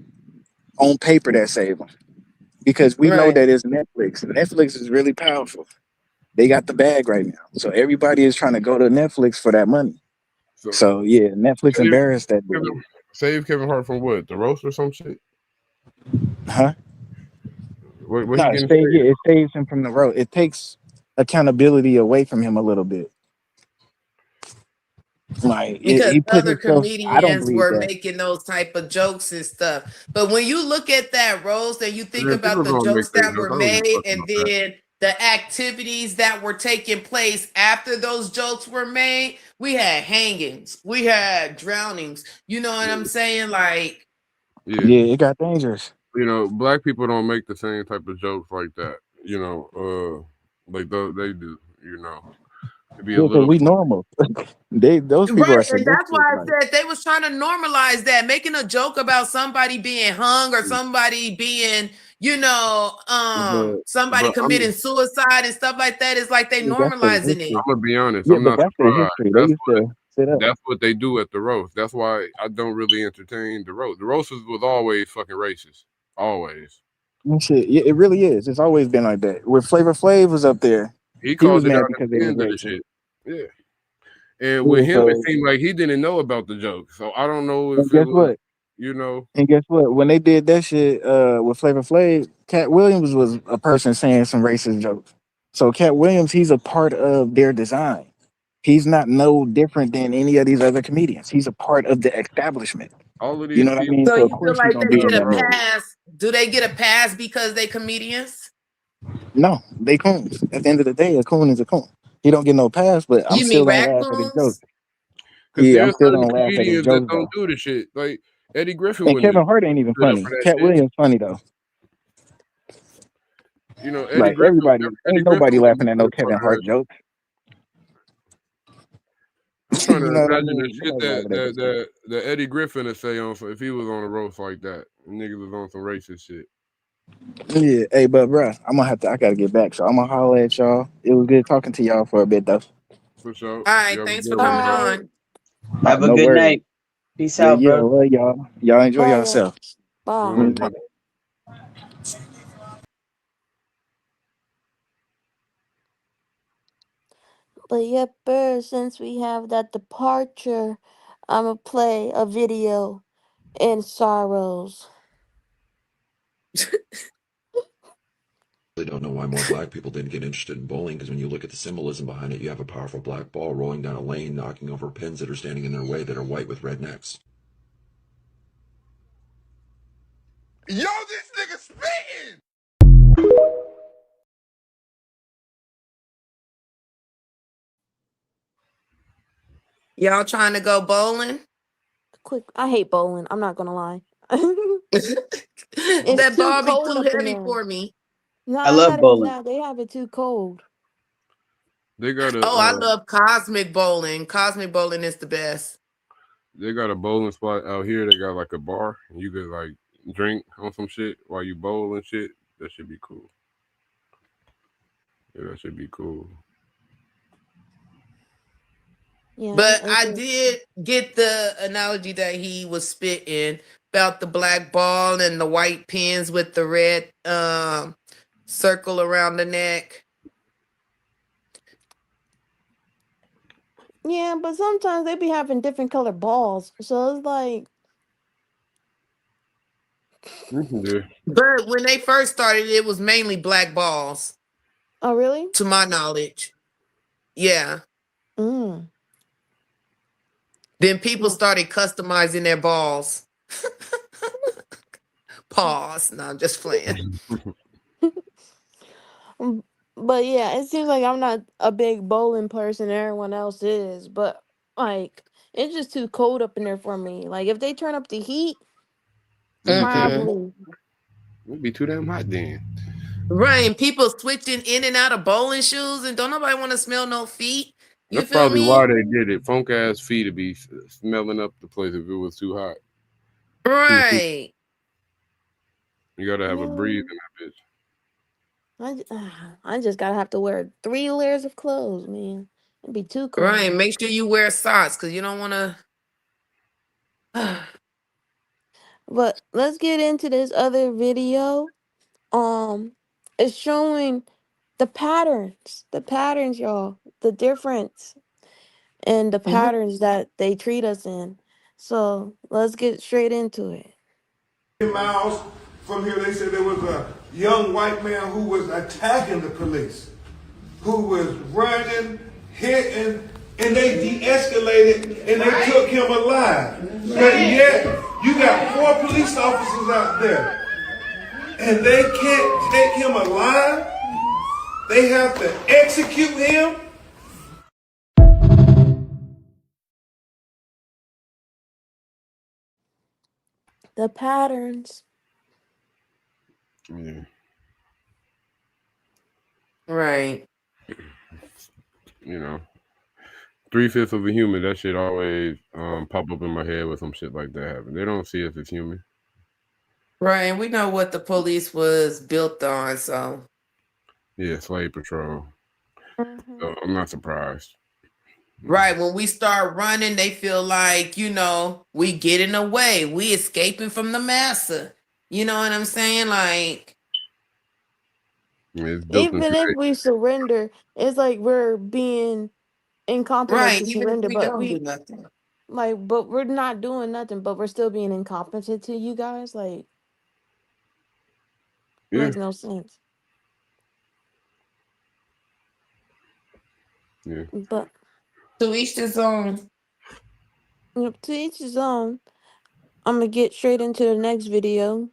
On paper that saved him. Because we know Right. that it's Netflix. Netflix is really powerful. They got the bag right now. So everybody is trying to go to Netflix for that money. So So yeah, Netflix save embarrassed that dude. Kevin Hart from what? The roast or some shit? Huh? What he No, getting saved? it saves him from the road. It takes accountability away from him a little bit. Like Because he put other himself. I don't comedians believe were that. making those type of jokes and stuff. But when you look at that roast and you think Man, people about the gonna make jokes that that joke. were I don't give a made fuck and about that. then the activities that were taking place after those jokes were made, we had hangings, we had drownings. You know what I'm saying? Like, Yeah. Yeah, it got dangerous. You know, black people don't make the same type of jokes like that. You know, like they do. You know, it'd be a Yeah, because little. we normal. Those people right, are and that's sadistic. why I Like said they was trying to normalize that, making a joke about somebody being hung or somebody being, somebody But committing suicide and stuff like that. It's like they that's the normalizing it. history. I'm gonna be honest. Yeah, I'm but not that's the surprised. history. They used to sit up. That's what they do at the roast. That's why I don't really entertain the roast. The roast was always fucking racist. Always. And shit, yeah, it really is. It's always been like that. When Flavor Flav was up there, He he was called it mad out at because it the was end of the racist. shit. Yeah. And with Yeah, him, it so seemed like he didn't know about the joke. So I don't know and if it guess was, what? you know, And guess what? When they did that shit with Flavor Flav, Cat Williams was a person saying some racist jokes. So Cat Williams, he's a part of their design. He's not no different than any of these other comedians. He's a part of the establishment. all of You these know what I people mean? So So of you feel course he's like gonna they be on on get the a that list. road. pass? Do they get a pass because they comedians? No, they coons. At the end of the day, a coon is a coon. He don't get no pass, but I'm You still mean gonna laugh at his jokes. raccoons? Because Yeah, I'm there's still certain gonna laugh at his comedians that jokes don't though. do the shit. Like Eddie Griffin And wouldn't Kevin have Hart ain't even stood up funny. for that Cat shit. Williams funny though. You know, Like everybody, Eddie ain't Griffin nobody wouldn't laughing have at no stood up for Kevin that Hart shit. jokes. I'm trying to You know what I imagine the mean? shit Nobody laughing at that shit. that Eddie Griffin would say on if he was on a roast like that. Niggas was on some racist shit. Yeah, hey, but bruh, I gotta get back. So I'm gonna holler at y'all. It was good talking to y'all for a bit though. For sure. All right, You have a thanks good for All one, coming bro. right. on. Have a No good worries. night. Peace Yeah, out, yeah, bro. love y'all. Y'all enjoy Bye, guys. yourself. Good Bye. one, Mm. brother. But yep, since we have that departure, I'ma play a video in sorrows. really don't know why more black people didn't get interested in bowling, because when you look at the symbolism behind it, you have a powerful black ball rolling down a lane, knocking over pins that are standing in their way that are white with red necks. Yo, this nigga spitting! Y'all trying to go bowling? Quick, I hate bowling. I'm not gonna lie. It's That too ball be cold too up in heavy there. for me. No, I it's love not even bowling. that. They have it too cold. They got a Oh, I love cosmic bowling. Cosmic bowling is the best. they got a bowling spot out here. They got like a bar, and you could like drink on some shit while you bowl and shit. That should be cool. Yeah, that should be cool. Yeah, But I did get the analogy that he was spitting about the black ball and the white pins with the red circle around the neck. yeah, but sometimes they be having different color balls, so it's like, Yeah. But when they first started, it was mainly black balls, oh really? to my knowledge. Yeah. Mm. Then people started customizing their balls. Pause. No, I'm just playing. But yeah, it seems like I'm not a big bowling person. Everyone else is, but like it's just too cold up in there for me. Like if they turn up the heat, It'd be too might damn hot. leave. It'd be too damn hot then. Right. And people switching in and out of bowling shoes, and don't nobody want to smell no feet. You That's feel probably why me? they did it. Funk ass feet to be smelling up the place if it was too hot. Right. You gotta have a breeze Man, in that bitch. I just gotta have to wear 3 layers of clothes, man. It'd be too Right. cold. Make sure you wear socks because you don't want to. But let's get into this other video. It's showing the patterns, y'all, the difference and the patterns that they treat us in. So let's get straight into it. Miles from here, they said there was a young white man who was attacking the police, who was running, hitting, and they de-escalated and they took him alive. But yet, you got 4 police officers out there, and they can't take him alive. They have to execute him. The patterns. Yeah. Right. You know, 3/5 of a human. That shit always pop up in my head with some shit like that happen. They don't see us as human. Right. And we know what the police was built on. So. Yeah, slave patrol. So I'm not surprised. Right. When we start running, they feel like, we getting away. We escaping from the massa. You know what I'm saying? Like, It's built Even into if we surrender, it's like we're being incompetent right. to Even if surrender, we but don't do nothing. but we're not doing nothing, but we're still being incompetent to you guys. Like, yeah, makes no sense. yeah. But To each his own. to each his own. I'm gonna get straight into the next video.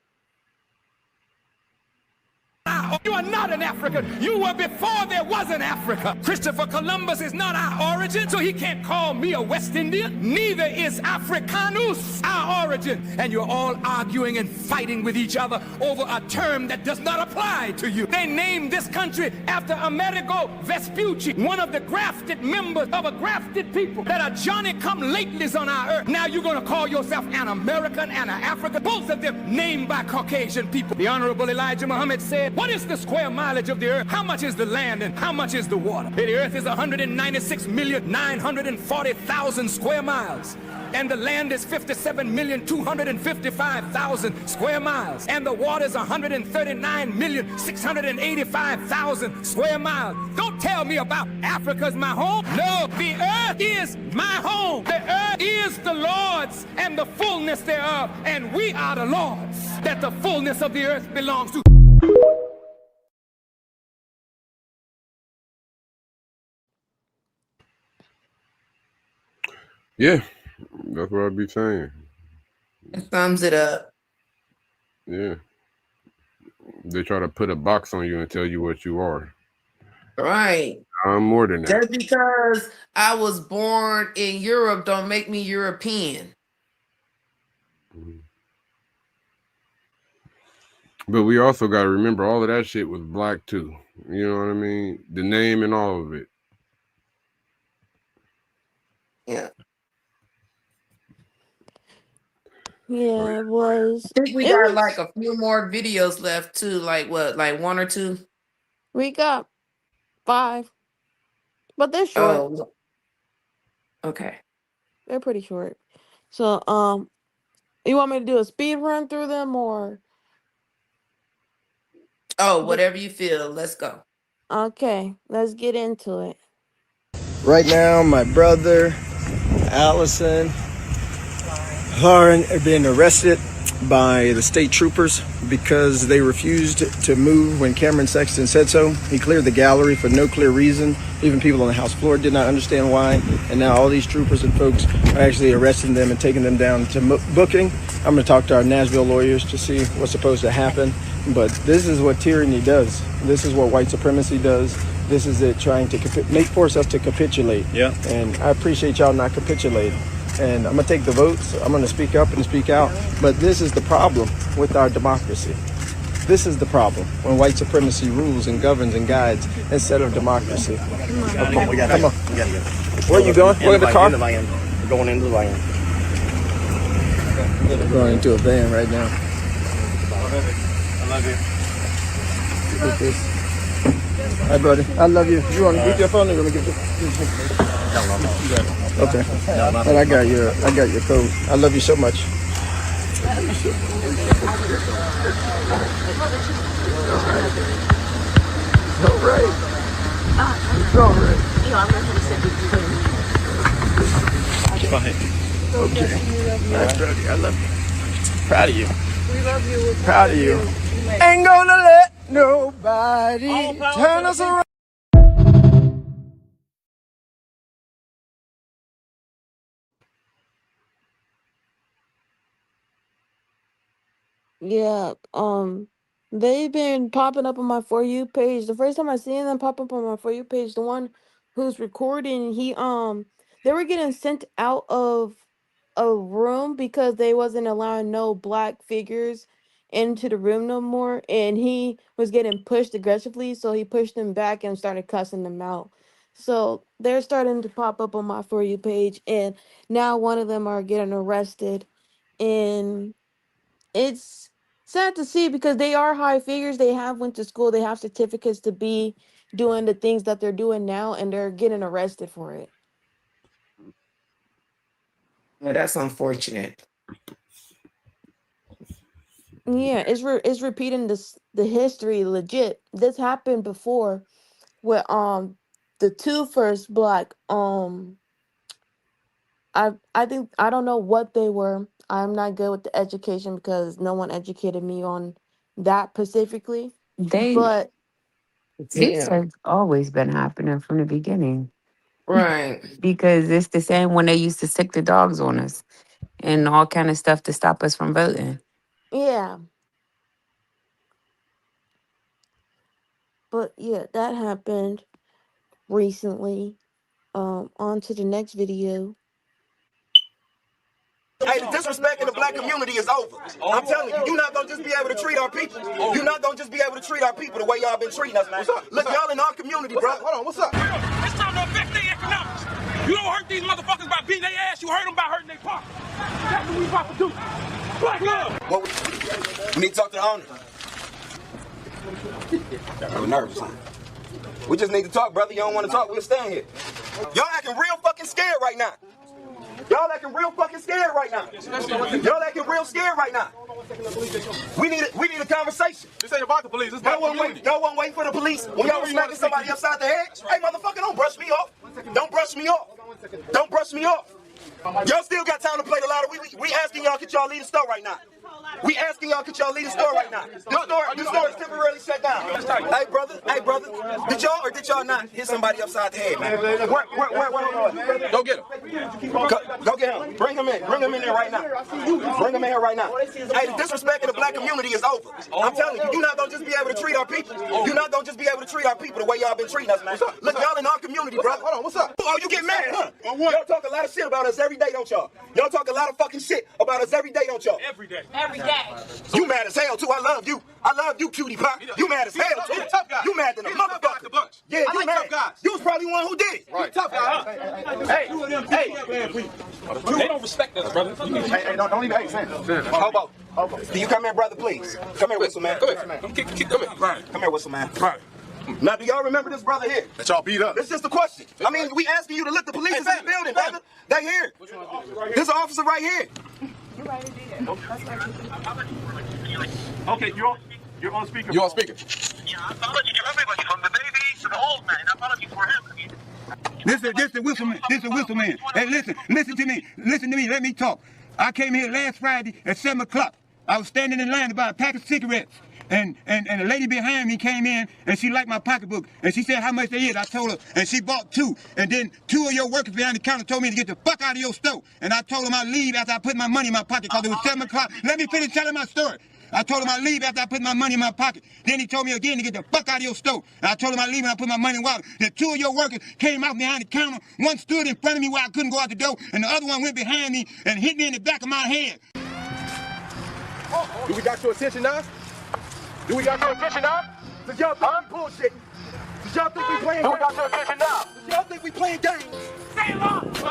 You are not an African. You were before there was an Africa. Christopher Columbus is not our origin, so he can't call me a West Indian. Neither is Africanus our origin. And you're all arguing and fighting with each other over a term that does not apply to you. They named this country after Amerigo Vespucci, one of the grafted members of a grafted people that are Johnny-come-latelys on our earth. Now you're going to call yourself an American and an African, both of them named by Caucasian people. The Honorable Elijah Muhammad said, what is the square mileage of the earth? How much is the land and how much is the water? The earth is 196,940,000 square miles. And the land is 57,255,000 square miles. And the water is 139,685,000 square miles. Don't tell me about Africa's my home. No, the earth is my home. The earth is the Lord's and the fullness thereof. And we are the Lord's, that the fullness of the earth belongs to. Yeah, that's what I'd be saying. It sums it up. Yeah. They try to put a box on you and tell you what you are. Right. I'm more than that. Just because I was born in Europe don't make me European. But we also got to remember all of that shit was black too. You know what I mean? The name and all of it. Yeah. Yeah, it was. I think we It got was. like a few more videos left too. Like what? Like one or two? We got 5, but they're short. Oh, okay. They're pretty short. So, you want me to do a speed run through them or? Oh, whatever you feel. Let's go. Okay, let's get into it. Right now, my brother, Allison, Lauren are being arrested by the state troopers because they refused to move when Cameron Sexton said so. He cleared the gallery for no clear reason. Even people on the House floor did not understand why. And now all these troopers and folks are actually arresting them and taking them down to booking. I'm going to talk to our Nashville lawyers to see what's supposed to happen. But this is what tyranny does. This is what white supremacy does. This is it trying to force us to capitulate. Yeah. And I appreciate y'all not capitulating. And I'm going to take the votes. I'm going to speak up and speak out. But this is the problem with our democracy. This is the problem when white supremacy rules and governs and guides instead of democracy. Come on. Where are you going? Where in the car? We're going into the van. We're going into a van right now. I love you. Look at this. Hi, buddy. I love you. You want to keep your phone or you want to give it? Okay. And I got your code. I love you so much. It's all right. It's all right. Fine. Okay. Nice, buddy. I love you. Proud of you. We love you. We're Proud of you. Ain't gonna let nobody turn us around. Yeah, they've been popping up on my For You page. The first time I seen them pop up on my For You page, the one who's recording, they were getting sent out of a room because they wasn't allowing no black figures into the room no more, and he was getting pushed aggressively, so he pushed them back and started cussing them out. So they're starting to pop up on my For You page, and now one of them are getting arrested, and it's sad to see because they are high figures. They have went to school. They have certificates to be doing the things that they're doing now, and they're getting arrested for it. Yeah, that's unfortunate. Yeah, it's repeating the history legit. This happened before with the two first black I think I don't know what they were. I'm not good with the education because no one educated me on that specifically. But This Yeah. has always been happening from the beginning. Right. Because it's the same when they used to sick the dogs on us and all kind of stuff to stop us from voting. yeah. But yeah, that happened recently. On to the next video. Hey, the disrespect in the black community is over. I'm telling you, you're not gonna just be able to treat our people. You're not gonna just be able to treat our people the way y'all been treating us, man. Look, y'all in our community, bro. Hold on, what's up? It's time to affect their economics. You don't hurt these motherfuckers by beating their ass, you hurt them by hurting their pocket. That's what we about to do. Black love. We need to talk to the owner. We're nervous, huh? We just need to talk, brother. You don't want to talk, we'll stand here. Y'all acting real fucking scared right now. Y'all acting real fucking scared right now. Y'all acting real scared right now. We need a conversation. This ain't about the police. This about the community. Y'all won't wait for the police when y'all was smacking somebody upside the head. Hey, motherfucker, don't brush me off. Don't brush me off. Don't brush me off. Y'all still got time to play the lottery. We asking y'all, could y'all leave the store right now? We asking y'all, could y'all leave the store right now? This store is temporarily shut down. Hey, brother, did y'all or did y'all not hit somebody upside the head, man? Where? Go get him. Go get him. Bring him in there right now. Bring him in here right now. Hey, the disrespect in the black community is over. I'm telling you, you're not gonna just be able to treat our people. You're not gonna just be able to treat our people the way y'all been treating us, man. Look, y'all in our community, bro. Hold on, what's up? Oh, you get mad, huh? Y'all talk a lot of shit about us every every day, don't y'all? Y'all talk a lot of fucking shit about us every day, don't y'all? Every day. Every day. You mad as hell too. I love you. I love you, cutie pie. You mad as hell too. He's a tough guy. You mad than a He's a tough guy at the motherfucker. bunch. Yeah, I you like mad. tough guys. You was probably one who did it. Right. Tough guy. They don't respect us, brother. Hey, don't even hey, Sam. Hobo. Can you come here, brother, please? Come here, Whistle Man. Go ahead, man. Come here. Right. Come here, Whistle Man. Right. Now, do y'all remember this brother here? That y'all beat up. It's just a question. I mean, we asking you to let the police in the building, brother. They here. There's an officer right here. Okay, you're on speaker. You're on speaker. This is the whistle man. This is whistle man. Hey, listen to me. Listen to me. Let me talk. I came here last Friday at 7 o'clock. I was standing in line to buy a pack of cigarettes. And a lady behind me came in and she liked my pocketbook and she said how much they is. I told her and she bought 2. And then 2 of your workers behind the counter told me to get the fuck out of your store. And I told them I'd leave after I put my money in my pocket because it was 7 o'clock. Let me finish telling my story. I told him I'd leave after I put my money in my pocket. Then he told me again to get the fuck out of your store. And I told him I'd leave and I put my money in the wallet. Then 2 of your workers came out behind the counter. One stood in front of me where I couldn't go out the door. And the other one went behind me and hit me in the back of my head. Do we got your attention now? Do we got your attention now? Does y'all think we bullshit? Does y'all think we playing games? Do we got your attention now? Does y'all think we playing games? Say it long. Do we have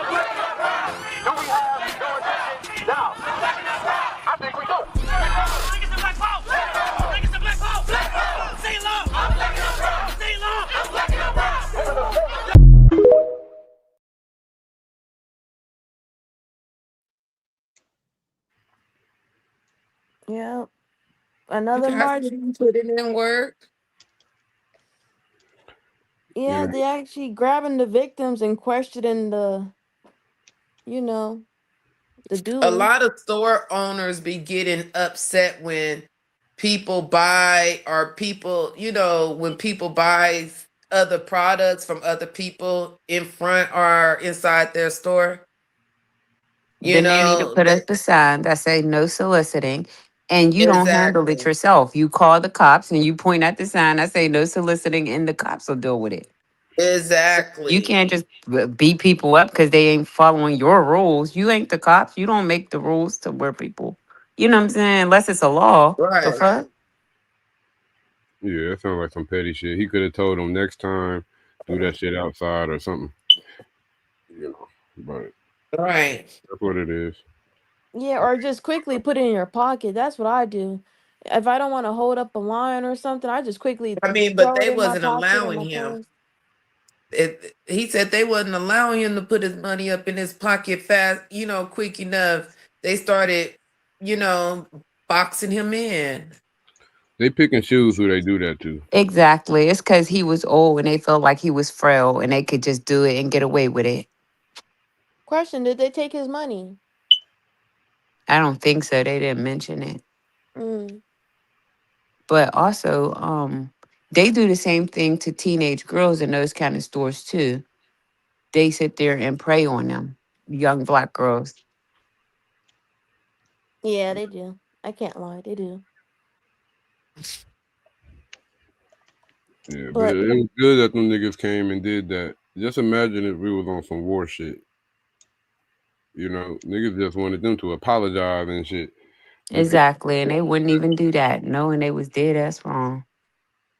your attention now? I think we do. Bring us the black ball. Bring us the black ball. Say it long. I'm black and I'm proud. Say it long. I'm black and I'm proud. Yeah. Another march. Put it in work. Yeah, they actually grabbing the victims and questioning the A doers. lot of store owners be getting upset when people buy or people, when people buy other products from other people in front or inside their store. Then they need to put up a sign that say no soliciting. And you don't handle it Exactly. yourself. You call the cops and you point at the sign that say no soliciting and the cops will deal with it. Exactly. You can't just beat people up because they ain't following your rules. You ain't the cops. You don't make the rules to where people, you know what I'm saying? Unless it's a law. The Right. fuck? Yeah, that sounds like some petty shit. He could have told them next time, do that shit outside or something. But Right. that's what it is. Yeah, or just quickly put it in your pocket. That's what I do. If I don't want to hold up a line or something, I just quickly I mean, throw but it they in my wasn't pocket or allowing my him. purse. He said they wasn't allowing him to put his money up in his pocket fast, quick enough. They started, boxing him in. They pick and choose who they do that to. Exactly. It's because he was old and they felt like he was frail and they could just do it and get away with it. Question, did they take his money? I don't think so. They didn't mention it. Mm. But also, they do the same thing to teenage girls in those kind of stores too. They sit there and prey on them, young black girls. Yeah, they do. I can't lie, they do. Yeah, but But it was good that them niggas came and did that. Just imagine if we was on some war shit. Niggas just wanted them to apologize and shit. Exactly. And they wouldn't even do that, knowing they was dead ass wrong.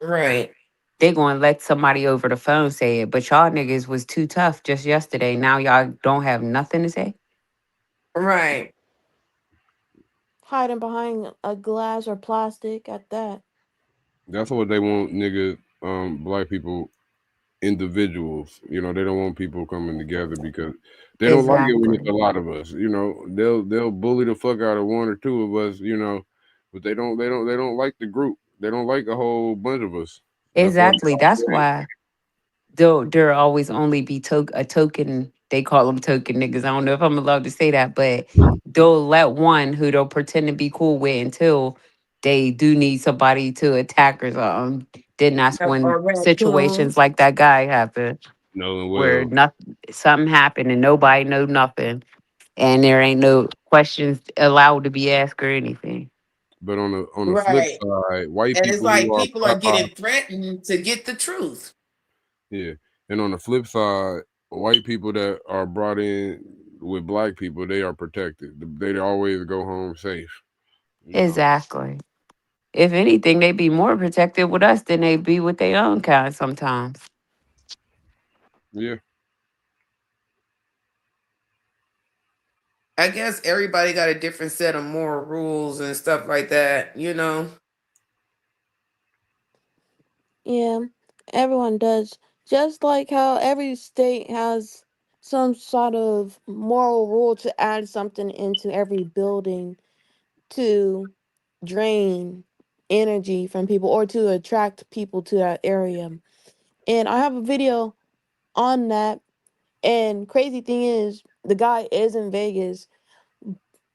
Right. They gonna let somebody over the phone say it, but y'all niggas was too tough just yesterday. Now y'all don't have nothing to say. Right. hiding behind a glass or plastic at that. That's what they want, niggas, black people, individuals. They don't want people coming together because they don't like it when it's a lot of us. They'll bully the fuck out of 1 or 2 of us. But they don't like the group. They don't like a whole bunch of us. Exactly. That's why there always only be a token. They call them token niggas. I don't know if I'm allowed to say that, but they'll let one who they'll pretend to be cool with until they do need somebody to attack or something. Then that's when situations like that guy happen, Nolan where Wells. something happened and nobody know nothing, and there ain't no questions allowed to be asked or anything. But on the flip Right. side, white And people it's like who people are getting threatened to get the truth. Yeah. And on the flip side, white people that are brought in with black people, they are protected. They always go home safe. You know. Exactly. If anything, they be more protected with us than they be with their own kind sometimes. Yeah. I guess everybody got a different set of moral rules and stuff like that, you know? Yeah, everyone does. Just like how every state has some sort of moral rule to add something into every building to drain energy from people or to attract people to that area. And I have a video on that. And crazy thing is, the guy is in Vegas,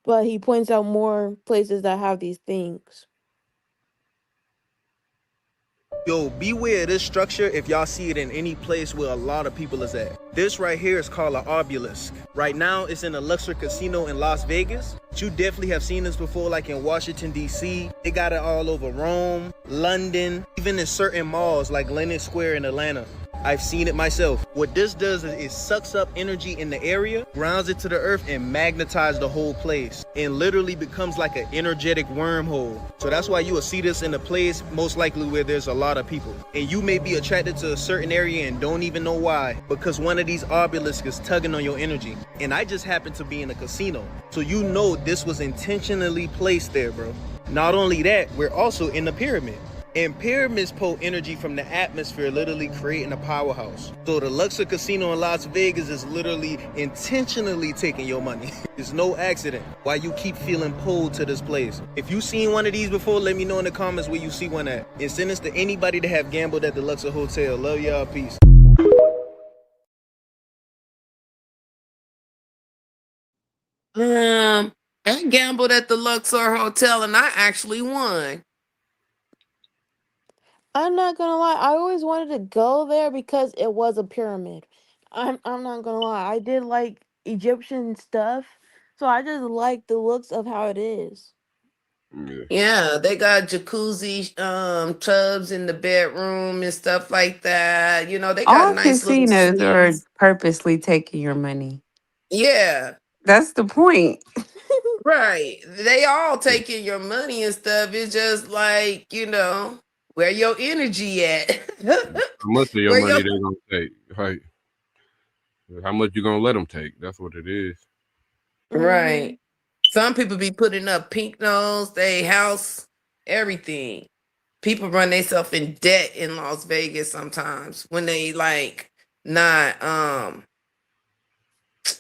but he points out more places that have these things. Yo, beware of this structure if y'all see it in any place where a lot of people is at. This right here is called an obelisk. Right now, it's in the Luxor Casino in Las Vegas. You definitely have seen this before, like in Washington, D.C. They got it all over Rome, London, even in certain malls like Lenox Square in Atlanta. I've seen it myself. What this does is it sucks up energy in the area, grounds it to the earth, and magnetizes the whole place. And literally becomes like an energetic wormhole. So that's why you will see this in a place most likely where there's a lot of people. And you may be attracted to a certain area and don't even know why. Because one of these obelisks is tugging on your energy. And I just happened to be in a casino. So you know this was intentionally placed there, bro. Not only that, we're also in the pyramid. And pyramids pull energy from the atmosphere, literally creating a powerhouse. So the Luxor Casino in Las Vegas is literally intentionally taking your money. It's no accident why you keep feeling pulled to this place. If you seen one of these before, let me know in the comments where you see one at. And send this to anybody that have gambled at the Luxor Hotel. Love y'all, peace. I gambled at the Luxor Hotel and I actually won. I'm not gonna lie, I always wanted to go there because it was a pyramid. I'm not gonna lie, I did like Egyptian stuff, so I just like the looks of how it is. Yeah, they got jacuzzi tubs in the bedroom and stuff like that. You know, they got All nice little casinos are suites. purposely taking your money. Yeah. That's the point. Right. They all taking your money and stuff. It's just like, you know, where your energy at. How much of your Where money your they gonna take? Right. How much you gonna let them take? That's what it is. Right. Some people be putting up pink nose, they house, everything. People run themselves in debt in Las Vegas sometimes when they like not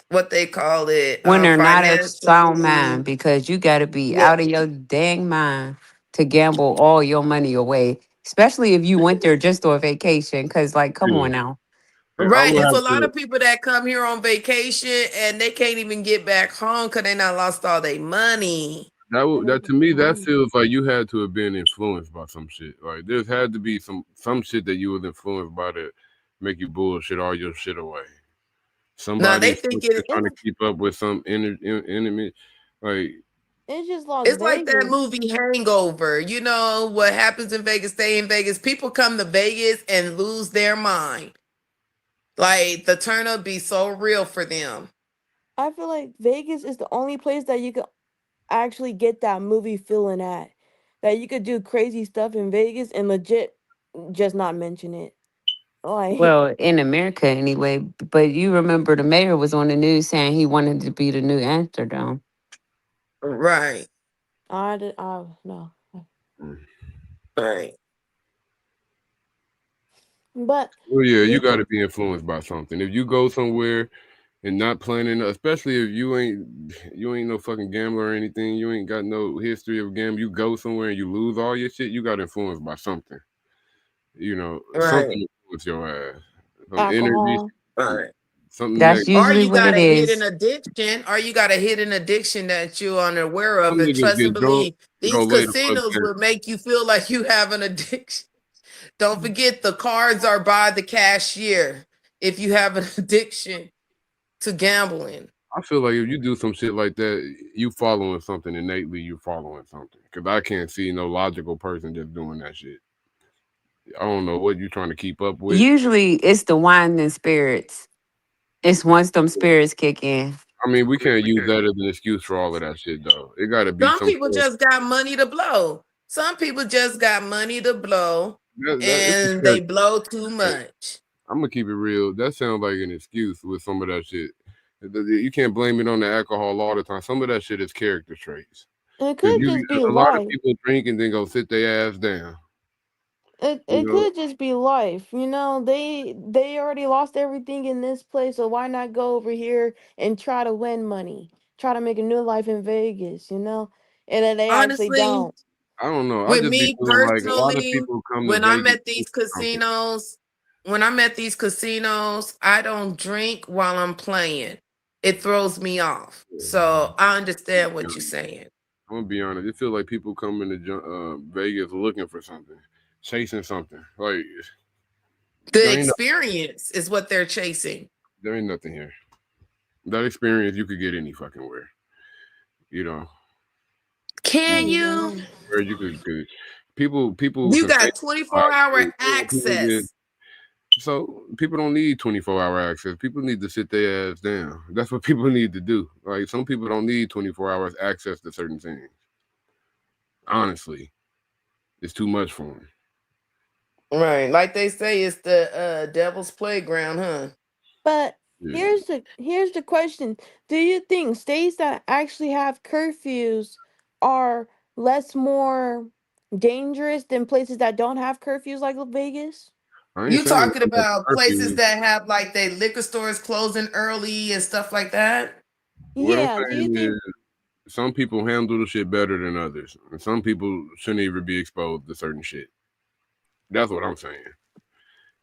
what they call it, When they're not of sound financially. mind, because you got to be Yeah. out of your dang mind to gamble all your money away, especially if you went there just on vacation. Because, like, come Yeah. on now. And I Right. would It's a have lot to. of people that come here on vacation and they can't even get back home because they not lost all their money. That to me, that feels like you had to have been influenced by some shit. Like there's had to be some shit that you was influenced by that make you bullshit all your shit away. Now Somebody they think it trying to keep up with some enemy, like It's just Las it's like that Vegas. movie Hangover. You know what happens in Vegas, stay in Vegas. People come to Vegas and lose their mind. Like the turn up be so real for them. I feel like Vegas is the only place that you can actually get that movie feeling at. That you could do crazy stuff in Vegas and legit just not mention it. Like, Well, in America anyway. But you remember the mayor was on the news saying he wanted to be the new Amsterdam. Right. No. Right. But well, yeah, you yeah, got to be influenced by something. If you go somewhere and not planning, especially if you ain't no fucking gambler or anything, you ain't got no history of gambling. You go somewhere and you lose all your shit. You got influenced by something. You know, Right. something influenced your ass. Some energy, alcohol. Right. something That's negative. Or usually you what got it a hidden is. addiction, or you got a hidden addiction that you're unaware Some of. And niggas trust and get drunk, believe, these go lay the fuck casinos down. will make you feel like you have an addiction. Don't forget the cards are by the cashier if you have an addiction to gambling. I feel like if you do some shit like that, you following something innately. You following something because I can't see no logical person just doing that shit. I don't know what you trying to keep up with. Usually it's the wine and spirits. It's once them spirits kick in. I mean, we can't use that as an excuse for all of that shit, though. It got to be Some some people sort of, just got money to blow. Some people just got money to blow, it's a and they character. blow too much. I'm gonna keep it real. That sounds like an excuse with some of that shit. You can't blame it on the alcohol all the time. Some of that shit is character traits. It Because could just be a lot of life. people drink and then go sit their ass down. It could just be life. You know, they already lost everything in this place, so why not go over here and try to win money? Try to make a new life in Vegas, you know? And then they actually Honestly, don't. I don't know. I with just be me feeling like a lot of personally, people come to when I'm Vegas at these for something. casinos, I don't drink while I'm playing. It throws me off. So I understand what you're saying. I'm gonna be honest. It feels like people come into Vegas looking for something, chasing something. Like The there ain't experience is what they're chasing. there ain't nothing here. That experience you could get any fucking where. You know, Can you? where you could people You can say got 24-hour people access. so people don't need 24-hour access. People need to sit their ass down. That's what people need to do. Like some people don't need 24 hours access to certain things. Honestly, it's too much for them. Right. Like they say, it's the devil's playground, huh? But Yeah. here's the question. Do you think states that actually have curfews are more dangerous than places that don't have curfews like Vegas? I ain't You saying talking about places curfew. that have like their liquor stores closing early and stuff like that? What I'm Yeah, do you saying think is some people handle the shit better than others. And some people shouldn't even be exposed to certain shit. That's what I'm saying.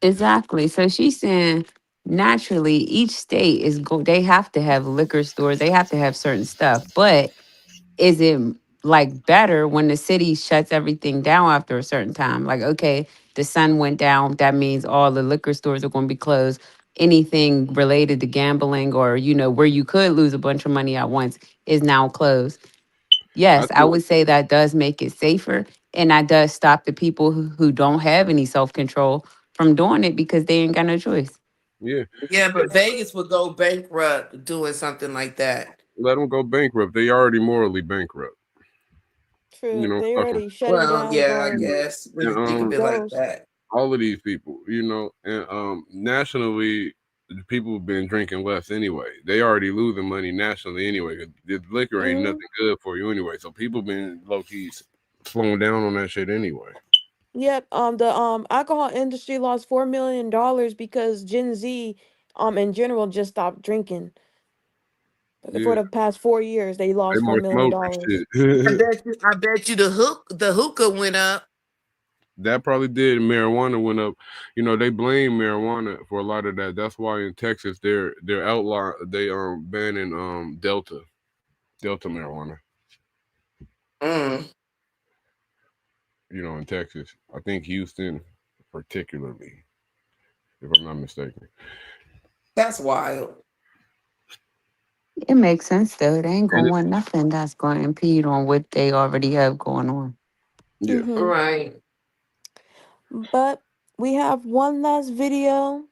Exactly. So she's saying naturally each state they have to have liquor stores, they have to have certain stuff. But is it like better when the city shuts everything down after a certain time? Like, okay, the sun went down, that means all the liquor stores are going to be closed. Anything related to gambling or, where you could lose a bunch of money at once is now closed. I Yes, I think would say that does make it safer. And that does stop the people who don't have any self control from doing it because they ain't got no choice. yeah. Yeah, but Vegas would go bankrupt doing something like that. Let them go bankrupt. They already morally bankrupt. true? They Fuck 'em. already shutting Well, down, yeah, I going guess when And, you think of it like ghost. that. all of these people, and nationally, people have been drinking less anyway. They already losing money nationally anyway. 'Cause the liquor ain't Hmm. nothing good for you anyway. So people been low key slowing down on that shit anyway. Yep. The alcohol industry lost $4 million because Gen Z in general just stopped drinking. For Yeah, the past 4 years, they they lost four more million smoke and dollars. shit. I bet you the hookah went up. That probably did. Marijuana went up. They blame marijuana for a lot of that. That's why in Texas they're outlaw. They banning Delta marijuana. Mm, In Texas. I think Houston, particularly, if I'm not mistaken. that's wild. It makes sense though. They ain't And gonna want nothing that's gonna impede on what they already have going on. yeah, Hmm. Right. But we have one last video,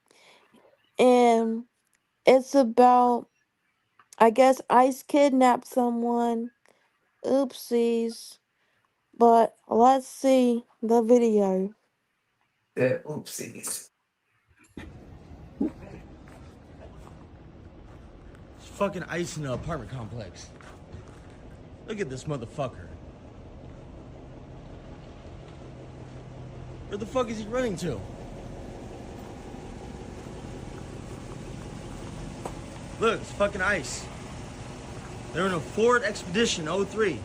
and it's about, I guess, ICE kidnapped someone. Oopsies. But let's see the video. The oopsies. It's fucking ice in the apartment complex. Look at this motherfucker. Where the fuck is he running to? Look, it's fucking ice. They're in a Ford Expedition 03.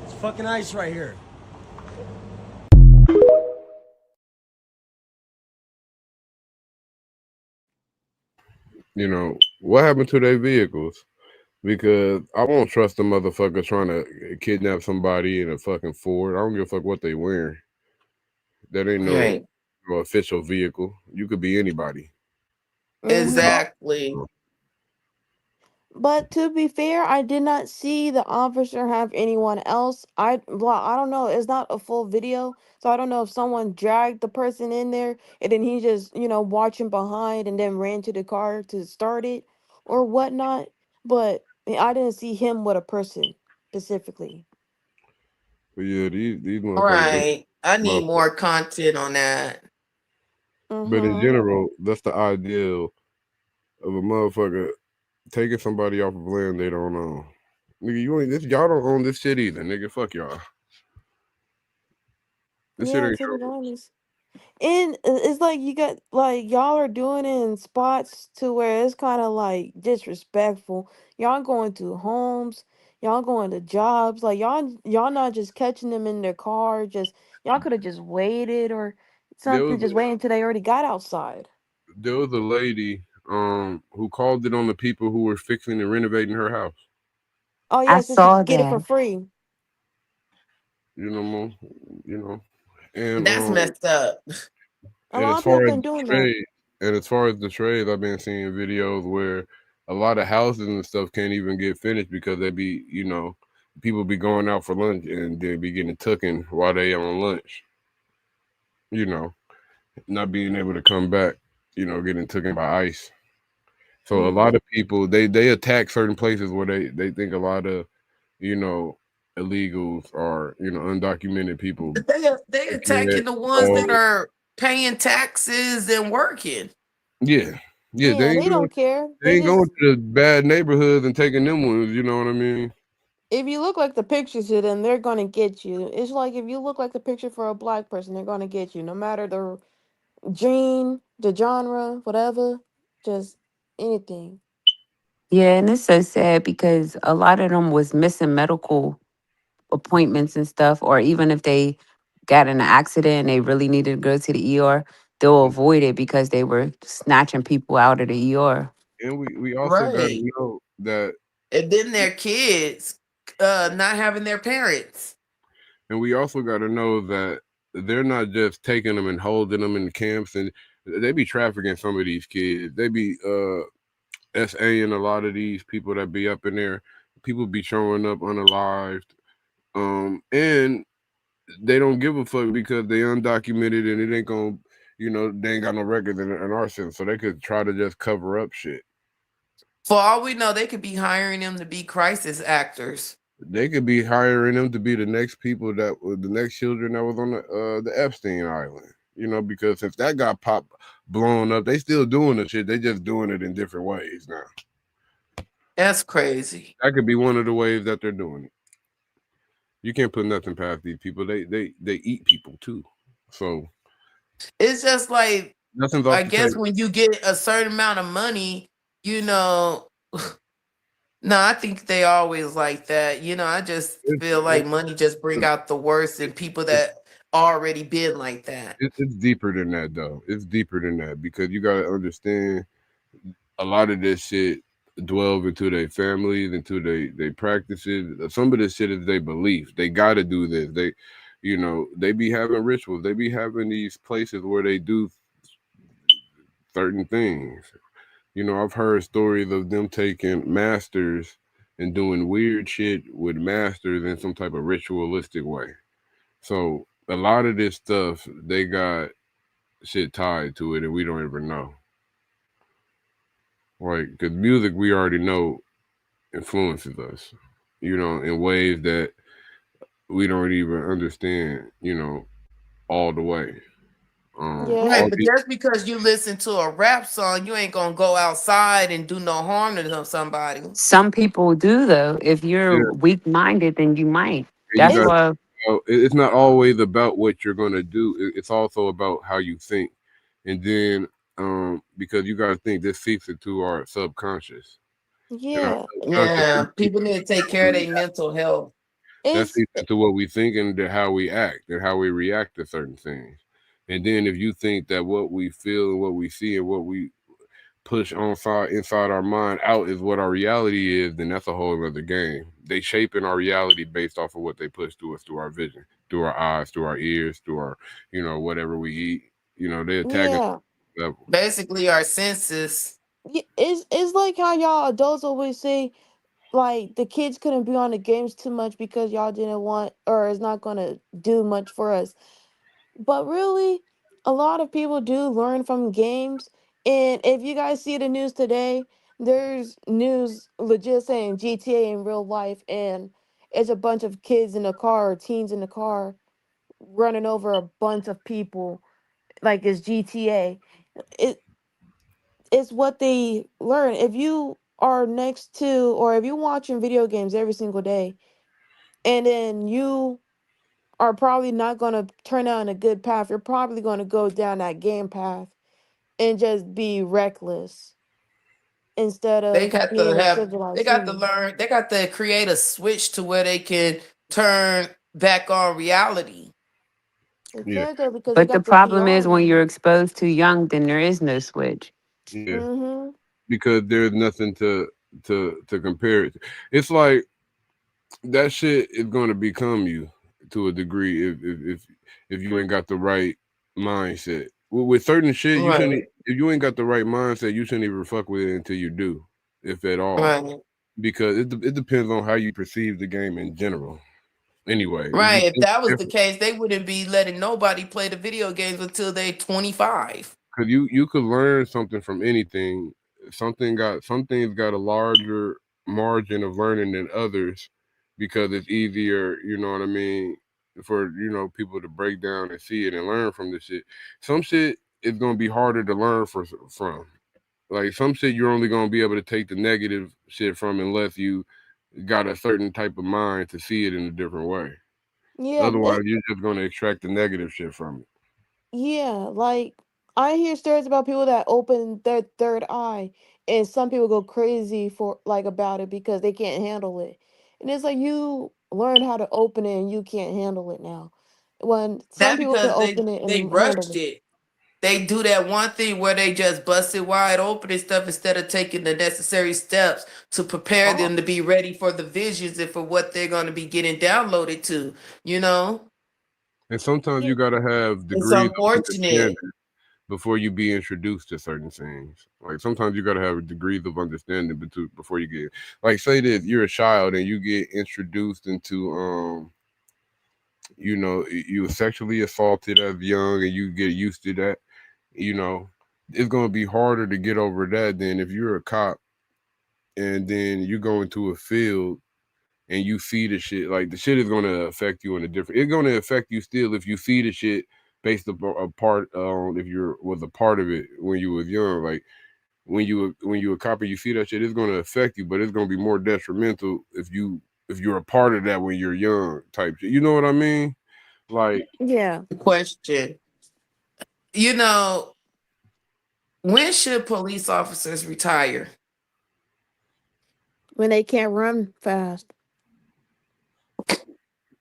It's fucking ice right here. what happened to their vehicles? Because I won't trust a motherfucker trying to kidnap somebody in a fucking Ford. I don't give a fuck what they wearing. That ain't Right. no official vehicle. You could be anybody. Mhm. Exactly. But to be fair, I did not see the officer have anyone else. I don't know. It's not a full video, so I don't know if someone dragged the person in there and then he just watching behind and then ran to the car to start it or whatnot. But I didn't see him with a person specifically. But yeah, these motherfuckers, Right. I need motherfuckers. more content on that. But in Mm-hmm. general, that's the ideal of a motherfucker taking somebody off of land they don't own. Nigga, y'all don't own this shit either, nigga. Fuck y'all. This shit Yeah, ain't to be yours. honest. And it's like you got like y'all are doing it in spots to where it's kind of like disrespectful. Y'all going to homes, y'all going to jobs, like y'all not just catching them in their car. Just y'all could have just waited or There something, was just waiting until they already got outside. a lady who called it on the people who were fixing and renovating her house. Oh I yeah, so she saw could get it for that. free. You know, you know, and That's messed up. A lot of people been doing that. as far as the trades, I've been seeing videos where a lot of houses and stuff can't even get finished because they be, people be going out for lunch and they be getting taken while they on lunch. You know, not being able to come back. Getting taken by ICE. So a lot Mm-hmm. of people they attack certain places where they think a lot of you know illegals or undocumented people. They Get attacking the ones all that are paying taxes and working. yeah, yeah. Yeah, they don't care. They They ain't going just to the bad neighborhoods and taking them ones. You know what I mean? if you look like the picture to them, they're gonna get you. It's like if you look like the picture for a black person, they're gonna get you, no matter the gene, the genre, whatever, just anything. Yeah, and it's so sad because a lot of them was missing medical appointments and stuff, or even if they got in an accident and they really needed to go to the ER, they'll avoid it because they were snatching people out of the ER. And we also got to Right. know that, And then their kids not having their parents. and we also got to know that they're not just taking them and holding them in the camps, and they be trafficking some of these kids. They be SAing a lot of these people that be up in there. People be showing up unalived, and they don't give a fuck because they undocumented and it ain't gonna, they ain't got no records in our system, so they could try to just cover up shit. For all we know, they could be hiring them to be crisis actors. They could be hiring them to be the next people that were the next children that was on the Epstein Island. Because since that got blown up, they still doing the shit. They just doing it in different ways now. That's crazy. That could be one of the ways that they're doing it. You can't put nothing past these people. They eat people too. So It's just like nothing's off I the guess table. when you get a certain amount of money, no, I think they always like that. I just feel like money just bring out the worst in people that already been like that. It's deeper than that, though. It's deeper than that because you got to understand a lot of this shit dwells into their families, into their practices. Some of this shit is their belief. They got to do this. They be having rituals. They be having these places where they do certain things. I've heard stories of them taking masters and doing weird shit with masters in some type of ritualistic way. So a lot of this stuff, they got shit tied to it and we don't even know. Like, because music, we already know, influences us, in ways that we don't even understand, all the way. Right, Yeah. but just because you listen to a rap song, you ain't gonna go outside and do no harm to somebody. Some people do though. If you're Yeah, weak minded, then you might. and you That's got. It's why It's not always about what you're gonna do. It's also about how you think, and then because you got to think this seeps into our subconscious, and our yeah. subconscious Yeah, people need to take care of their mental health. that It's seeps into what we think and to how we act and how we react to certain things. And then if you think that what we feel and what we see and what we push on inside our mind out is what our reality is, then that's a whole other game. They shaping our reality based off of what they push to us through our vision, through our eyes, through our ears, through our, whatever we eat. They attacking yeah. level. Basically, our senses. It's like how y'all adults always say, like the kids couldn't be on the games too much because y'all didn't want, or it's not gonna do much for us. But really, a lot of people do learn from games. And if you guys see the news today, there's news legit saying GTA in real life, and it's a bunch of kids in the car or teens in the car running over a bunch of people like it's GTA. It it's what they learn. If you are next to, or if you're watching video games every single day, and then you are probably not going to turn out in a good path. You're probably going to go down that game path and just be reckless instead They of got to being a have, they civilized got to human. learn, they got to create a switch to where they can turn back on reality. They Yeah. can't though because you But the got the problem is VR when now. you're exposed too young, then there is no switch. Yeah. Mm-hmm. Because there's nothing to compare it to. It's like that shit is gonna become you to a degree if you ain't got the right mindset. With certain shit, you shouldn't. Right. If you ain't got the right mindset, you shouldn't even fuck with it until you do, if at all. Right. Because it depends on how you perceive the game in general. Anyway, Right. If that was if the case, they wouldn't be letting nobody play the video games until they 25. because you could learn something from anything. Some things got a larger margin of learning than others because it's easier, you know what I mean, for people to break down and see it and learn from the shit. Some shit is gonna be harder to learn from. Like some shit you're only gonna be able to take the negative shit from unless you got a certain type of mind to see it in a different way. Yeah, Otherwise, you're just gonna extract the negative shit from it. yeah. Like I hear stories about people that open their third eye, and some people go crazy for like about it because they can't handle it. And it's like you learn how to open it and you can't handle it now. When some That people can because open it they and handle rushed it. it. They do that one thing where they just bust it wide open and stuff instead of taking the necessary steps to prepare Oh. them to be ready for the visions and for what they're going to be getting downloaded to, you know? And sometimes you gotta have It's degrees of unfortunate. understanding before you be introduced to certain things. Like sometimes you gotta have degrees of understanding before you get like say that you're a child and you get introduced into you were sexually assaulted as young and you get used to that, you know, it's gonna be harder to get over that than if you're a cop and then you go into a field and you see the shit, like the shit is gonna affect you in a different. It's gonna affect you still if you see the shit based upon a part on if you was a part of it when you was young. Like when you a cop and you see that shit, it's gonna affect you, but it's gonna be more detrimental if you're a part of that when you're young type shit. You know what I mean? Like Yeah. Question. You know, when should police officers retire? When they can't run fast.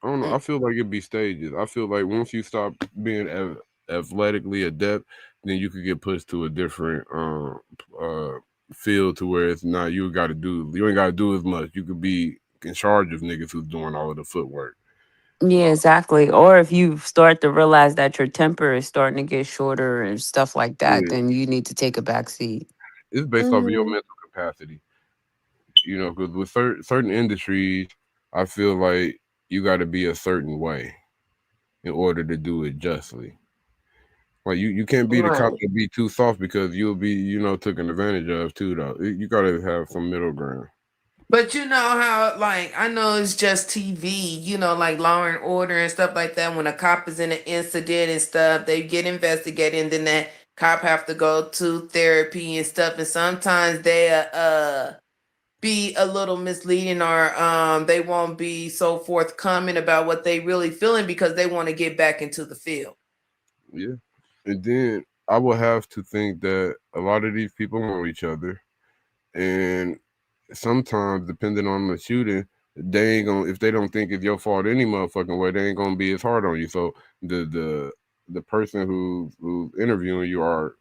I don't know. I feel like it'd be stages. I feel like once you stop being athletically adept, then you could get pushed to a different uh field to where it's not you ain't gotta do as much. You could be in charge of niggas who's doing all of the footwork. Yeah, exactly. Or if you start to realize that your temper is starting to get shorter and stuff like that, Yeah. then you need to take a back seat. It's based off of your Mm-hmm. mental capacity. Because with certain industries, I feel like you got to be a certain way in order to do it justly. Like you can't be the cop Right. and be too soft because you'll be taken advantage of too. Though you got to have some middle ground. But you know how, like, I know it's just TV, like Law and Order and stuff like that. When a cop is in an incident and stuff, they get investigated, and then that cop have to go to therapy and stuff. And sometimes they be a little misleading, or they won't be so forthcoming about what they really feeling because they want to get back into the field. Yeah, and then I would have to think that a lot of these people know each other, and sometimes depending on the shooting, they ain't gonna if they don't think it's your fault any motherfucking way, they ain't gonna be as hard on you. So the person who's interviewing you are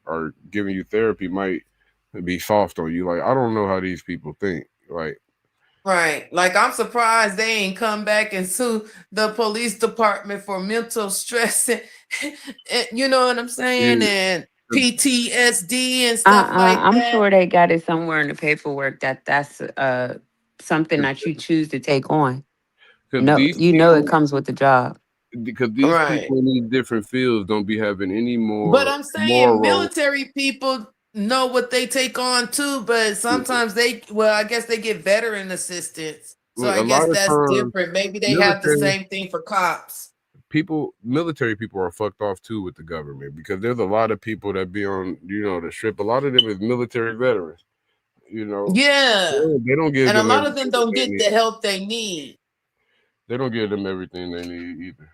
giving you therapy might be soft on you. Like I don't know how these people think. Like Right. Like I'm surprised they ain't come back and sue the police department for mental stress and you know what I'm saying? yeah, And PTSD and stuff like I'm that. sure they got it somewhere in the paperwork that that's something that you choose to take on. Because No, these you know it people, comes with the job. because these Right. people in these different fields don't be having any But more I'm saying moral. military people know what they take on too, but sometimes I guess they get veteran assistance. So Look, I a lot guess of that's times, different. Maybe they have the military same thing for cops. military people are fucked off too with the government because there's a lot of people that be on, the strip. A lot of them is military veterans. You know, Yeah. they don't give And a them lot of them everything that don't they get the need. help they need. They don't give them everything they need either.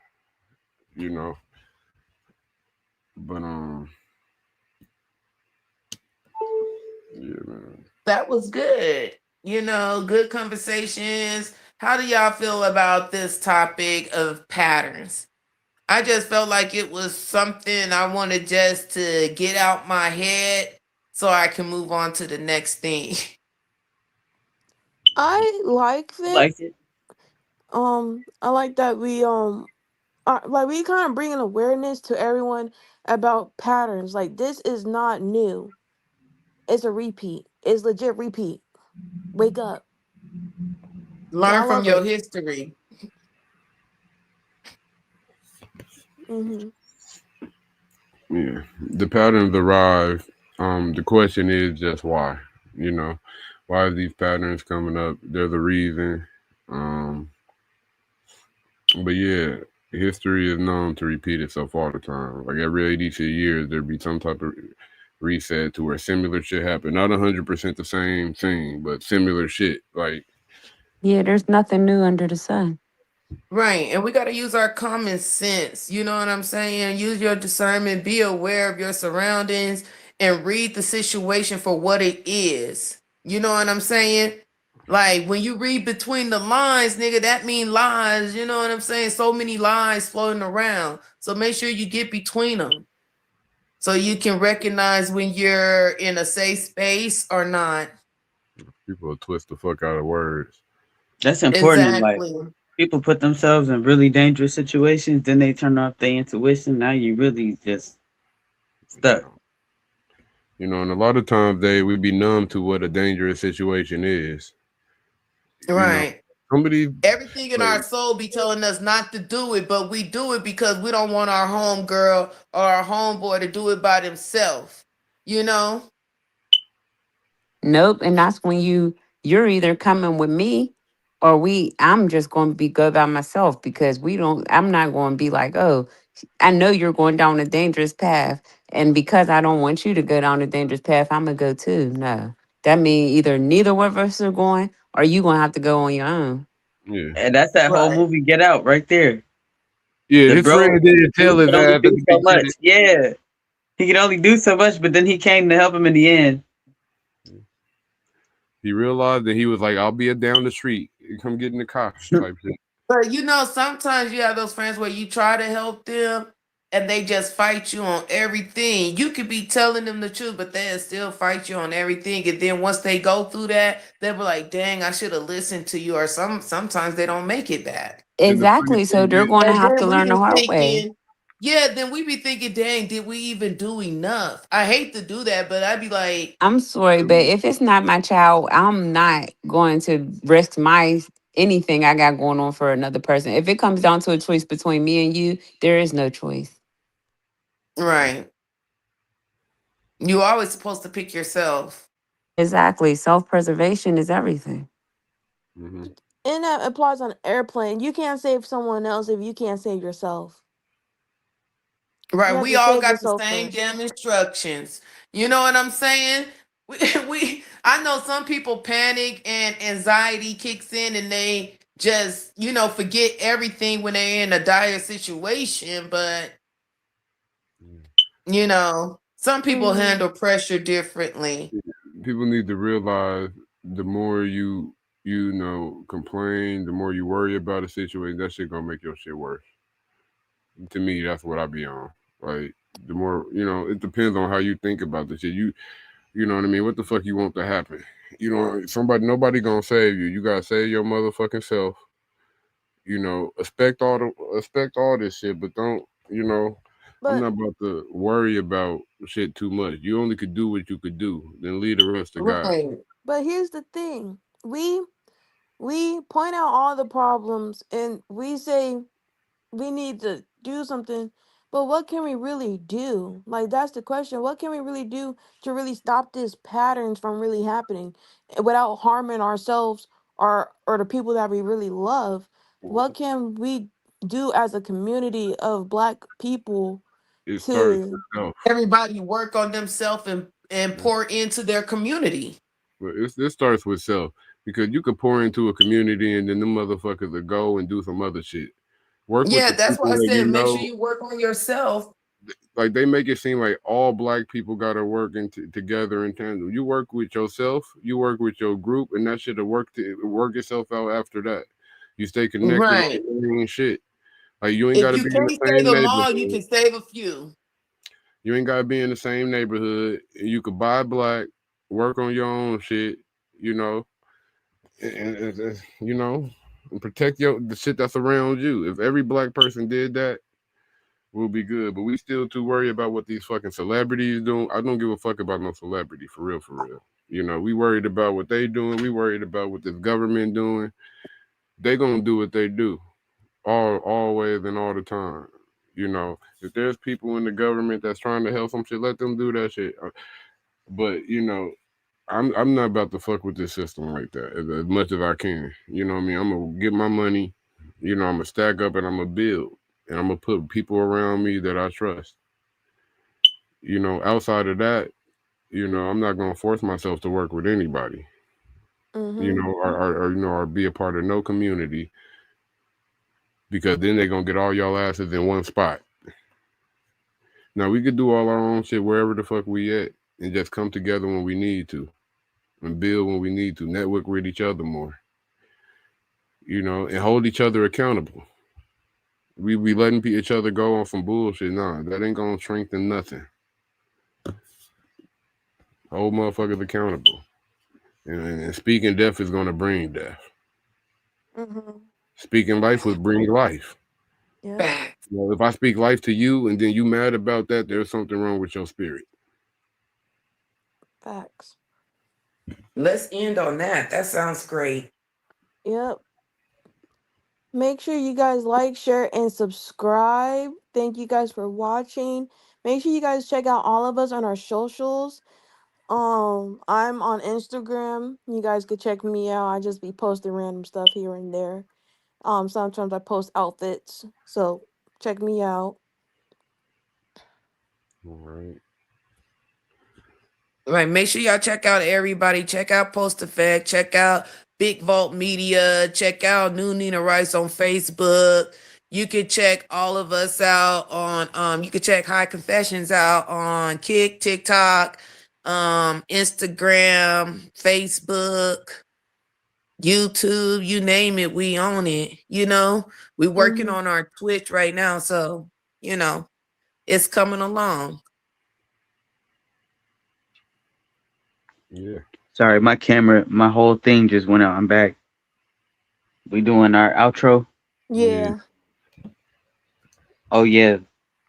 You know, but yeah, man. That was good. Good conversations. How do y'all feel about this topic of patterns? I just felt like it was something I wanted just to get out my head so I can move on to the next thing. I like I it. like it. I like that we like we kind of bring an awareness to everyone about patterns. Like this is not new. It's a repeat. It's legit repeat. Wake up. So I Learn from love your it. history. Hmm. Yeah, the patterns arrive. The question is just why. You know, why are these patterns coming up? There's a reason. Um, but yeah, history is known to repeat itself all the time. Like every 82 years, there'd be some type of reset to where similar shit happen. Not 100% the same thing, but similar shit. Like, Yeah, there's nothing new under the sun. Right. And we got to use our common sense. You know what I'm saying? Use your discernment, be aware of your surroundings, and read the situation for what it is. You know what I'm saying? Like when you read between the lines, nigga, that mean lies. You know what I'm saying? So many lies floating around. So make sure you get between them so you can recognize when you're in a safe space or not. people will twist the fuck out of words. That's important in life. Exactly. People put themselves in really dangerous situations, then they turn off their intuition. Now you really just stuck. And a lot of times we be numb to what a dangerous situation is. You know, Right. somebody Everything in like our soul be telling us not to do it, but we do it because we don't want our home girl or our homeboy to do it by themselves. You know? Nope, and that's when you're either coming with me or I'm just going to be good by myself because I'm not going to be like, "Oh, I know you're going down a dangerous path and because I don't want you to go down a dangerous path, I'm going to go too." No. That means either neither one of us are going or you going to have to go on your own. yeah. And that's that whole Right. movie Get Out right there. Yeah, The his bro friend didn't tell dude his could only ass at do the so much. beginning. Yeah. He could only do so much, but then he came to help him in the end. He realized that he was like, "I'll be down the street. Come get in the car," type shit. But sometimes you have those friends where you try to help them and they just fight you on everything. You could be telling them the truth, but they'll still fight you on everything. And then once they go through that, they'll be like, dang, I should have listened to you. Or sometimes they don't make it back. And the funny Exactly. So thing they're is, going to And have then to we learn the be hard way. thinking, then we be thinking, dang, did we even do enough? I hate to do that, but I'd be like, I'm sorry, but if it's not my child, I'm not going to risk my anything I got going on for another person. If it comes down to a choice between me and you, there is no choice. right. You always supposed to pick yourself. Exactly. Self-preservation is everything. mhm. And that applies on an airplane. You can't save someone else if you can't save yourself. You Right. have We to all save got the yourself same first. damn instructions. You know what I'm saying? I know some people panic and anxiety kicks in and they just, forget everything when they're in a dire situation. But, some people Hmm. handle pressure differently. People need to realize the more you complain, the more you worry about a situation, that shit gonna make your shit worse. To me, that's what I be on. Like the more it depends on how you think about the shit. You know what I mean? What the fuck you want to happen? Nobody gonna save you. You gotta save your motherfucking self. Expect all this shit, but don't. I'm But not about to worry about shit too much. You only could do what you could do. Then leave the rest to God. Right. but here's the thing. We point out all the problems and we say we need to do something, but what can we really do? Like that's the question. What can we really do to really stop these patterns from really happening without harming ourselves or the people that we really love? What can we do as a community of black people It starts with to self. Everybody work on themselves and pour into their community. But this starts with self. Because you could pour into a community and then the motherfuckers will go and do some other shit. Work with Yeah, the that's people why I that you said make sure know. you work on yourself. Like they make it seem like all black people gotta work together in tandem. You work with yourself, you work with your group, and that shit'll work itself out after that. You stay connected on Right. the main shit. Like you ain't If gotta you be in can't the save same them all, you neighborhood. can save a few. You ain't gotta be in the same neighborhood. You could buy black, work on your own shit, you know, and you know, and protect the shit that's around you. If every black person did that, we'll be good. But we still too worried about what these fucking celebrities doing. I don't give a fuck about no celebrity, for real, for real. You know, we worried about what they doing. We worried about what this government doing. They gonna do what they do, always and all the time. You know, if there's people in the government that's trying to help some shit, let them do that shit. But you know, I'm not about to fuck with this system like that as much as I can. You know what I mean? I'm gonna get my money. You know, I'm gonna stack up and I'm gonna build, and I'm gonna put people around me that I trust. You know, outside of that, you know, I'm not gonna force myself to work with anybody. You mm-hmm. know, or you know, or be a part of no community, because then they're gonna get all y'all asses in one spot. Now we could do all our own shit wherever the fuck we at, and just come together when we need to, and build when we need to, network with each other more. You know, and hold each other accountable. We letting each other go on some bullshit. Nah, that ain't gonna strengthen nothing. Hold motherfuckers accountable. And speaking death is gonna bring death. Mm-hmm. Speaking life would bring life. Yeah. Well, if I speak life to you and then you mad about that, there's something wrong with your spirit. Facts. Let's end on that. That sounds great. Yep. Make sure you guys like, share, and subscribe. Thank you guys for watching. Make sure you guys check out all of us on our socials. I'm on Instagram. You guys could check me out. I just be posting random stuff here and there. Sometimes I post outfits. So check me out. All right. Right. Make sure y'all check out everybody. Check out Post Effect. Check out Big Vault Media. Check out New Nina Rice on Facebook. You can check all of us out on you can check High Confessions out on Kick, TikTok, Instagram, Facebook, YouTube, you name it, we own it. You know, we're working on our Twitch right now, so you know, it's coming along. Yeah. Sorry, my whole thing just went out. I'm back. We doing our outro. Yeah. Oh yeah,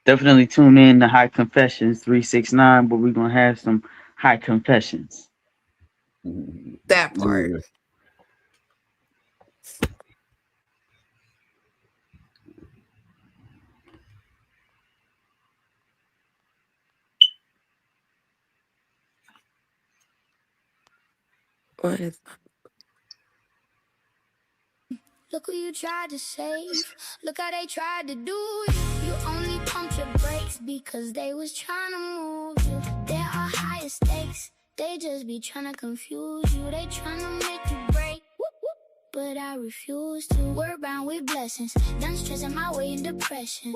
definitely tune in to High Confessions 369, but we're gonna have some high confessions. That part. Yeah. What is Look who you tried to save. Look how they tried to do you. You only pumped your brakes because they was trying to move you. There are higher stakes. They just be trying to confuse you. They trying to make you break. Whoop, whoop. But I refuse to. We're bound with blessings. Done stressing my way in depression.